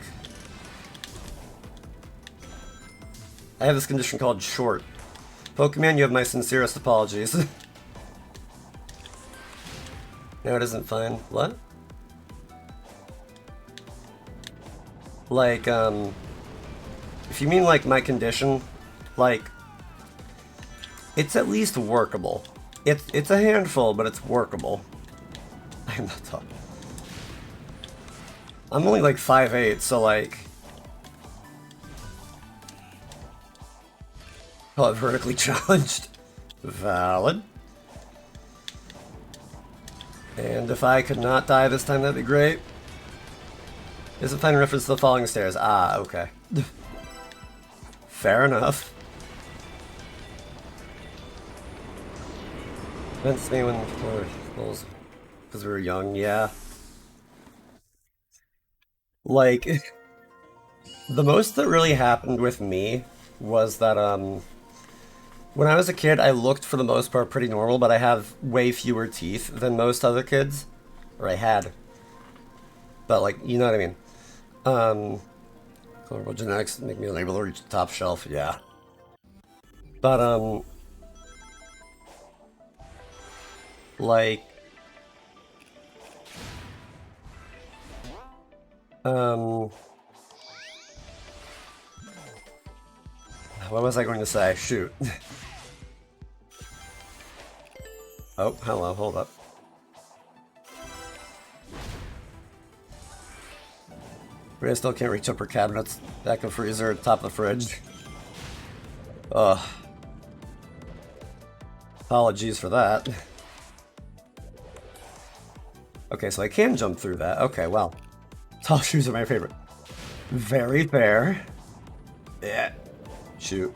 I have this condition called short. Pokemon, you have my sincerest apologies. No, it isn't fine. What? Like, if you mean, like, my condition, like, it's at least workable. It's a handful, but it's workable. I'm not talking. I'm only, like, 5'8", so, like... Oh, vertically challenged. Valid. And if I could not die this time, that'd be great. Is it fine in reference to the falling stairs? Ah, okay. Fair enough. That's me when because we were young, yeah. Like, the most that really happened with me was that, when I was a kid, I looked for the most part pretty normal, but I have way fewer teeth than most other kids. Or I had. But, like, you know what I mean. Colorable genetics make me unable to reach the top shelf, yeah. But, like... What was I going to say? Shoot. Oh, hello, hold up. I still can't reach upper cabinets, back of freezer, top of the fridge. Ugh. Apologies for that. Okay, so I can jump through that. Okay, well. Tall shoes are my favorite. Very fair. Yeah. Shoot.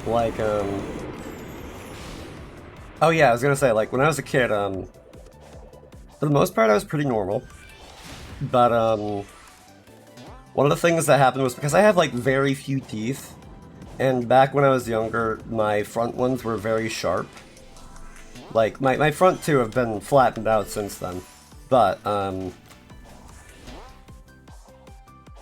Like, oh yeah, I was gonna say, like, when I was a kid, for the most part I was pretty normal. But, one of the things that happened was because I have, like, very few teeth, and back when I was younger, my front ones were very sharp. Like, my front two have been flattened out since then. But,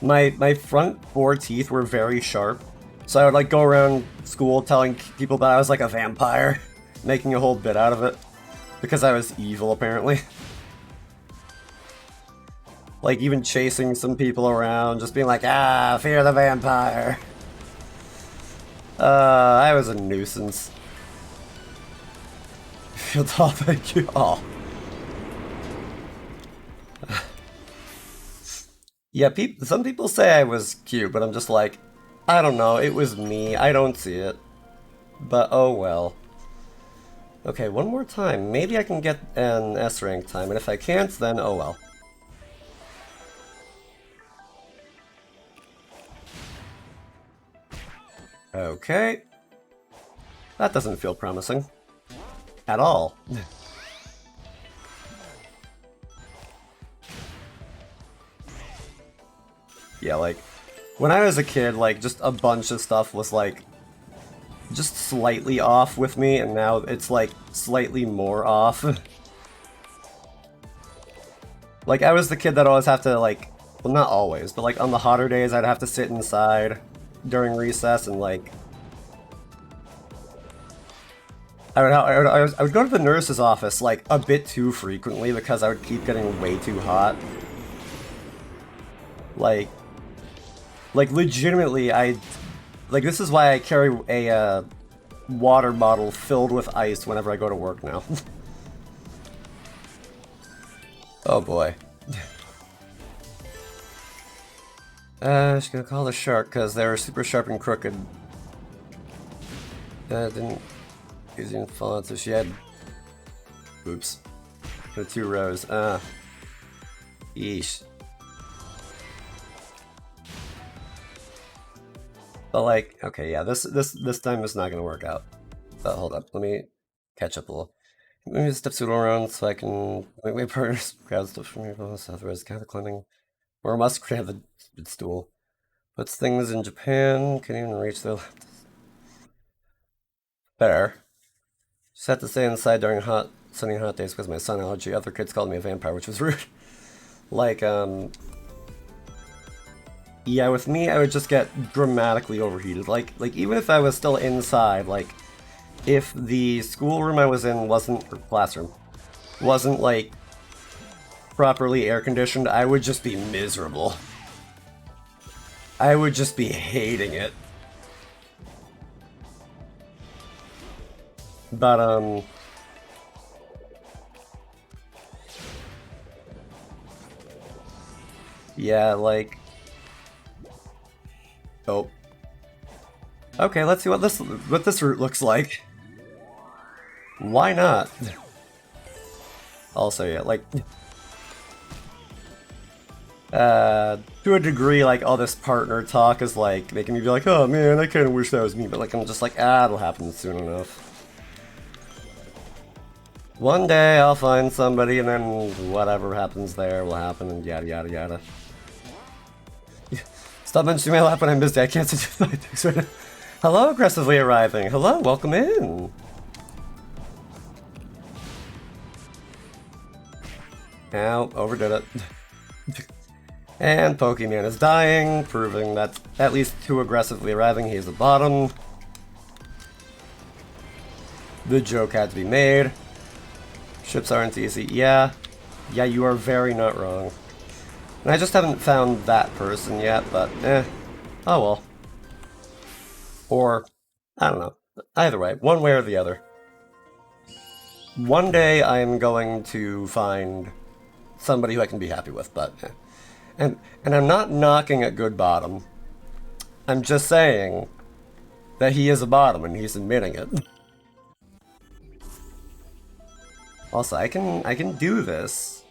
my front four teeth were very sharp. So I would, like, go around school telling people that I was, like, a vampire. Making a whole bit out of it. Because I was evil, apparently. Like, even chasing some people around, just being like, ah, fear the vampire. I was a nuisance. Feel tall, thank you. Oh. Yeah, some people say I was cute, but I'm just like, I don't know, it was me, I don't see it. But oh well. Okay, one more time. Maybe I can get an S rank time, and if I can't, then oh well. Okay. That doesn't feel promising. At all. Yeah, like, when I was a kid, like, just a bunch of stuff was, like, just slightly off with me, and now it's, like, slightly more off. Like, I was the kid that always have to, like, well, not always, but, like, on the hotter days, I'd have to sit inside during recess and, like, I would go to the nurse's office, like, a bit too frequently because I would keep getting way too hot. Like, legitimately, like, this is why I carry a, water bottle filled with ice whenever I go to work now. Oh boy. Just gonna call the shark, because they were super sharp and crooked. Didn't... using font, so she had... Oops. The 2 rows. Yeesh. But like, okay, yeah, this time is not gonna work out. But hold up, let me catch up a little. Let me step pseudo around so I can make my partners grab stuff from your boss. Otherwise, kind of climbing. Or must grab the stool. Puts things in Japan. Can't even reach the left. Fair. Just had to stay inside during sunny hot days because of my sun allergy. Other kids called me a vampire, which was rude. Like, yeah, with me, I would just get dramatically overheated. Like even if I was still inside, like, if the schoolroom I was in wasn't, or classroom, wasn't, like, properly air-conditioned, I would just be miserable. I would just be hating it. But, yeah, like... Oh. Okay, let's see what this route looks like. Why not? Also, yeah, like... to a degree, like, all this partner talk is, like, making me be like, oh man, I kinda wish that was me, but, like, I'm just like, it'll happen soon enough. One day I'll find somebody, and then whatever happens there will happen, and yada yada yada. Stop mentioning my lap when I'm busy, I can't see my things right now. Hello, aggressively arriving. Hello, welcome in. Ow, overdid it. And Pokemon is dying, proving that at least too aggressively arriving, he's the bottom. The joke had to be made. Ships aren't easy. Yeah, you are very not wrong. And I just haven't found that person yet, but oh well. Or, I don't know. Either way, one way or the other. One day I am going to find somebody who I can be happy with, but... And I'm not knocking at Good Bottom. I'm just saying that he is a bottom and he's admitting it. Also, I can do this.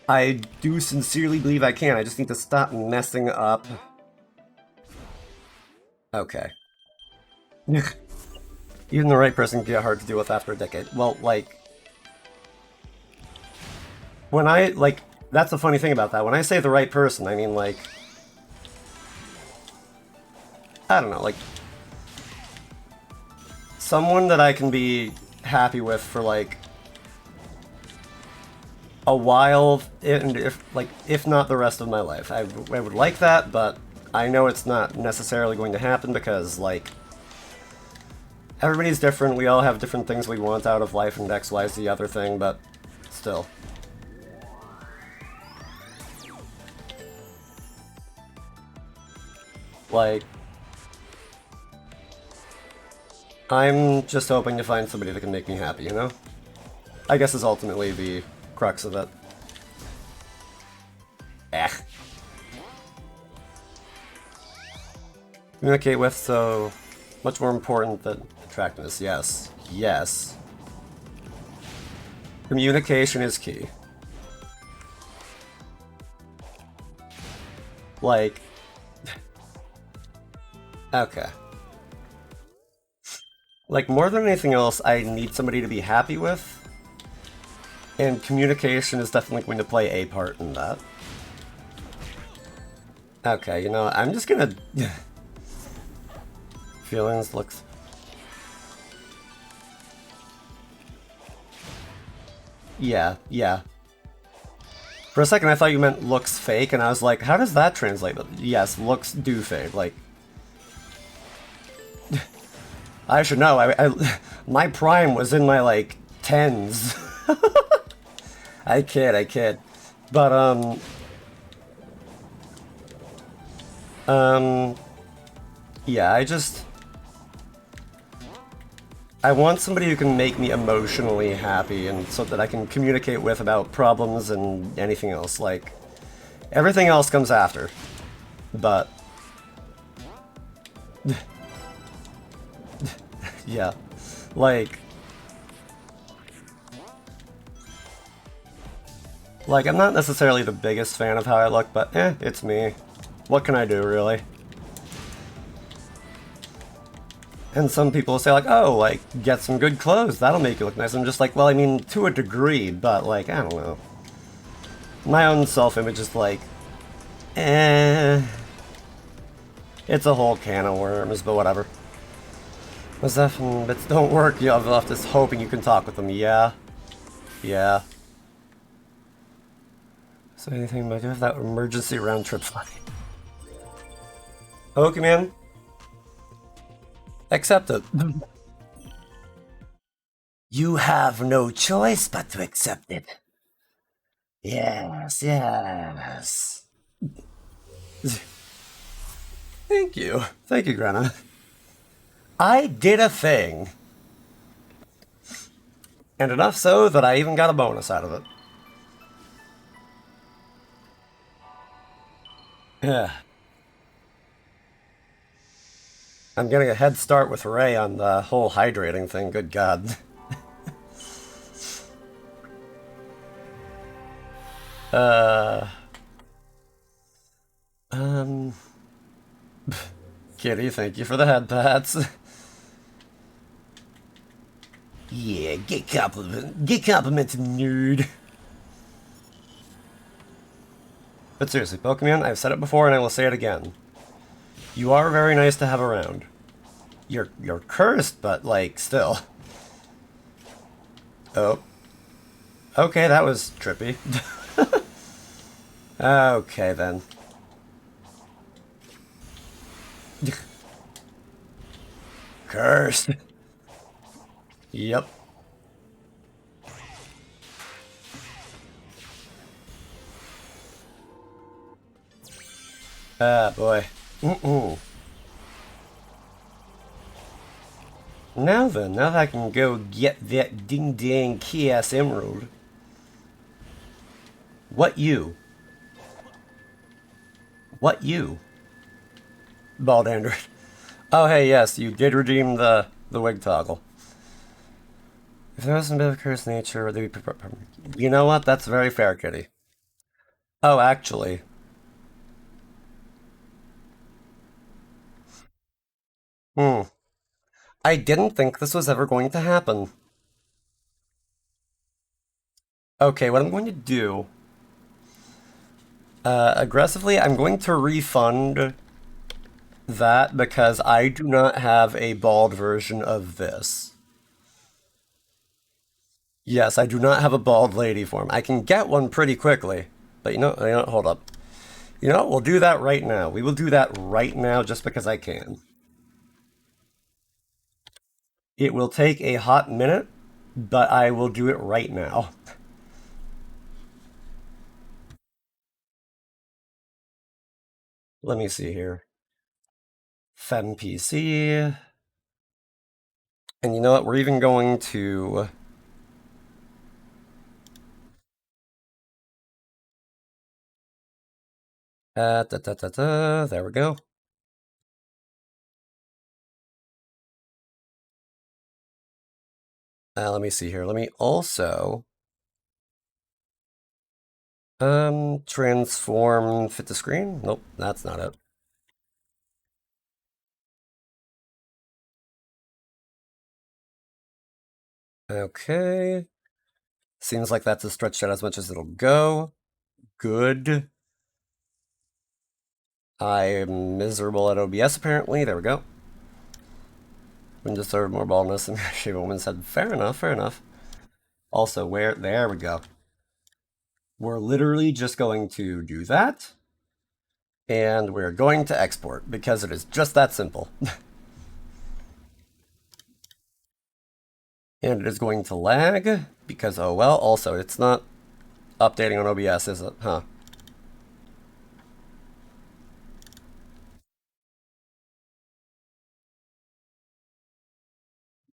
I do sincerely believe I can. I just need to stop messing up. Okay. Even the right person can get hard to deal with after a decade. Well, like... When I, like... That's the funny thing about that. When I say the right person, I mean, like... I don't know, like... Someone that I can be happy with for, like... a while, and if not the rest of my life. I would like that, but I know it's not necessarily going to happen because, like... Everybody's different, we all have different things we want out of life, and X, Y is the other thing, but... Still. Like, I'm just hoping to find somebody that can make me happy, you know? I guess is ultimately the crux of it. Communicate with, so much more important than attractiveness. Yes. Yes. Communication is key. Like... Okay. Like, more than anything else, I need somebody to be happy with, and communication is definitely going to play a part in that. Okay, you know, I'm just gonna... Feelings, looks... Yeah. For a second I thought you meant looks fake, and I was like, how does that translate? But yes, looks do fade, like... I should know, I my prime was in my, like, 10s. I kid. But, yeah, I want somebody who can make me emotionally happy, and so that I can communicate with about problems and anything else, like, everything else comes after. But... yeah, like... Like, I'm not necessarily the biggest fan of how I look, but it's me. What can I do, really? And some people say, like, oh, like, get some good clothes, that'll make you look nice. I'm just like, well, I mean, to a degree, but, like, I don't know. My own self-image is like, It's a whole can of worms, but whatever. As if bits don't work, you have left us hoping you can talk with them. Yeah. Yeah. So anything I do with that emergency round trip flight? Pokemon? Accept it. You have no choice but to accept it. Yes, yes. Thank you. Thank you, Grana. I did a thing. And enough so that I even got a bonus out of it. Yeah. I'm getting a head start with Ray on the whole hydrating thing, good god. Kitty, thank you for the head pats. Yeah, get complimented, nerd. But seriously, Pokemon, I've said it before and I will say it again. You are very nice to have around. You're cursed, but, like, still. Oh. Okay, that was trippy. Okay, then. Cursed. Yep. Ah, boy. Now then, now that I can go get that ding-dang Chaos Emerald. What you? What you? Bald Android. Oh, hey, yes, you did redeem the wig toggle. If there wasn't a bit of cursed nature, they'd be... You know what? That's very fair, Kitty. Oh, actually... I didn't think this was ever going to happen. Okay, what I'm going to do... aggressively, I'm going to refund that because I do not have a bald version of this. Yes, I do not have a bald lady form. I can get one pretty quickly. But you know, hold up. You know what? We'll do that right now. We will do that right now just because I can. It will take a hot minute, but I will do it right now. Let me see here. FemPC. And you know what? We're even going to... There we go. Let me see here. Let me also... transform fit to screen? Nope, that's not it. Okay. Seems like that's stretched out as much as it'll go. Good. I'm miserable at OBS, apparently. There we go. Wouldn't deserve more baldness and shave a woman's head. Fair enough, fair enough. Also, there we go. We're literally just going to do that. And we're going to export, because it is just that simple. And it is going to lag, because, oh well, also, it's not updating on OBS, is it? Huh.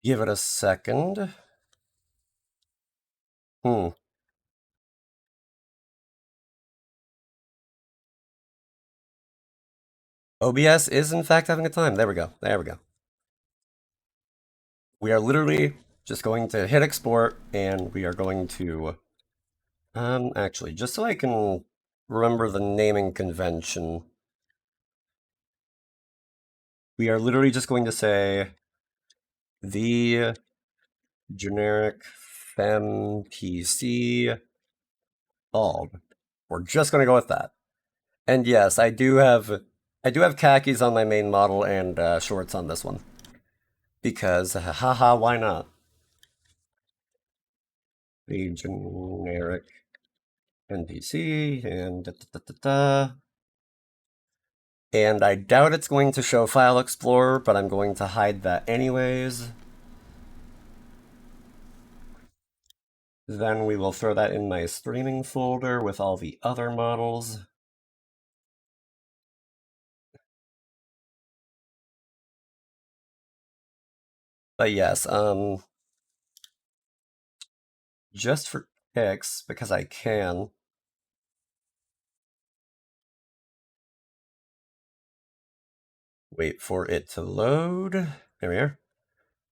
Give it a second. OBS is, in fact, having a time. There we go. There we go. We are literally just going to hit export, and we are going to Actually, just so I can remember the naming convention, we are literally just going to say the generic FemPC bald. We're just gonna go with that. And yes, I do have khakis on my main model and shorts on this one. Because, haha, why not? The generic NPC and da, da, da, da, da. And I doubt it's going to show File Explorer, but I'm going to hide that anyways. Then we will throw that in my streaming folder with all the other models. But yes, just for kicks, because I can. Wait for it to load. There we are.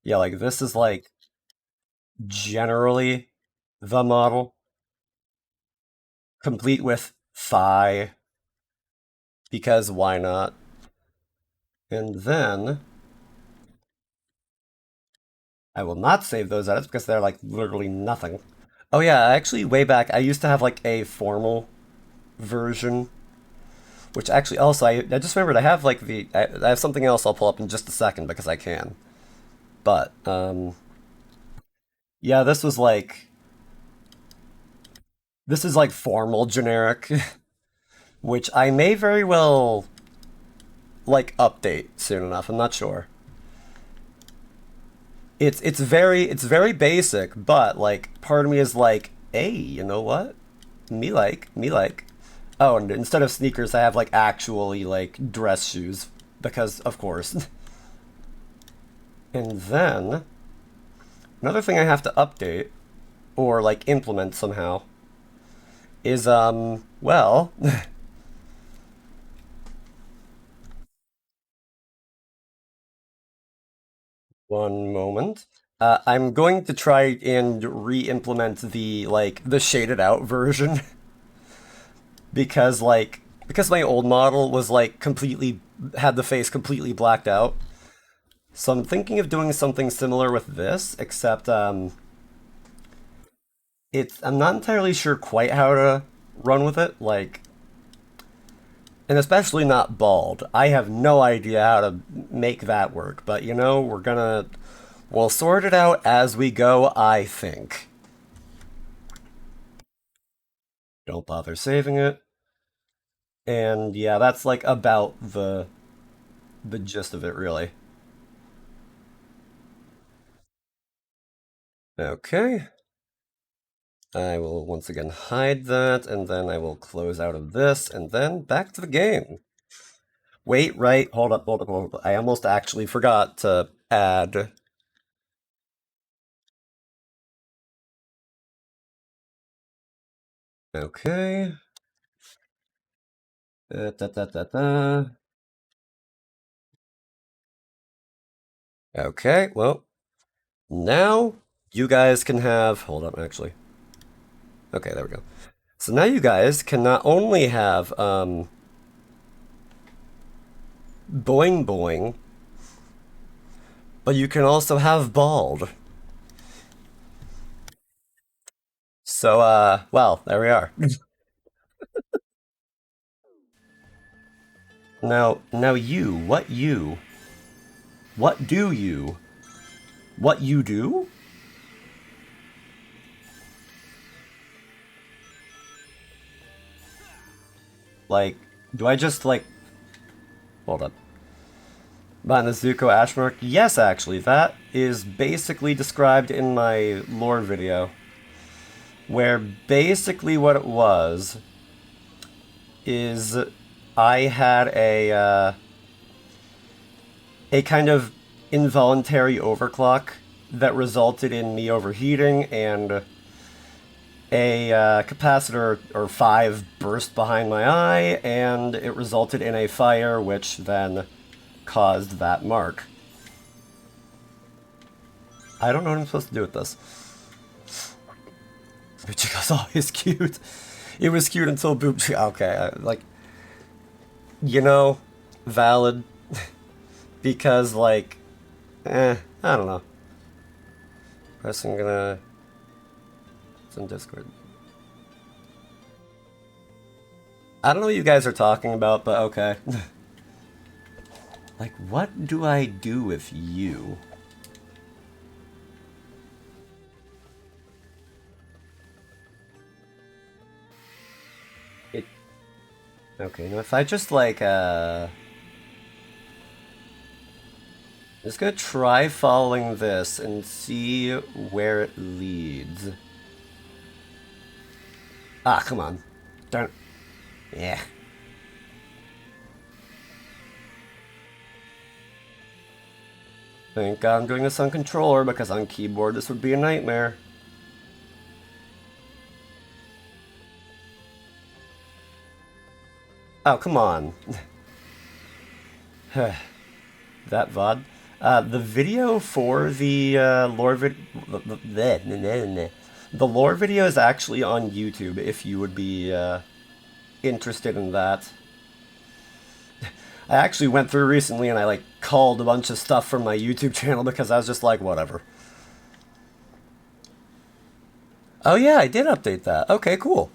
Yeah, like this is like generally the model. Complete with thigh. Because why not? And then I will not save those edits because they're like literally nothing. Oh yeah, actually way back I used to have like a formal version, which actually also I just remembered I have like I have something else I'll pull up in just a second because I can. But yeah, this is like formal generic, which I may very well like update soon enough. I'm not sure. It's very basic, but like part of me is like, hey, you know what? Me like. Oh, and instead of sneakers, I have like actually like dress shoes because of course. And then another thing I have to update or like implement somehow is well, one moment. I'm going to try and re-implement the shaded out version because my old model was like completely had the face completely blacked out. So I'm thinking of doing something similar with this, except I'm not entirely sure quite how to run with it, like, and especially not bald. I have no idea how to make that work, but you know, we'll sort it out as we go, I think. Don't bother saving it. And yeah, that's like about the gist of it, really. Okay. I will once again hide that, and then I will close out of this, and then back to the game. Wait, right, hold up. I almost actually forgot to add... Okay. Okay, well, now you guys can have... Hold up, actually. Okay, there we go. So now you guys can not only have, Boing Boing, but you can also have Bald. So, well, there we are. Now you, what you? What do you? What you do? Like, do I just, like... Hold up. Behind the Zuko Ashmark? Yes, actually, that is basically described in my lore video. Where basically what it was is I had a kind of involuntary overclock that resulted in me overheating, and a capacitor or 5 burst behind my eye, and it resulted in a fire, which then caused that mark. I don't know what I'm supposed to do with this. Boochika's always cute. It was cute until Boochika. Okay, like, you know, valid. Because, like, I don't know. Pressing gonna. It's in Discord. I don't know what you guys are talking about, but okay. Like, what do I do with you? Okay, now if I just, like, just gonna try following this and see where it leads. Ah, come on. Darn it. Yeah. Thank God I'm doing this on controller, because on keyboard this would be a nightmare. Oh, come on. That VOD. The video for the lore the lore video is actually on YouTube if you would be interested in that. I actually went through recently and I like called a bunch of stuff from my YouTube channel because I was just like, whatever. Oh yeah, I did update that. Okay, cool.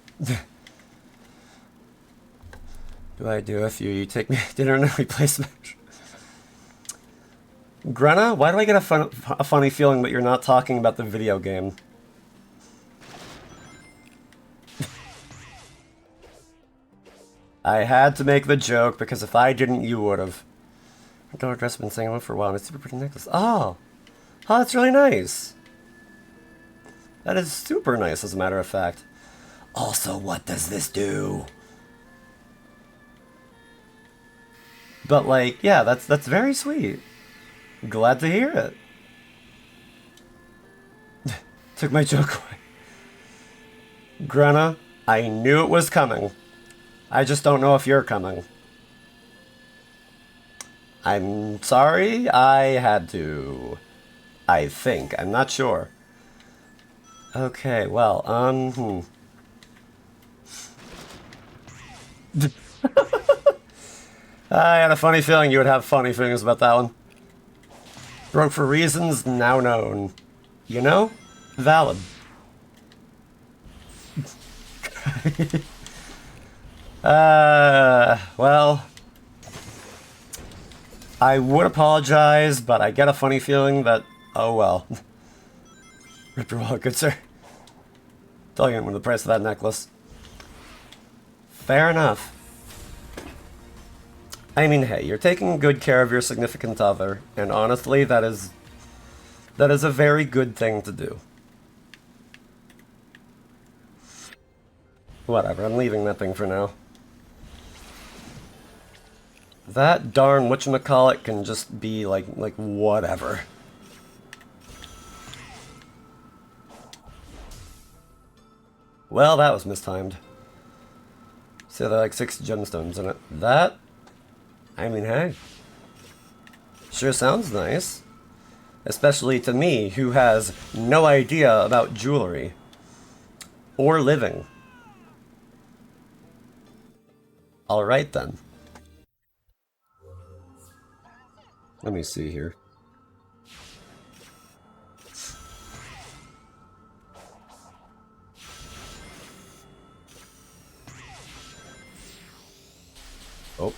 Do I do if you take me to dinner and then we play Smash? Grenna, why do I get a funny feeling that you're not talking about the video game? I had to make the joke because if I didn't, you would have. My daughter dress has been saying one for a while and it's a super pretty necklace. Oh! Oh, that's really nice. That is super nice, as a matter of fact. Also, what does this do? But, like, yeah, that's very sweet. Glad to hear it. Took my joke away. Grenna, I knew it was coming. I just don't know if you're coming. I'm sorry, I had to. I think. I'm not sure. Okay, well, I had a funny feeling you would have funny feelings about that one. Broke for reasons now known. You know? Valid. Well, I would apologize, but I get a funny feeling that, oh well. Rip your wallet, good sir. Tell you the price of that necklace. Fair enough. I mean, hey, you're taking good care of your significant other, and honestly, that is a very good thing to do. Whatever, I'm leaving that thing for now. That darn whatchamacallit can just be like whatever. Well, that was mistimed. So there are like 6 gemstones in it. That, I mean, hey. Sure sounds nice. Especially to me, who has no idea about jewelry. Or living. Alright then. Let me see here. Oh.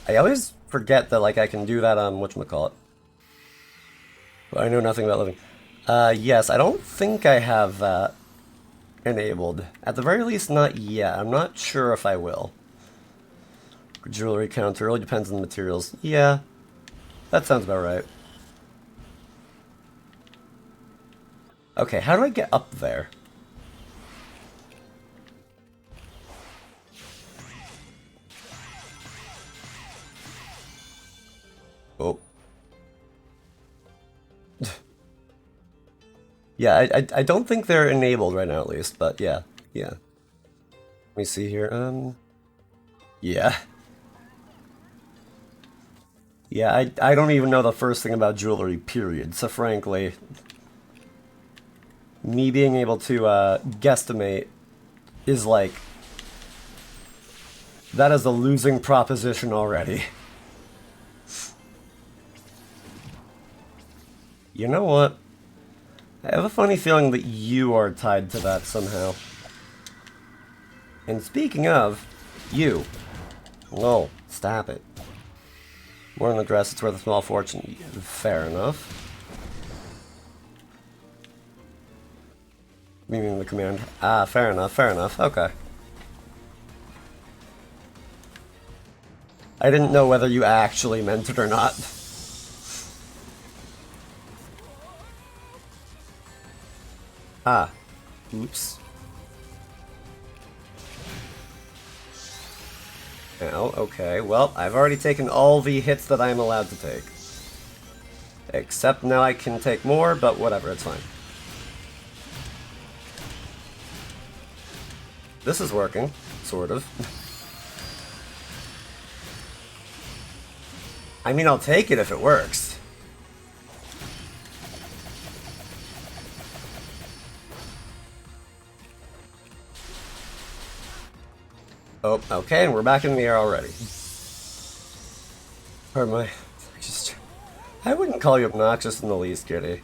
I always forget that, like, I can do that on whatchamacallit. But I know nothing about living. Yes, I don't think I have that enabled. At the very least, not yet. I'm not sure if I will. Jewelry counter really depends on the materials. Yeah. That sounds about right. Okay, how do I get up there? Oh. Yeah, I don't think they're enabled right now, at least, but yeah, yeah. Let me see here, yeah. Yeah, I don't even know the first thing about jewelry, period, so frankly... me being able to guesstimate is like, that is a losing proposition already. You know what? I have a funny feeling that you are tied to that somehow. And speaking of, you. No, stop it. More than the dress, it's worth a small fortune. Fair enough. Meaning the command. Ah, fair enough, okay. I didn't know whether you actually meant it or not. Ah. Oops. Ow, okay. Well, I've already taken all the hits that I'm allowed to take. Except now I can take more, but whatever, it's fine. This is working, sort of. I mean, I'll take it if it works. Oh, okay, and we're back in the air already. Pardon my... I wouldn't call you obnoxious in the least, Kitty.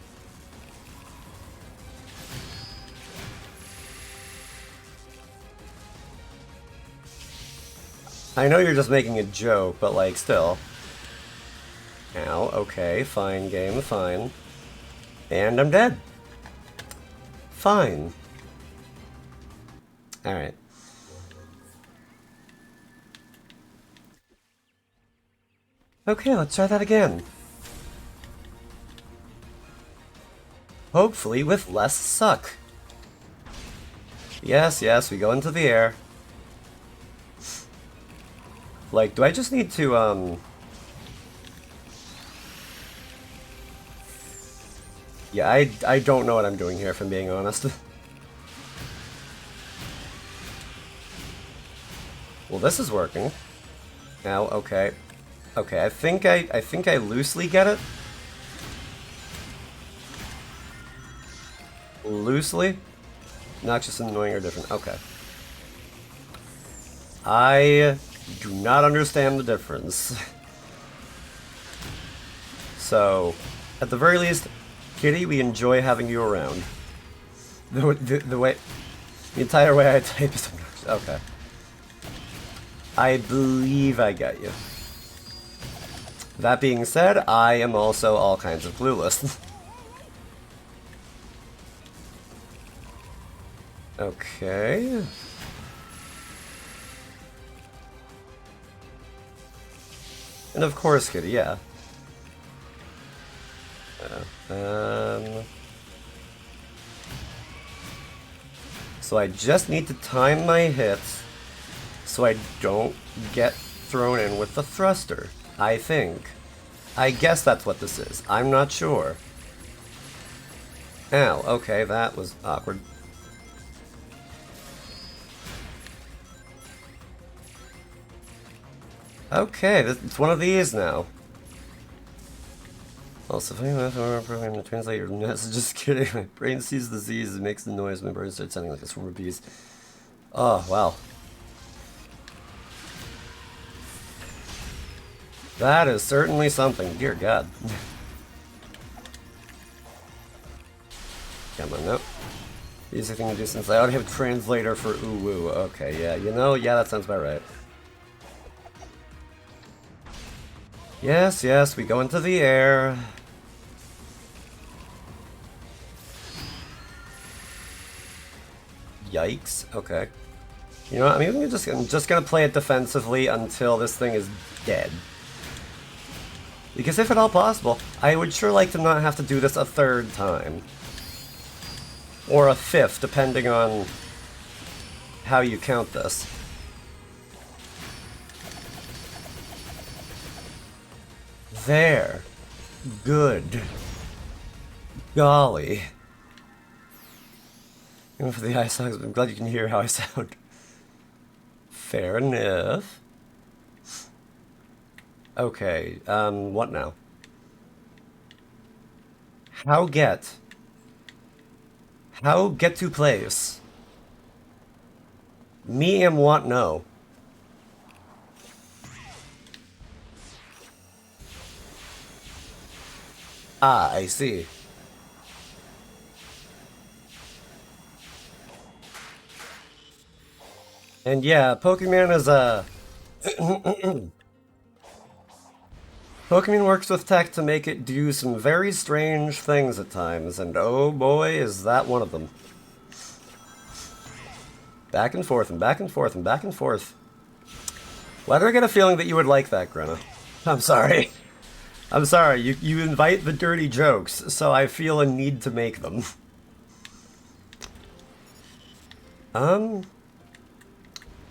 I know you're just making a joke, but like, still. Ow, okay, fine game, fine. And I'm dead. Fine. Alright. Okay, let's try that again. Hopefully with less suck. Yes, yes, we go into the air. Like, do I just need to, Yeah, I don't know what I'm doing here, if I'm being honest. Well, this is working. Now, okay. Okay, I think I loosely get it. Loosely? Noxious and annoying are different. Okay. I do not understand the difference. So, at the very least, Kitty, we enjoy having you around. The way... The entire way I type is obnoxious. Okay. I believe I get you. That being said, I am also all kinds of clueless. Okay. And of course, Kitty, yeah. So I just need to time my hits so I don't get thrown in with the thruster, I think. I guess that's what this is. I'm not sure. Ow, okay, that was awkward. Okay, it's one of these now. Also, if I'm program to translate your message, just kidding. My brain sees the Z's and makes the noise. My brain starts sounding like a swarm of bees. Oh, wow. That is certainly something. Dear God. Come on, no. Easy thing to do since I already have a translator for ooh-woo. Okay, yeah, you know, yeah, that sounds about right. Yes, yes, we go into the air. Yikes. Okay. You know what? I'm just gonna play it defensively until this thing is dead. Because if at all possible, I would sure like to not have to do this a third time. Or a fifth, depending on how you count this. There. Good. Golly. Even for the eye songs, I'm glad you can hear how I sound. Fair enough. Okay, what now? How get to place? Me am want no. Ah, I see. And yeah, Pokemon is Pokemon works with tech to make it do some very strange things at times, and oh boy, is that one of them. Back and forth and back and forth and back and forth. Why do I get a feeling that you would like that, Grenna? I'm sorry. I'm sorry, you invite the dirty jokes, so I feel a need to make them.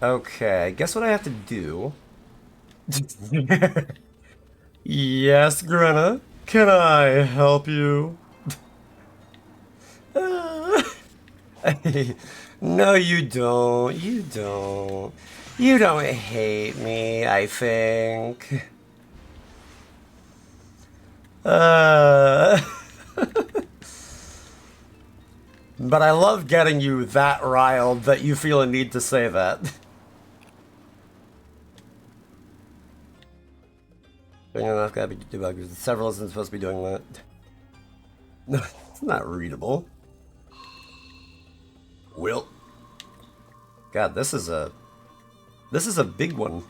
Okay, I guess what I have to do... Yes, Grenna? Can I help you? No, you don't. You don't. You don't hate me, I think. But I love getting you that riled that you feel a need to say that. Enough gotta be debugged. Several isn't supposed to be doing that. No, it's not readable. Well, God, this is a big one,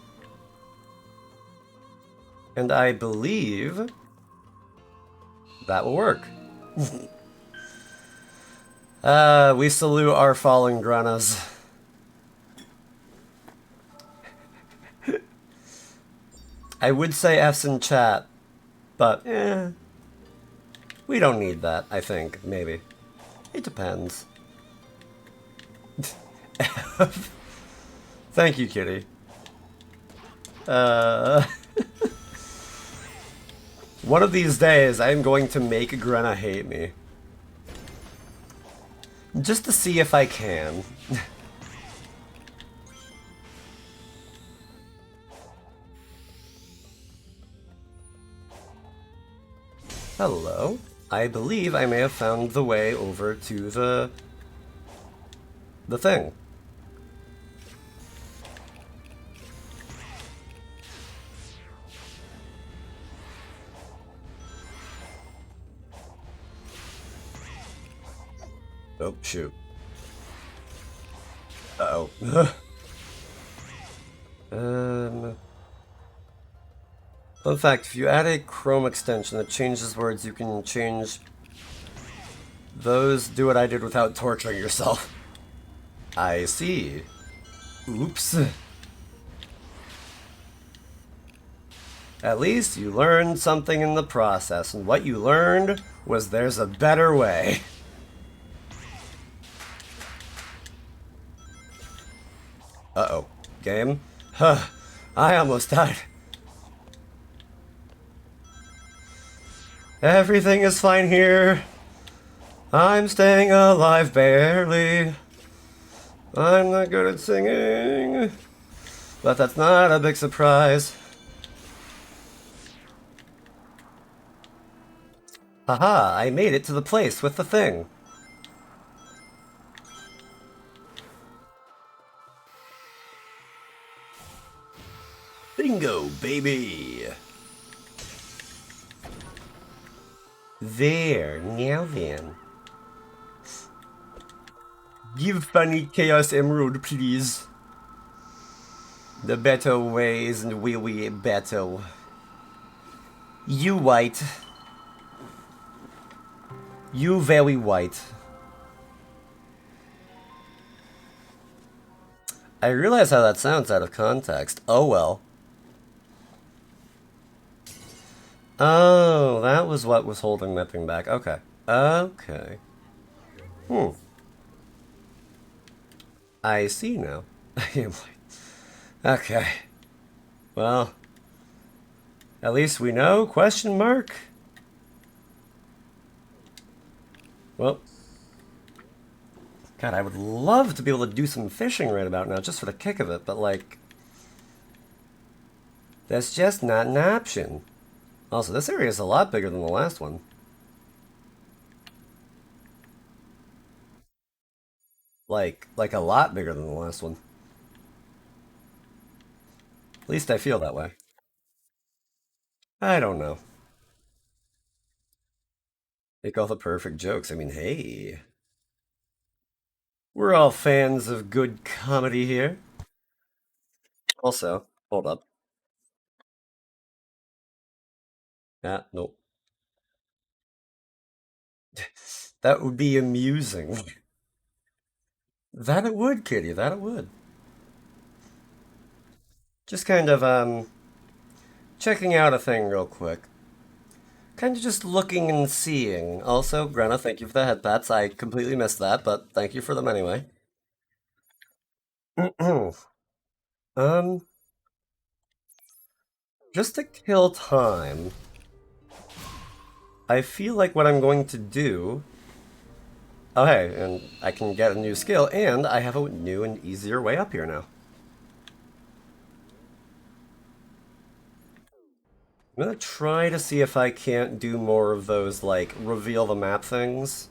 and I believe that will work. We salute our fallen Grennas. I would say F's in chat, but we don't need that, I think, maybe. It depends. Thank you, kitty. One of these days, I'm going to make Grenna hate me. Just to see if I can. Hello. I believe I may have found the way over to the thing. Oh, shoot. Uh-oh. Fun fact, if you add a Chrome extension that changes words, you can change those. Do what I did without torturing yourself. I see. Oops. At least you learned something in the process, and what you learned was there's a better way. Uh-oh. Game? Huh. I almost died. Everything is fine here. I'm staying alive barely. I'm not good at singing. But that's not a big surprise. Haha, I made it to the place with the thing. Bingo, baby! There, now then. Give Funny Chaos Emerald, please. The better way isn't really better. You white. You very white. I realize how that sounds out of context. Oh well. Oh, that was what was holding that thing back. Okay. Okay. I see now. Okay. Well, at least we know, question mark? Well, God, I would love to be able to do some fishing right about now, just for the kick of it, but like, that's just not an option. Also, this area is a lot bigger than the last one. Like a lot bigger than the last one. At least I feel that way. I don't know. Make all the perfect jokes. I mean, hey. We're all fans of good comedy here. Also, hold up. Ah, nope. That would be amusing. That it would, Kitty, that it would. Just kind of, checking out a thing real quick. Kind of just looking and seeing. Also, Grenna, thank you for the head pats. I completely missed that, but thank you for them anyway. Just to kill time, I feel like what I'm going to do... Oh, hey, and I can get a new skill, and I have a new and easier way up here now. I'm gonna try to see if I can't do more of those, like, reveal the map things.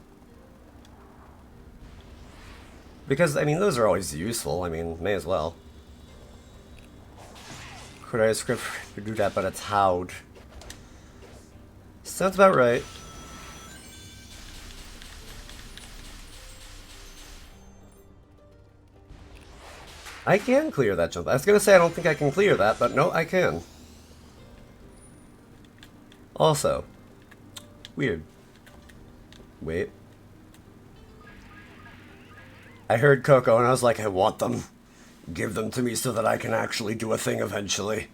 Because, I mean, those are always useful. I mean, may as well. Could I script to do that, but it's how'd. Sounds about right. I can clear that jump. I was gonna say I don't think I can clear that, but no, I can. Also, weird. Wait. I heard Coco and I was like, I want them. Give them to me so that I can actually do a thing eventually.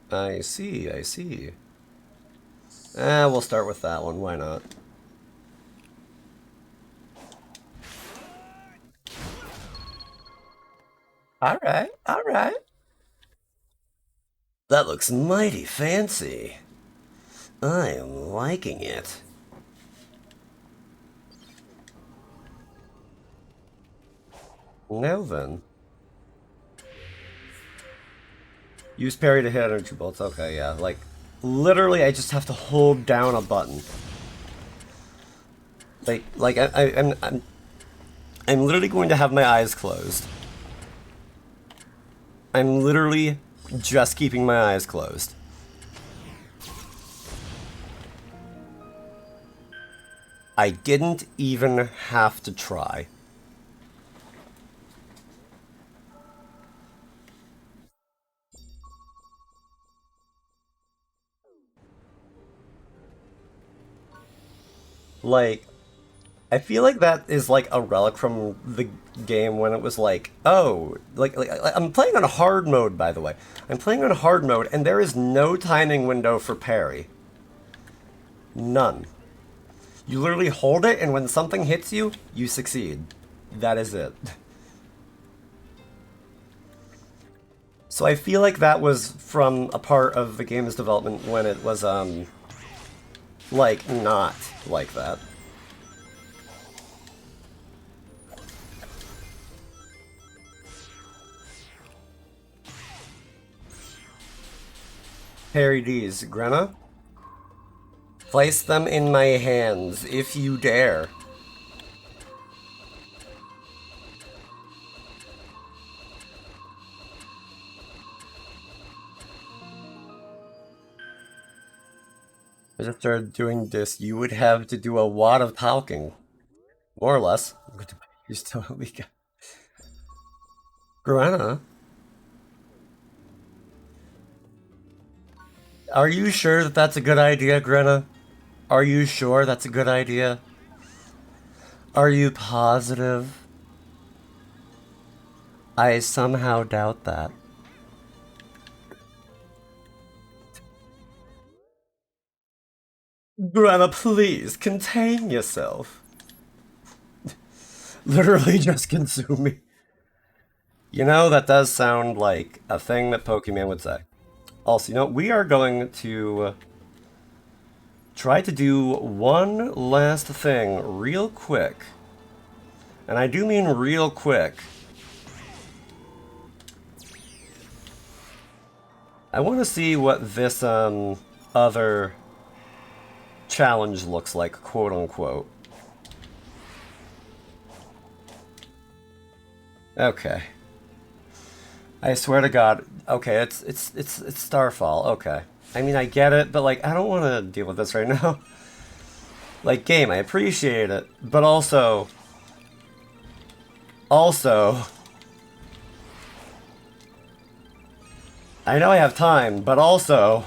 I see, I see. We'll start with that one, why not? Alright, alright. That looks mighty fancy. I am liking it. Now then. Use parry to hit energy bolts. Okay, yeah. Like, literally, I just have to hold down a button. Like I'm literally going to have my eyes closed. I'm literally just keeping my eyes closed. I didn't even have to try. Like, I feel like that is like a relic from the game when it was like, oh, like I'm playing on hard mode, by the way. I'm playing on hard mode, and there is no timing window for parry. None. You literally hold it, and when something hits you, you succeed. That is it. So I feel like that was from a part of the game's development when it was, like, not like that. Parry these, Grenna. Place them in my hands, if you dare. I just started doing this, you would have to do a lot of talking. More or less. You're still weak. Grenna? Are you sure that that's a good idea, Grenna? Are you sure that's a good idea? Are you positive? I somehow doubt that. Grenna, please, contain yourself. Literally just consume me. You know, that does sound like a thing that Pokemon would say. Also, you know, we are going to try to do one last thing real quick. And I do mean real quick. I want to see what this other challenge looks like, quote unquote. Okay. I swear to God. Okay, it's Starfall. Okay. I mean, I get it, but like, I don't want to deal with this right now. Like, game, I appreciate it, but also, I know I have time, but also,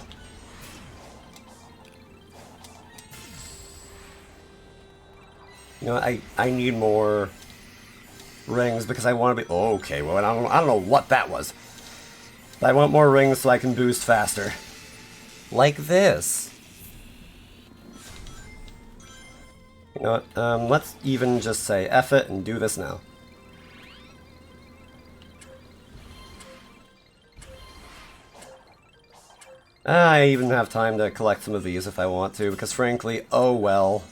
you know, I need more rings because I want to be. Oh, okay, well, I don't know what that was. But I want more rings so I can boost faster, like this. You know what? Let's even just say F it and do this now. I even have time to collect some of these if I want to, because frankly, oh well.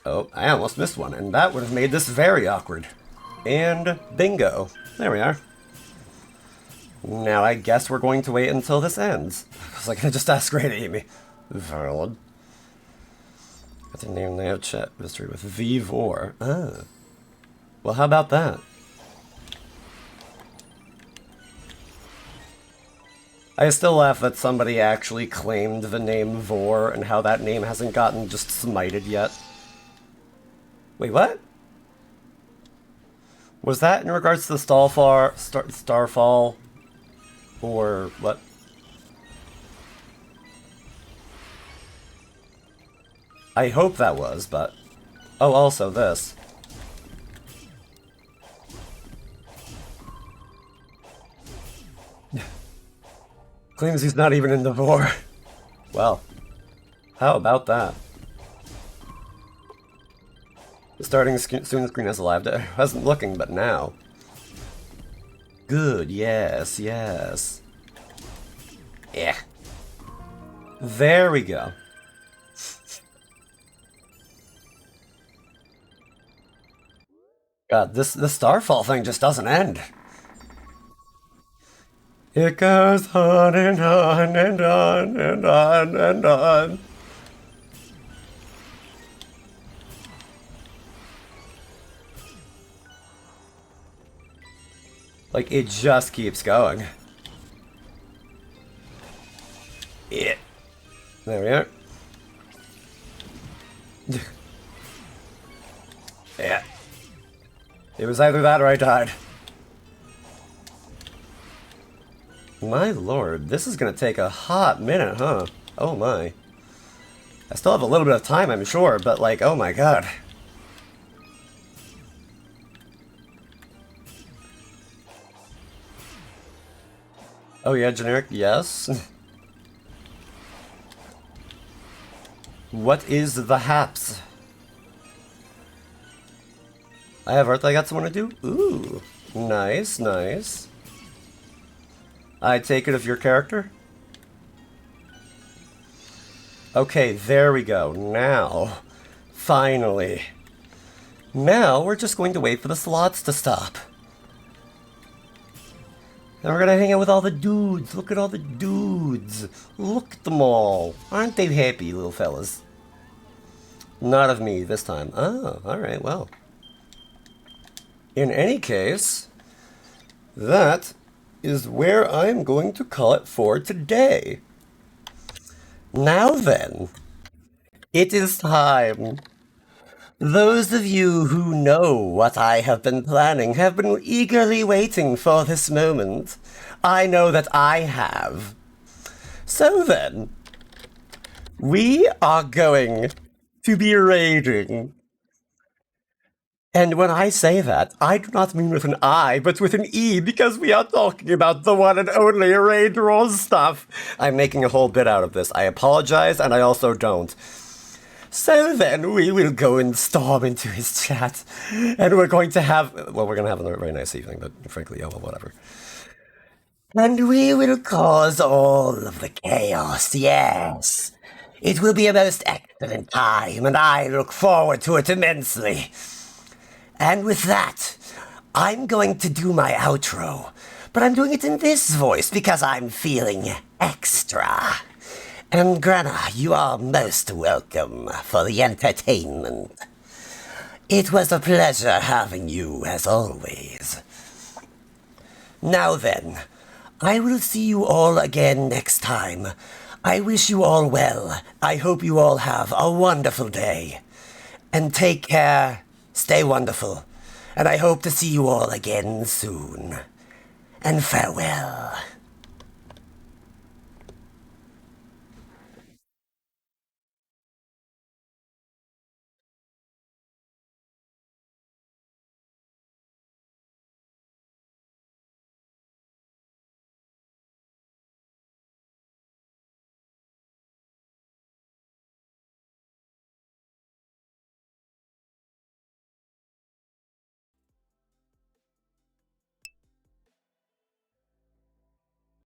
Oh, I almost missed one, and that would have made this very awkward. And bingo. There we are. Now I guess we're going to wait until this ends. I was like, I just asked Great Amy. Valid. Got the name layout chat history with V4. Ah. Well, how about that? I still laugh that somebody actually claimed the name Vor and how that name hasn't gotten just smited yet. Wait, what? Was that in regards to the Starfall? Or what? I hope that was, but... Oh, also this. Claims he's not even in the Vor. Well, how about that? Starting soon screen as a live day. I wasn't looking, but now. Good, yes, yes. Yeah. There we go. God, this Starfall thing just doesn't end. It goes on and on and on and on and on. Like, it just keeps going. Yeah. There we are. Yeah. It was either that or I died. My lord, this is gonna take a hot minute, huh? Oh my. I still have a little bit of time, I'm sure, but like, oh my god. Oh yeah, generic, yes. What is the haps? I have art that I got someone to do? Ooh, nice, nice. I take it of your character? Okay, there we go. Now, finally. Now, we're just going to wait for the slots to stop. And we're gonna hang out with all the dudes. Look at all the dudes. Look at them all. Aren't they happy, little fellas? Not of me this time. Oh, alright, well. In any case, that is where I'm going to call it for today. Now then, it is time. Those of you who know what I have been planning have been eagerly waiting for this moment. I know that I have. So then, we are going to be raiding. And when I say that, I do not mean with an I, but with an E, because we are talking about the one and only Raid Rules stuff. I'm making a whole bit out of this. I apologize, and I also don't. So then, we will go and storm into his chat, and we're going to have, well, we're going to have a very nice evening, but frankly, oh, well, whatever. And we will cause all of the chaos, yes. It will be a most excellent time, and I look forward to it immensely. And with that, I'm going to do my outro, but I'm doing it in this voice because I'm feeling extra. And Grana, you are most welcome for the entertainment. It was a pleasure having you, as always. Now then, I will see you all again next time. I wish you all well. I hope you all have a wonderful day. And take care, stay wonderful, and I hope to see you all again soon. And farewell.